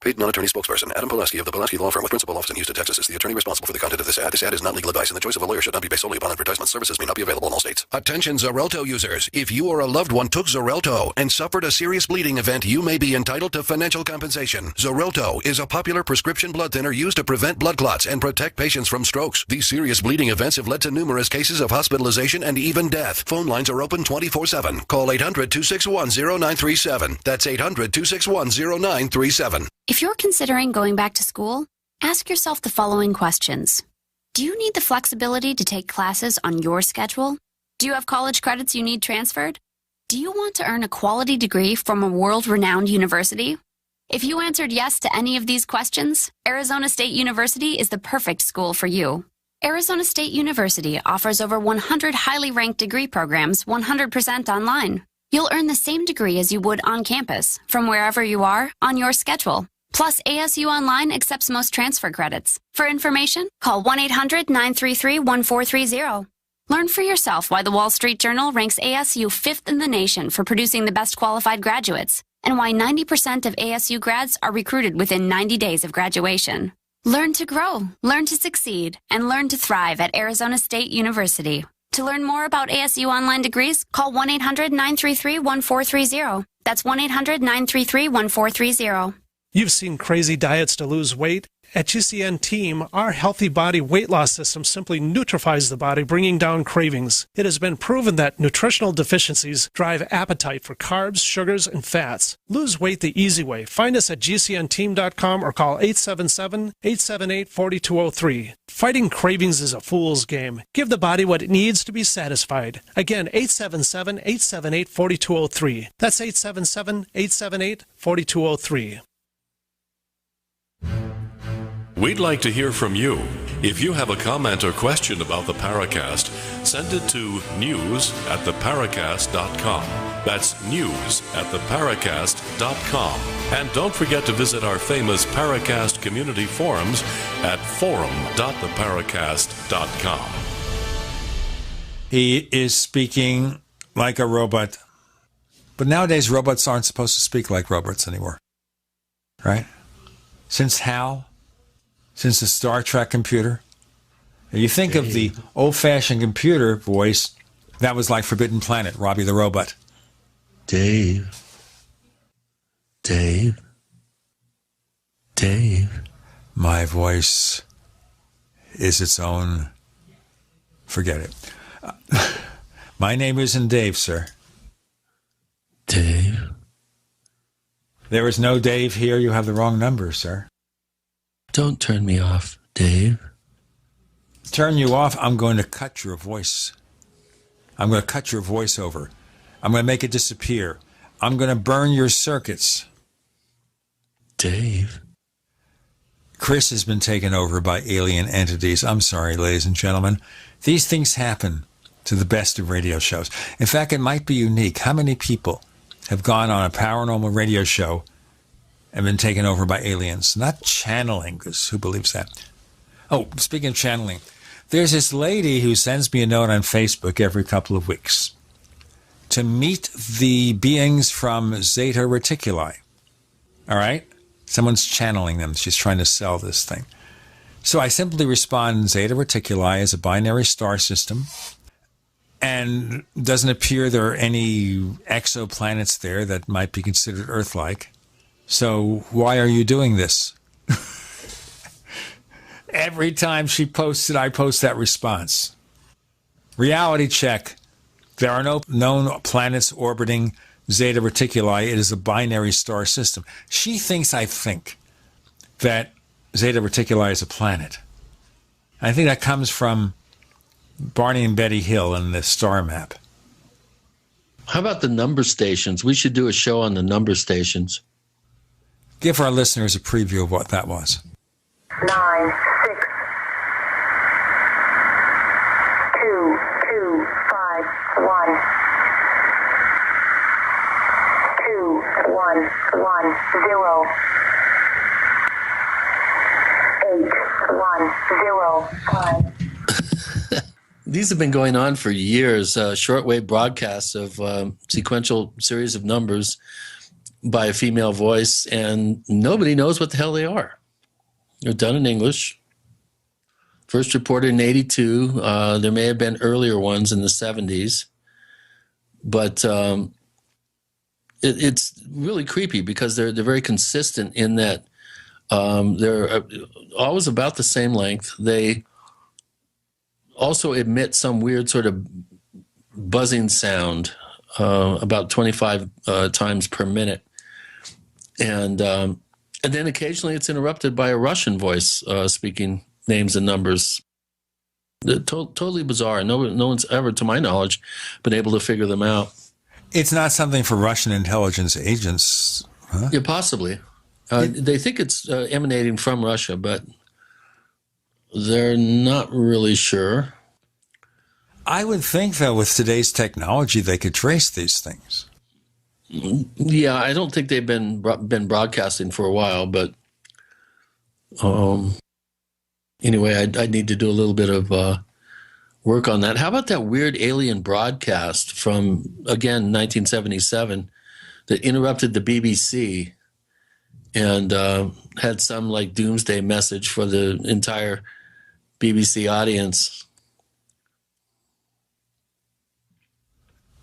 Paid non-attorney spokesperson Adam Pulaski of the Pulaski Law Firm with principal office in Houston, Texas is the attorney responsible for the content of this ad. This ad is not legal advice, and the choice of a lawyer should not be based solely upon advertisement. Services may not be available in all states. Attention Xarelto users. If you or a loved one took Xarelto and suffered a serious bleeding event, you may be entitled to financial compensation. Xarelto is a popular prescription blood thinner used to prevent blood clots and protect patients from strokes. These serious bleeding events have led to numerous cases of hospitalization and even death. Phone lines are open 24/7. Call 800-261-0937. That's 800-261-0937. If you're considering going back to school, ask yourself the following questions. Do you need the flexibility to take classes on your schedule? Do you have college credits you need transferred? Do you want to earn a quality degree from a world-renowned university? If you answered yes to any of these questions, Arizona State University is the perfect school for you. Arizona State University offers over 100 highly ranked degree programs 100% online. You'll earn the same degree as you would on campus, from wherever you are, on your schedule. Plus, ASU Online accepts most transfer credits. For information, call 1-800-933-1430. Learn for yourself why the Wall Street Journal ranks ASU 5th in the nation for producing the best qualified graduates, and why 90% of ASU grads are recruited within 90 days of graduation. Learn to grow, learn to succeed, and learn to thrive at Arizona State University. To learn more about ASU Online degrees, call 1-800-933-1430. That's 1-800-933-1430. You've seen crazy diets to lose weight. At GCN Team, our Healthy Body Weight Loss System simply neutralizes the body, bringing down cravings. It has been proven that nutritional deficiencies drive appetite for carbs, sugars, and fats. Lose weight the easy way. Find us at GCNteam.com or call 877-878-4203. Fighting cravings is a fool's game. Give the body what it needs to be satisfied. Again, 877-878-4203. That's 877-878-4203. We'd like to hear from you. If you have a comment or question about the Paracast, send it to news@theparacast.com. That's news@theparacast.com. And don't forget to visit our famous Paracast community forums at forum.theparacast.com. He is speaking like a robot. But nowadays, robots aren't supposed to speak like robots anymore. Right? Since HAL? Since the Star Trek computer? And you think of the old-fashioned computer voice, that was like Forbidden Planet, Robbie the Robot. Dave. My voice is its own... Forget it. My name isn't Dave, sir. Dave. There is no Dave here. You have the wrong number, sir. Don't turn me off, Dave. Turn you off, I'm going to cut your voice. I'm going to cut your voice over. I'm going to make it disappear. I'm going to burn your circuits. Dave. Chris has been taken over by alien entities. I'm sorry, ladies and gentlemen. These things happen to the best of radio shows. In fact, it might be unique. How many people have gone on a paranormal radio show and been taken over by aliens? Not channeling, because who believes that? Oh, speaking of channeling, there's this lady who sends me a note on Facebook every couple of weeks to meet the beings from Zeta Reticuli. All right? Someone's channeling them. She's trying to sell this thing. So I simply respond, Zeta Reticuli is a binary star system, and doesn't appear there are any exoplanets there that might be considered Earth-like. So why are you doing this? Every time she posts it, I post that response. Reality check. There are no known planets orbiting Zeta Reticuli. It is a binary star system. She thinks I think that Zeta Reticuli is a planet. I think that comes from Barney and Betty Hill and the star map. How about the number stations? We should do a show on the number stations. Give our listeners a preview of what that was. 9, 6, 2, 2, 5, 1, 2, 1, 1, 0, 8, 1, 0, 5. These have been going on for years, shortwave broadcasts of sequential series of numbers by a female voice, and nobody knows what the hell they are. They're done in English. First reported in 82. There may have been earlier ones in the 70s. But it's really creepy because they're very consistent in that they're always about the same length. They also emit some weird sort of buzzing sound about 25 times per minute. And then occasionally it's interrupted by a Russian voice speaking names and numbers. Totally bizarre. No one's ever, to my knowledge, been able to figure them out. It's not something for Russian intelligence agents, huh? Yeah, possibly. They think it's emanating from Russia, but they're not really sure. I would think, though, with today's technology, they could trace these things. Yeah, I don't think they've been broadcasting for a while, but anyway, I'd need to do a little bit of work on that. How about that weird alien broadcast from, again, 1977 that interrupted the BBC and had some like doomsday message for the entire BBC audience?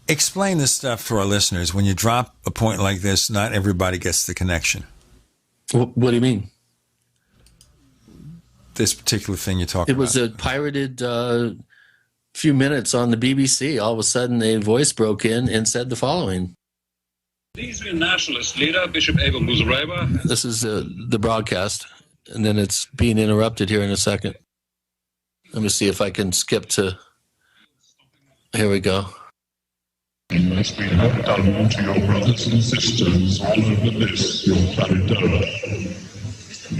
Explain this stuff to our listeners. When you drop a point like this, not everybody gets the connection. What do you mean? This particular thing you're talking about. It was a pirated few minutes on the BBC. All of a sudden, a voice broke in and said the following. Israeli nationalist leader, Bishop Abel Muzareba. This is the broadcast, and then it's being interrupted here in a second. Let me see if I can skip to... Here we go. You must be helpful to your brothers and sisters all over this, your planet Earth. We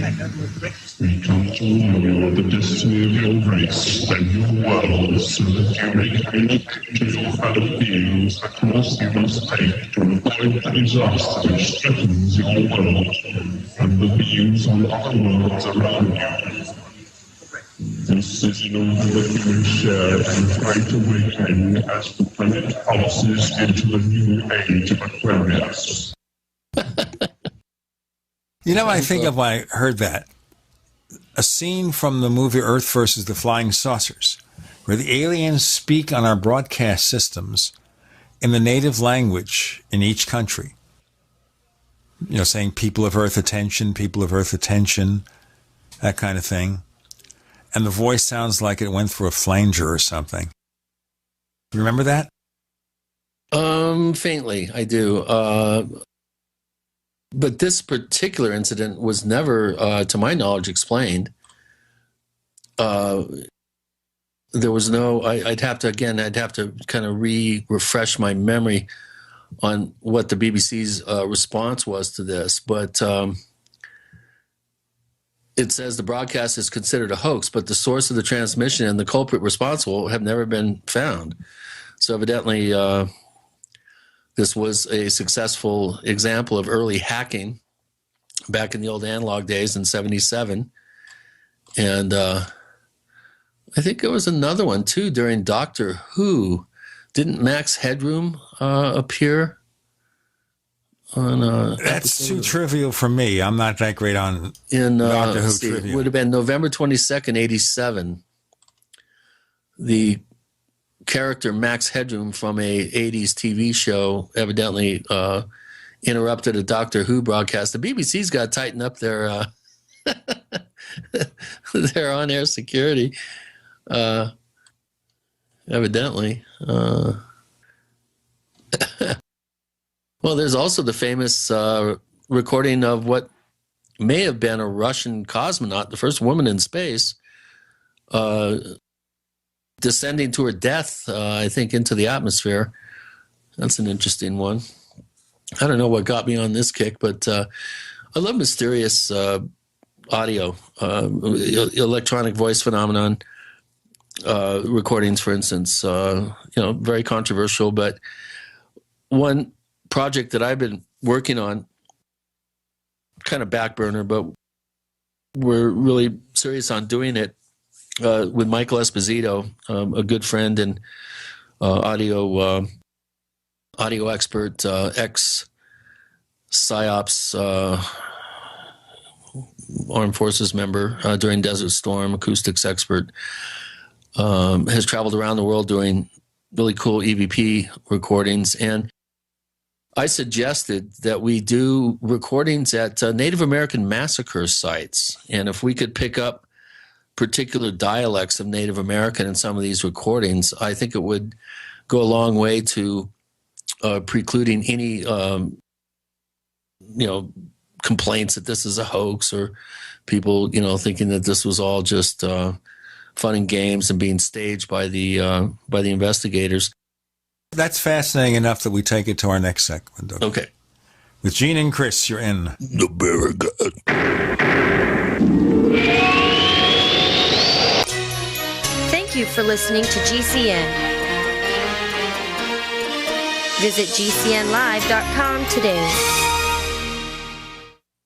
come to know the destiny of your race and your world so that you may connect to your fellow beings the course you must take to avoid the disaster which threatens your world and the beings on other worlds around you. This is in order that you may share in the great awakening as the planet passes into a new age of Aquarius. You know what I think of when I heard that? A scene from the movie Earth versus the Flying Saucers, where the aliens speak on our broadcast systems in the native language in each country. You know, saying people of Earth attention, that kind of thing. And the voice sounds like it went through a flanger or something. Remember that? Faintly, I do. But this particular incident was never, to my knowledge, explained. There was no, I'd have to kind of refresh my memory on what the BBC's response was to this. But it says the broadcast is considered a hoax, but the source of the transmission and the culprit responsible have never been found. So evidently, this was a successful example of early hacking back in the old analog days in 1977. And I think there was another one, too, during Doctor Who. Didn't Max Headroom appear? That's too trivial for me. I'm not that great on Doctor Who trivia. It would have been November 22nd, 1987. The character Max Headroom from a 80s TV show evidently interrupted a Doctor Who broadcast. The BBC's got to tighten up their their on-air security, evidently. Well, there's also the famous recording of what may have been a Russian cosmonaut, the first woman in space, descending to her death, I think, into the atmosphere. That's an interesting one. I don't know what got me on this kick, but I love mysterious audio, electronic voice phenomenon recordings, for instance. Very controversial, but one project that I've been working on, kind of back burner, but we're really serious on doing it with Michael Esposito, a good friend and audio expert, ex-PSYOPs Armed Forces member during Desert Storm, acoustics expert, has traveled around the world doing really cool EVP recordings. And I suggested that we do recordings at Native American massacre sites. And if we could pick up particular dialects of Native American in some of these recordings, I think it would go a long way to precluding any, complaints that this is a hoax or people, thinking that this was all just fun and games and being staged by the investigators. That's fascinating enough that we take it to our next segment. Okay. With Gene and Chris, you're in the Paracast. Thank you for listening to GCN. Visit GCNlive.com today.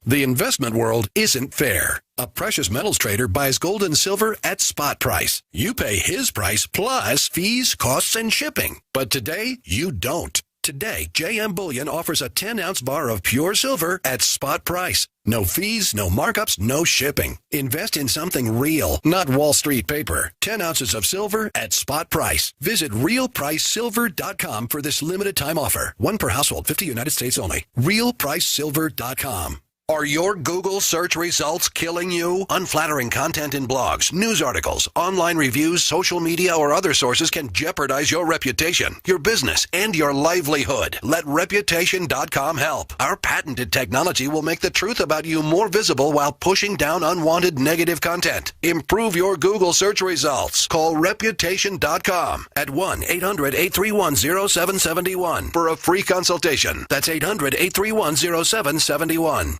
The investment world isn't fair. A precious metals trader buys gold and silver at spot price. You pay his price plus fees, costs, and shipping. But today, you don't. Today, JM Bullion offers a 10-ounce bar of pure silver at spot price. No fees, no markups, no shipping. Invest in something real, not Wall Street paper. 10 ounces of silver at spot price. Visit realpricesilver.com for this limited time offer. One per household, 50 United States only. realpricesilver.com. Are your Google search results killing you? Unflattering content in blogs, news articles, online reviews, social media, or other sources can jeopardize your reputation, your business, and your livelihood. Let Reputation.com help. Our patented technology will make the truth about you more visible while pushing down unwanted negative content. Improve your Google search results. Call Reputation.com at 1-800-831-0771 for a free consultation. That's 800-831-0771.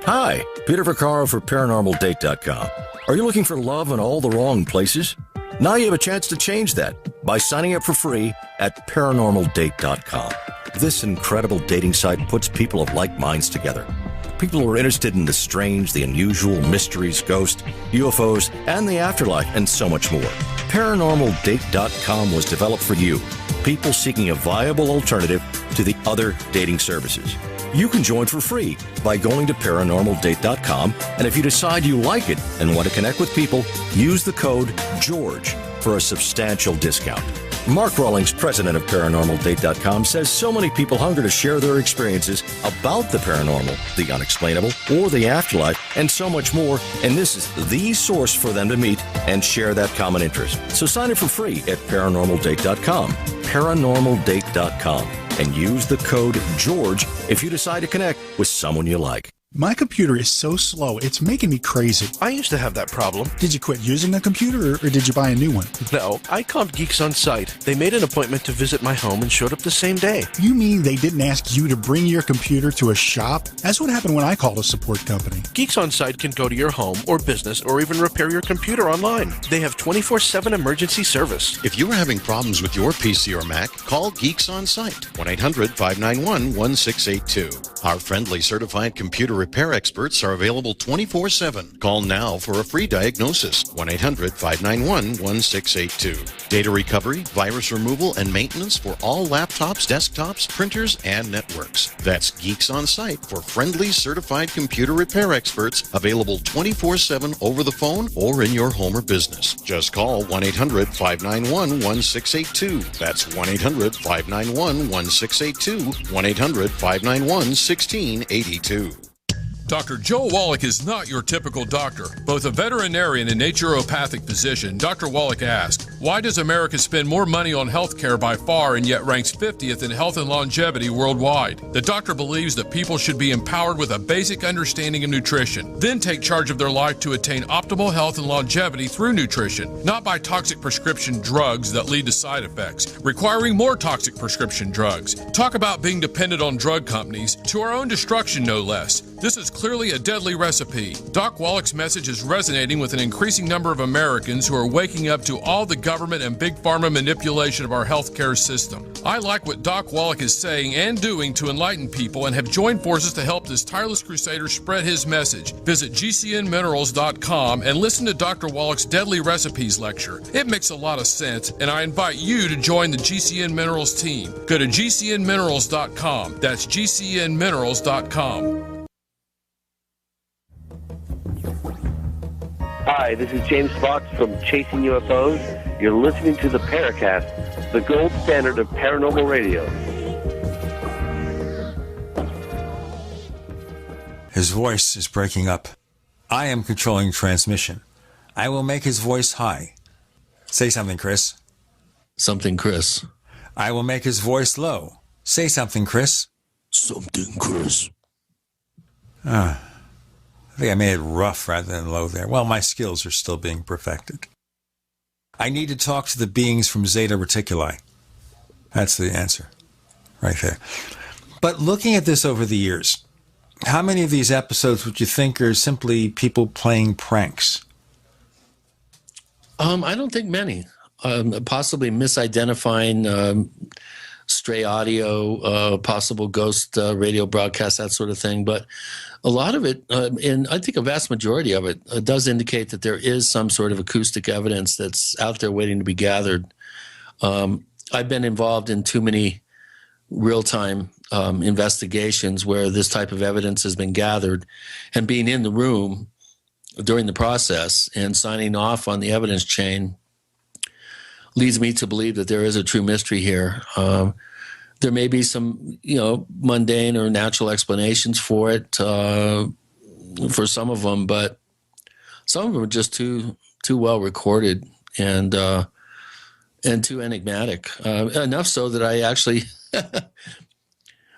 Hi, Peter Vaccaro for ParanormalDate.com. Are you looking for love in all the wrong places? Now you have a chance to change that by signing up for free at ParanormalDate.com. This incredible dating site puts people of like minds together. People who are interested in the strange, the unusual, mysteries, ghosts, UFOs, and the afterlife, and so much more. ParanormalDate.com was developed for you, people seeking a viable alternative to the other dating services. You can join for free by going to ParanormalDate.com, and if you decide you like it and want to connect with people, use the code GEORGE for a substantial discount. Mark Rawlings, president of ParanormalDate.com, says so many people hunger to share their experiences about the paranormal, the unexplainable, or the afterlife, and so much more, and this is the source for them to meet and share that common interest. So sign up for free at ParanormalDate.com, ParanormalDate.com, and use the code GEORGE if you decide to connect with someone you like. My computer is so slow, it's making me crazy. I used to have that problem. Did you quit using a computer or did you buy a new one? No, I called Geeks On Site. They made an appointment to visit my home and showed up the same day. You mean they didn't ask you to bring your computer to a shop? That's what happened when I called a support company. Geeks On Site can go to your home or business or even repair your computer online. They have 24/7 emergency service. If you are having problems with your PC or Mac, call Geeks On Site, 1-800-591-1682. Our friendly certified computer repair experts are available 24/7. Call now for a free diagnosis, 1-800-591-1682. Data recovery, virus removal, and maintenance for all laptops, desktops, printers, and networks. That's Geeks On Site for friendly certified computer repair experts, available 24/7 over the phone or in your home or business. Just call 1-800-591-1682. That's 1-800-591-1682, 1-800-591-1682. Dr. Joe Wallach is not your typical doctor. Both a veterinarian and naturopathic physician, Dr. Wallach asked, why does America spend more money on health care by far and yet ranks 50th in health and longevity worldwide? The doctor believes that people should be empowered with a basic understanding of nutrition, then take charge of their life to attain optimal health and longevity through nutrition, not by toxic prescription drugs that lead to side effects, requiring more toxic prescription drugs. Talk about being dependent on drug companies, to our own destruction no less. This is clearly a deadly recipe. Doc Wallach's message is resonating with an increasing number of Americans who are waking up to all the government and big pharma manipulation of our healthcare system. I like what Doc Wallach is saying and doing to enlighten people and have joined forces to help this tireless crusader spread his message. Visit GCNminerals.com and listen to Dr. Wallach's Deadly Recipes lecture. It makes a lot of sense, and I invite you to join the GCN Minerals team. Go to GCNminerals.com. That's GCNminerals.com. Hi, this is James Fox from Chasing UFOs. You're listening to the Paracast, the gold standard of paranormal radio. His voice is breaking up. I am controlling transmission. I will make his voice high. Say something, Chris. Something, Chris. I will make his voice low. Say something, Chris. Something, Chris. I think I made it rough rather than low there. Well, my skills are still being perfected. I need to talk to the beings from Zeta Reticuli. That's the answer right there. But looking at this over the years, how many of these episodes would you think are simply people playing pranks? I don't think many. Possibly misidentifying stray audio, possible ghost radio broadcast, that sort of thing. But a lot of it, and I think a vast majority of it, does indicate that there is some sort of acoustic evidence that's out there waiting to be gathered. I've been involved in too many real-time investigations where this type of evidence has been gathered, and being in the room during the process and signing off on the evidence chain leads me to believe that there is a true mystery here. There may be some, mundane or natural explanations for it, for some of them, but some of them are just too well recorded and too enigmatic. Enough so that I actually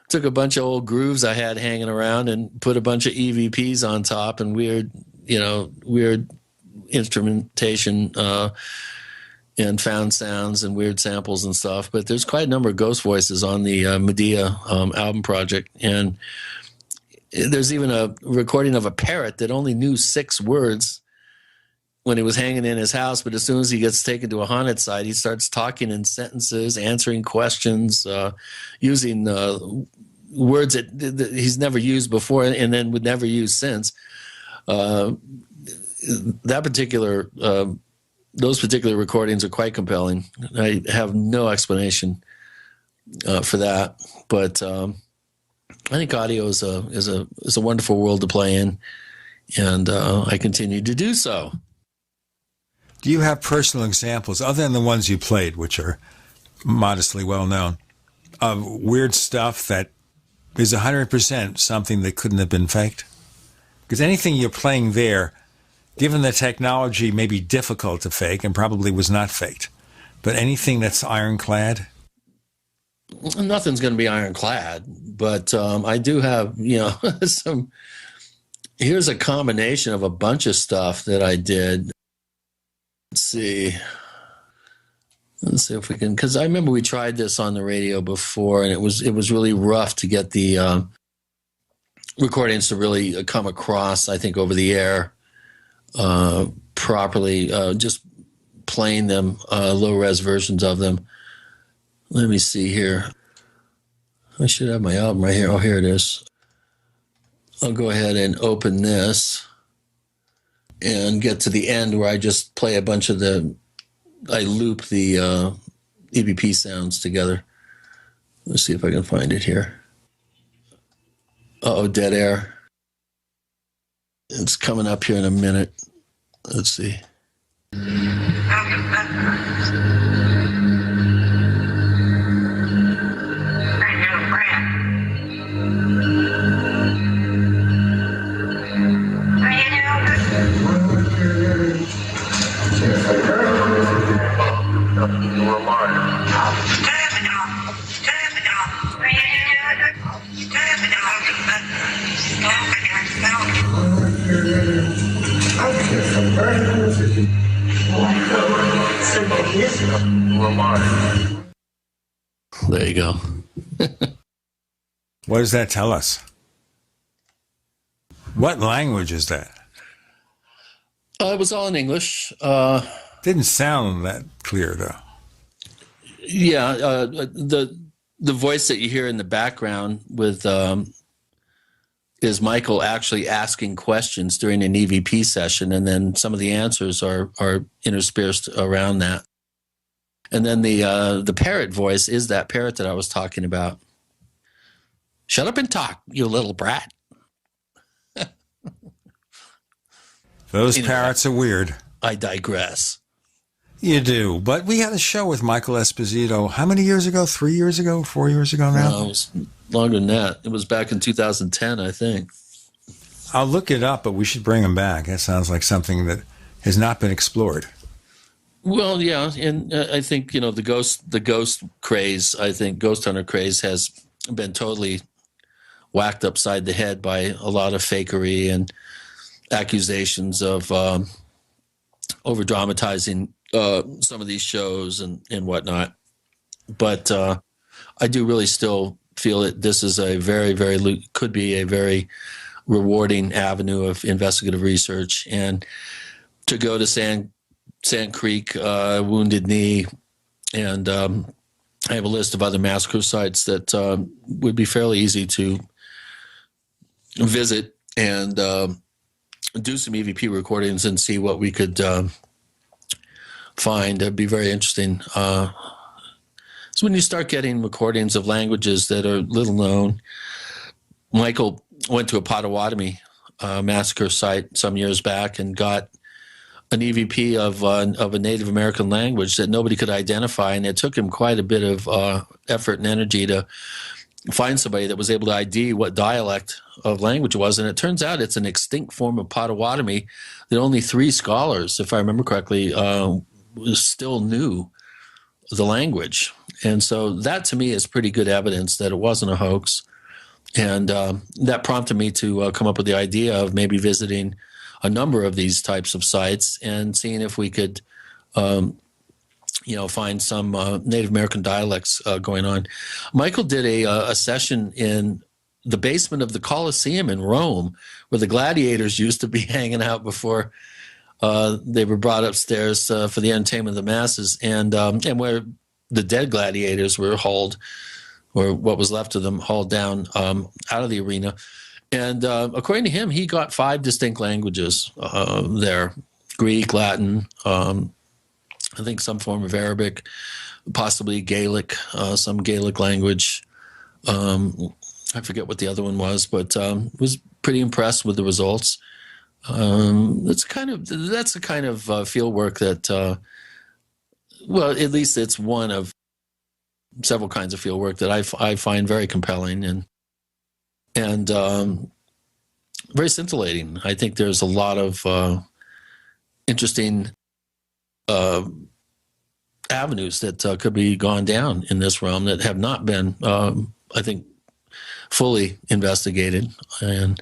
took a bunch of old grooves I had hanging around and put a bunch of EVPs on top and weird instrumentation, and found sounds and weird samples and stuff. But there's quite a number of ghost voices on the Medea album project. And There's even a recording of a parrot that only knew 6 words when he was hanging in his house, but as soon as he gets taken to a haunted site, he starts talking in sentences, answering questions, using words that he's never used before and then would never use since. That particular, those particular recordings are quite compelling. I have no explanation for that, but I think audio is a wonderful world to play in, and I continue to do so. Do you have personal examples, other than the ones you played, which are modestly well known, of weird stuff that is 100% something that couldn't have been faked? Because anything you're playing there, given the technology, may be difficult to fake and probably was not faked. But anything that's ironclad? Nothing's going to be ironclad, but I do have, some. Here's a combination of a bunch of stuff that I did. Let's see if we can, because I remember we tried this on the radio before, and it was really rough to get the recordings to really come across, I think, over the air properly, just playing them, low-res versions of them. Let me see here. I should have my album right here. Oh, here it is. I'll go ahead and open this and get to the end where I just play a bunch of I loop the EVP sounds together. Let's see if I can find it here. Uh-oh, dead air. It's coming up here in a minute. Let's see. There you go. What does that tell us? What language is that? It was all in English. Didn't sound that clear, though. Yeah, the voice that you hear in the background with is Michael actually asking questions during an EVP session, and then some of the answers are interspersed around that. And then the parrot voice is that parrot that I was talking about. Shut up and talk, you little brat. Those parrots are weird. I digress. You do, but we had a show with Michael Esposito. How many years ago? 3 years ago? 4 years ago now? No, it was longer than that. It was back in 2010, I think. I'll look it up, but we should bring him back. That sounds like something that has not been explored. Well, yeah, and I think the ghost craze. I think ghost hunter craze has been totally whacked upside the head by a lot of fakery and accusations of over dramatizing some of these shows and whatnot. But I do really still feel that this is could be a very rewarding avenue of investigative research. And to go to Sand Creek, Wounded Knee, and I have a list of other massacre sites that would be fairly easy to visit and do some EVP recordings and see what we could find. It'd be very interesting. So when you start getting recordings of languages that are little known, Michael went to a Potawatomi massacre site some years back and got an EVP of a Native American language that nobody could identify, and it took him quite a bit of effort and energy to find somebody that was able to ID what dialect of language it was. And it turns out it's an extinct form of Potawatomi that only 3 scholars, if I remember correctly, still knew the language. And so that to me is pretty good evidence that it wasn't a hoax. And that prompted me to come up with the idea of maybe visiting a number of these types of sites and seeing if we could, find some Native American dialects going on. Michael did a session in the basement of the Colosseum in Rome, where the gladiators used to be hanging out before they were brought upstairs for the entertainment of the masses, and where the dead gladiators were hauled, or what was left of them, hauled down out of the arena. And according to him, he got 5 distinct languages there: Greek, Latin, I think some form of Arabic, possibly Gaelic, some Gaelic language. I forget what the other one was, but was pretty impressed with the results. That's the kind of field work that, well, at least it's one of several kinds of field work that I find very compelling and very scintillating. I think there's a lot of interesting avenues that could be gone down in this realm that have not been, I think, fully investigated. And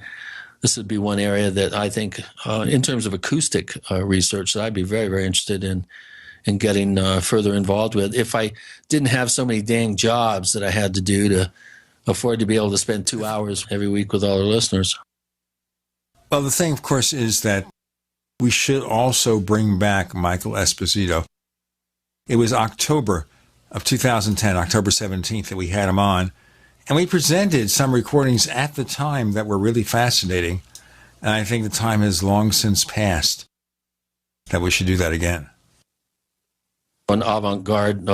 this would be one area that I think, in terms of acoustic research, that I'd be very, very interested in getting further involved with. If I didn't have so many dang jobs that I had to do to afford to be able to spend 2 hours every week with all our listeners. Well, the thing, of course, is that we should also bring back Michael Esposito. It was October of 2010, October 17th, that we had him on. And we presented some recordings at the time that were really fascinating. And I think the time has long since passed that we should do that again. An avant-garde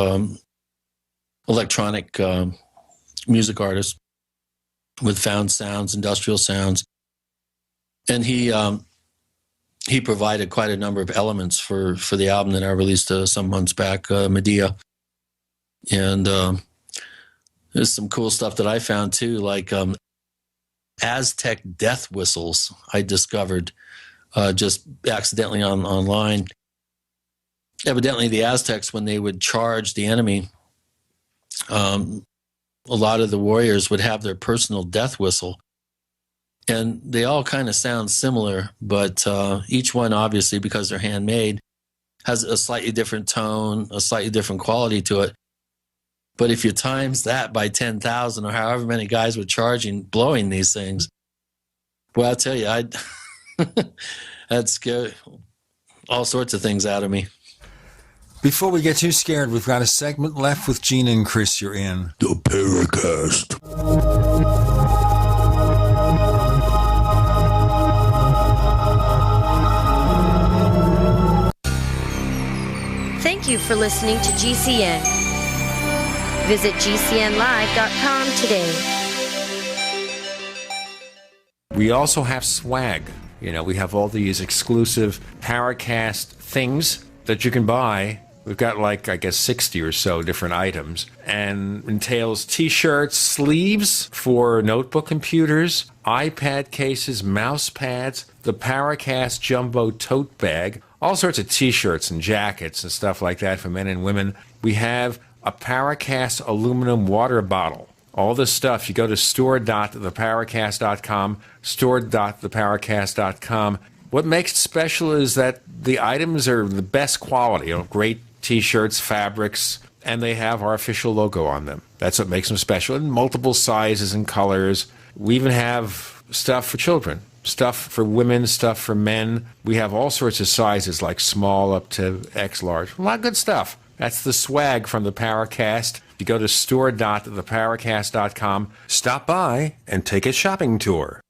electronic music artist with found sounds, industrial sounds. And he provided quite a number of elements for the album that I released some months back, Medea. And there's some cool stuff that I found too, like Aztec death whistles I discovered just accidentally online. Evidently, the Aztecs, when they would charge the enemy, a lot of the warriors would have their personal death whistle. And they all kind of sound similar, but each one, obviously, because they're handmade, has a slightly different tone, a slightly different quality to it. But if you times that by 10,000 or however many guys were charging, blowing these things, well, I'll tell you, that'd scare all sorts of things out of me. Before we get too scared, we've got a segment left with Gene and Chris. You're in the Paracast. Thank you for listening to GCN. Visit GCNlive.com today. We also have swag. We have all these exclusive Paracast things that you can buy. We've got 60 or so different items, and entails T-shirts, sleeves for notebook computers, iPad cases, mouse pads, the Paracast Jumbo tote bag, all sorts of T-shirts and jackets and stuff like that for men and women. We have a Paracast aluminum water bottle. All this stuff, you go to store.theparacast.com, store.theparacast.com. What makes it special is that the items are the best quality, great T-shirts, fabrics, and they have our official logo on them. That's what makes them special, in multiple sizes and colors. We even have stuff for children, stuff for women, stuff for men. We have all sorts of sizes, like small up to X large. A lot of good stuff. That's the swag from the Paracast. You go to store.theparacast.com, stop by, and take a shopping tour.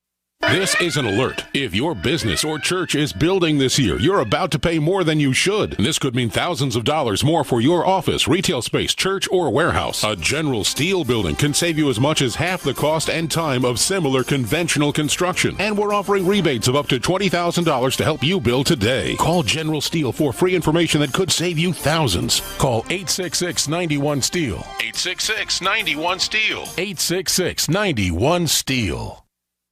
This is an alert. If your business or church is building this year, you're about to pay more than you should. And this could mean thousands of dollars more for your office, retail space, church, or warehouse. A General Steel building can save you as much as half the cost and time of similar conventional construction. And we're offering rebates of up to $20,000 to help you build today. Call General Steel for free information that could save you thousands. Call 866-91-STEEL. 866-91-STEEL. 866-91-STEEL.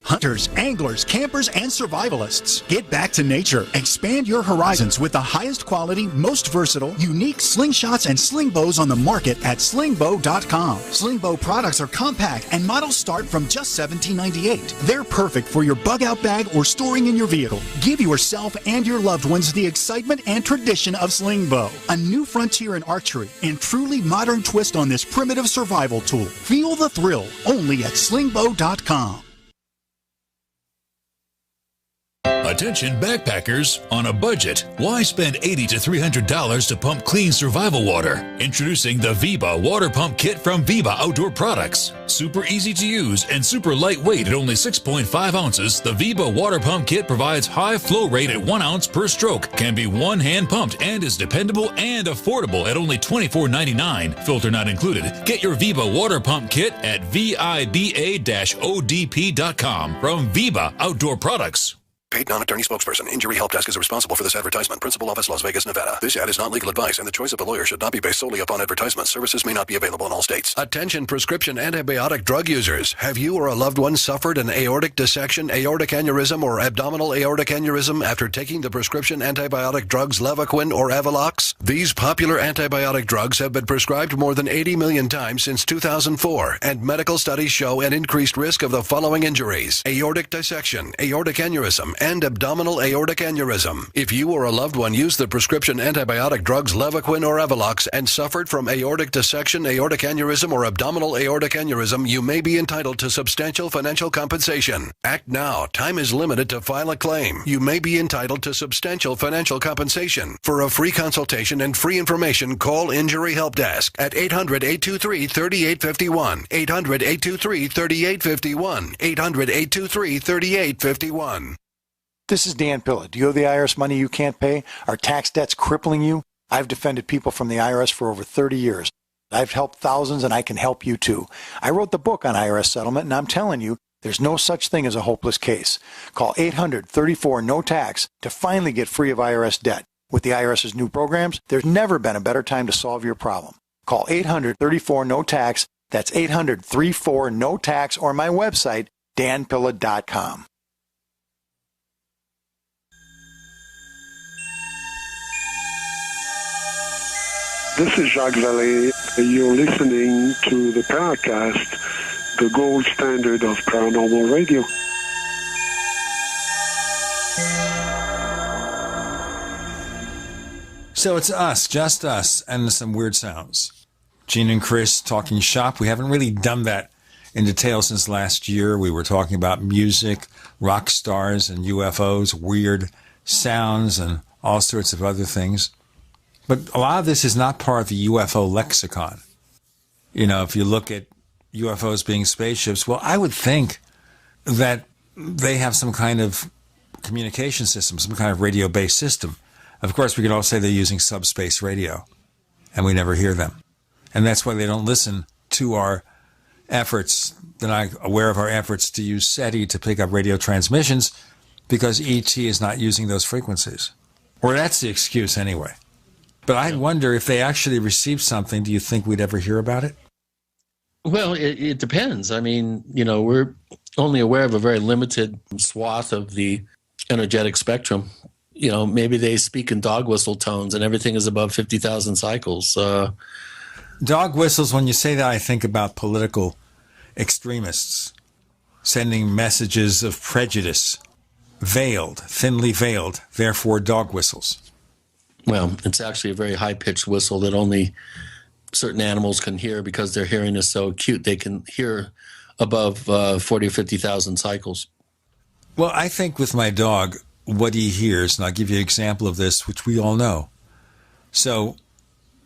Hunters, anglers, campers, and survivalists. Get back to nature. Expand your horizons with the highest quality, most versatile, unique slingshots and sling bows on the market at slingbow.com. Slingbow products are compact and models start from just $17.98. They're perfect for your bug out bag or storing in your vehicle. Give yourself and your loved ones the excitement and tradition of slingbow. A new frontier in archery and truly modern twist on this primitive survival tool. Feel the thrill only at slingbow.com. Attention backpackers, on a budget, why spend $80 to $300 to pump clean survival water? Introducing the Viba Water Pump Kit from Viba Outdoor Products. Super easy to use and super lightweight at only 6.5 ounces, the Viba Water Pump Kit provides high flow rate at 1 ounce per stroke, can be one-hand pumped, and is dependable and affordable at only $24.99. Filter not included. Get your Viba Water Pump Kit at VIBA-ODP.com from Viba Outdoor Products. Paid non-attorney spokesperson. Injury Help Desk is responsible for this advertisement. Principal office, Las Vegas, Nevada. This ad is not legal advice, and the choice of a lawyer should not be based solely upon advertisement. Services may not be available in all states. Attention prescription antibiotic drug users. Have you or a loved one suffered an aortic dissection, aortic aneurysm, or abdominal aortic aneurysm after taking the prescription antibiotic drugs Levaquin or Avelox? These popular antibiotic drugs have been prescribed more than 80 million times since 2004, and medical studies show an increased risk of the following injuries: aortic dissection, aortic aneurysm, and abdominal aortic aneurysm. If you or a loved one used the prescription antibiotic drugs Levaquin or Avelox and suffered from aortic dissection, aortic aneurysm, or abdominal aortic aneurysm, you may be entitled to substantial financial compensation. Act now. Time is limited to file a claim. You may be entitled to substantial financial compensation. For a free consultation and free information, call Injury Help Desk at 800-823-3851, 800-823-3851, 800-823-3851. This is Dan Pilla. Do you owe the IRS money you can't pay? Are tax debts crippling you? I've defended people from the IRS for over 30 years. I've helped thousands, and I can help you too. I wrote the book on IRS settlement, and I'm telling you, there's no such thing as a hopeless case. Call 800-34-NO-TAX to finally get free of IRS debt. With the IRS's new programs, there's never been a better time to solve your problem. Call 800-34-NO-TAX. That's 800-34-NO-TAX, or my website, danpilla.com. This is Jacques Vallée. You're listening to the Paracast, the gold standard of paranormal radio. So it's us, just us, and some weird sounds. Gene and Chris talking shop. We haven't really done that in detail since last year. We were talking about music, rock stars, and UFOs, weird sounds, and all sorts of other things. But a lot of this is not part of the UFO lexicon. You know, if you look at UFOs being spaceships, well, I would think that they have some kind of communication system, some kind of radio-based system. Of course, we could all say they're using subspace radio, and we never hear them. And that's why they don't listen to our efforts. They're not aware of our efforts to use SETI to pick up radio transmissions, because ET is not using those frequencies. Or that's the excuse anyway. But I wonder if they actually received something, do you think we'd ever hear about it? Well, it depends. I mean, you know, we're only aware of a very limited swath of the energetic spectrum. You know, maybe they speak in dog whistle tones and everything is above 50,000 cycles. Dog whistles, when you say that, I think about political extremists sending messages of prejudice, veiled, thinly veiled, therefore dog whistles. Well, it's actually a very high-pitched whistle that only certain animals can hear because their hearing is so acute. They can hear above 40 or 50,000 cycles. Well, I think with my dog, what he hears, and I'll give you an example of this, which we all know. So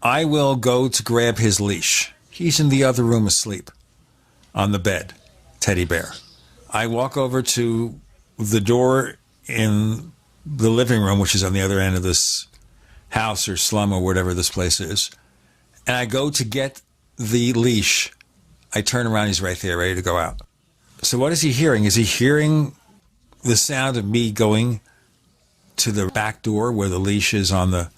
I will go to grab his leash. He's in the other room asleep on the bed, teddy bear. I walk over to the door in the living room, which is on the other end of this house or slum or whatever this place is, and I go to get the leash. I turn around, he's right there, ready to go out. So what is he hearing? Is he hearing the sound of me going to the back door where the leash is on the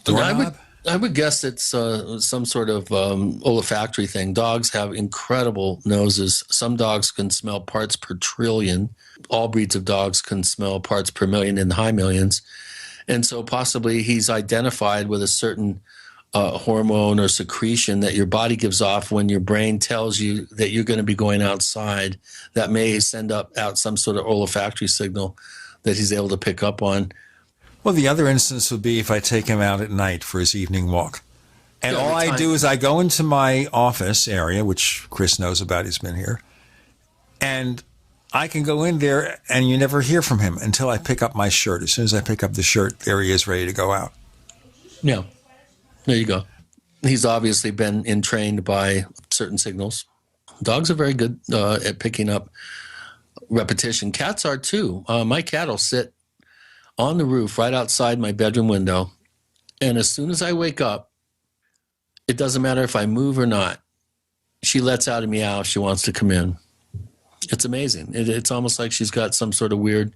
doorknob? I would guess it's some sort of olfactory thing. Dogs have incredible noses. Some dogs can smell parts per trillion. All breeds of dogs can smell parts per million in the high millions. And so possibly he's identified with a certain hormone or secretion that your body gives off when your brain tells you that you're going to be going outside that may send out some sort of olfactory signal that he's able to pick up on. Well, the other instance would be if I take him out at night for his evening walk. And all I do is I go into my office area, which Chris knows about, he's been here, and I can go in there and you never hear from him until I pick up my shirt. As soon as I pick up the shirt, there he is ready to go out. Yeah. There you go. He's obviously been entrained by certain signals. Dogs are very good at picking up repetition. Cats are too. My cat will sit on the roof right outside my bedroom window, and as soon as I wake up, it doesn't matter if I move or not. She lets out a meow if she wants to come in. It's amazing. It's almost like she's got some sort of weird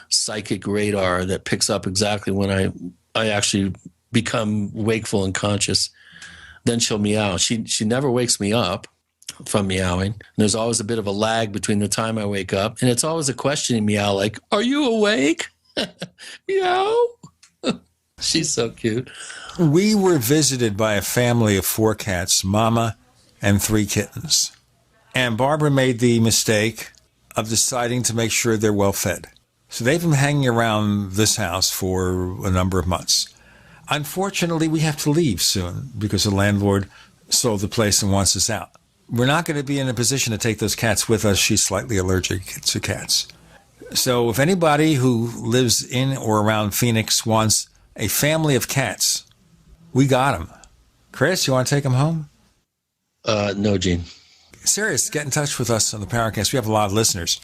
psychic radar that picks up exactly when I actually become wakeful and conscious. Then she'll meow. She never wakes me up from meowing. And there's always a bit of a lag between the time I wake up, and it's always a questioning meow like, "Are you awake?" Meow. She's so cute. We were visited by a family of 4 cats, mama and 3 kittens. And Barbara made the mistake of deciding to make sure they're well fed. So they've been hanging around this house for a number of months. Unfortunately, we have to leave soon because the landlord sold the place and wants us out. We're not going to be in a position to take those cats with us. She's slightly allergic to cats. So if anybody who lives in or around Phoenix wants a family of cats, we got them. Chris, you want to take them home? No, Gene. Serious, get in touch with us on the Paracast. We have a lot of listeners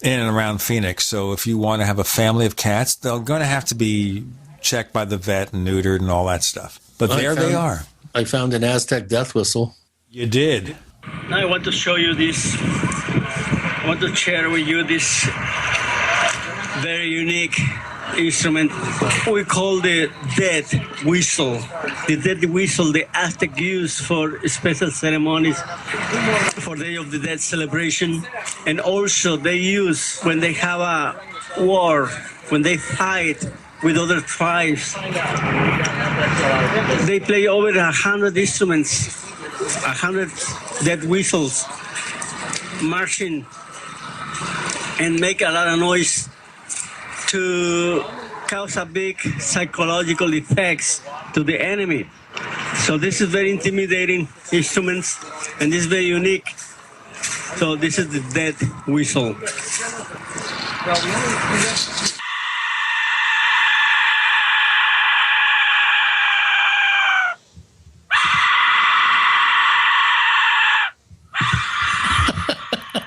in and around Phoenix. So if you want to have a family of cats, they're going to have to be checked by the vet and neutered and all that stuff. But they are. I found an Aztec death whistle. You did. Now I want to show you this. I want to share with you this very unique instrument we call the death whistle. The death whistle the Aztec use for special ceremonies, for Day of the Dead celebration, and also they use when they have a war, when they fight with other tribes. They play over 100 instruments, 100 death whistles, marching, and make a lot of noise to cause a big psychological effects to the enemy. So this is very intimidating instruments, and this is very unique. So this is the death whistle.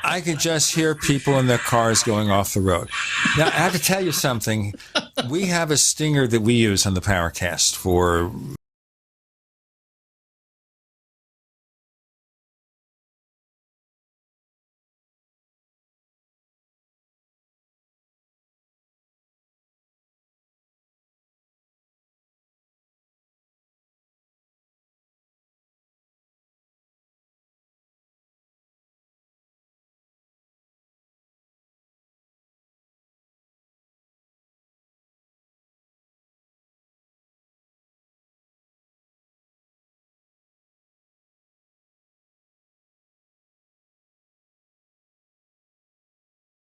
I could just hear people in their cars going off the road. Now, I have to tell you something. We have a stinger that we use on the Paracast for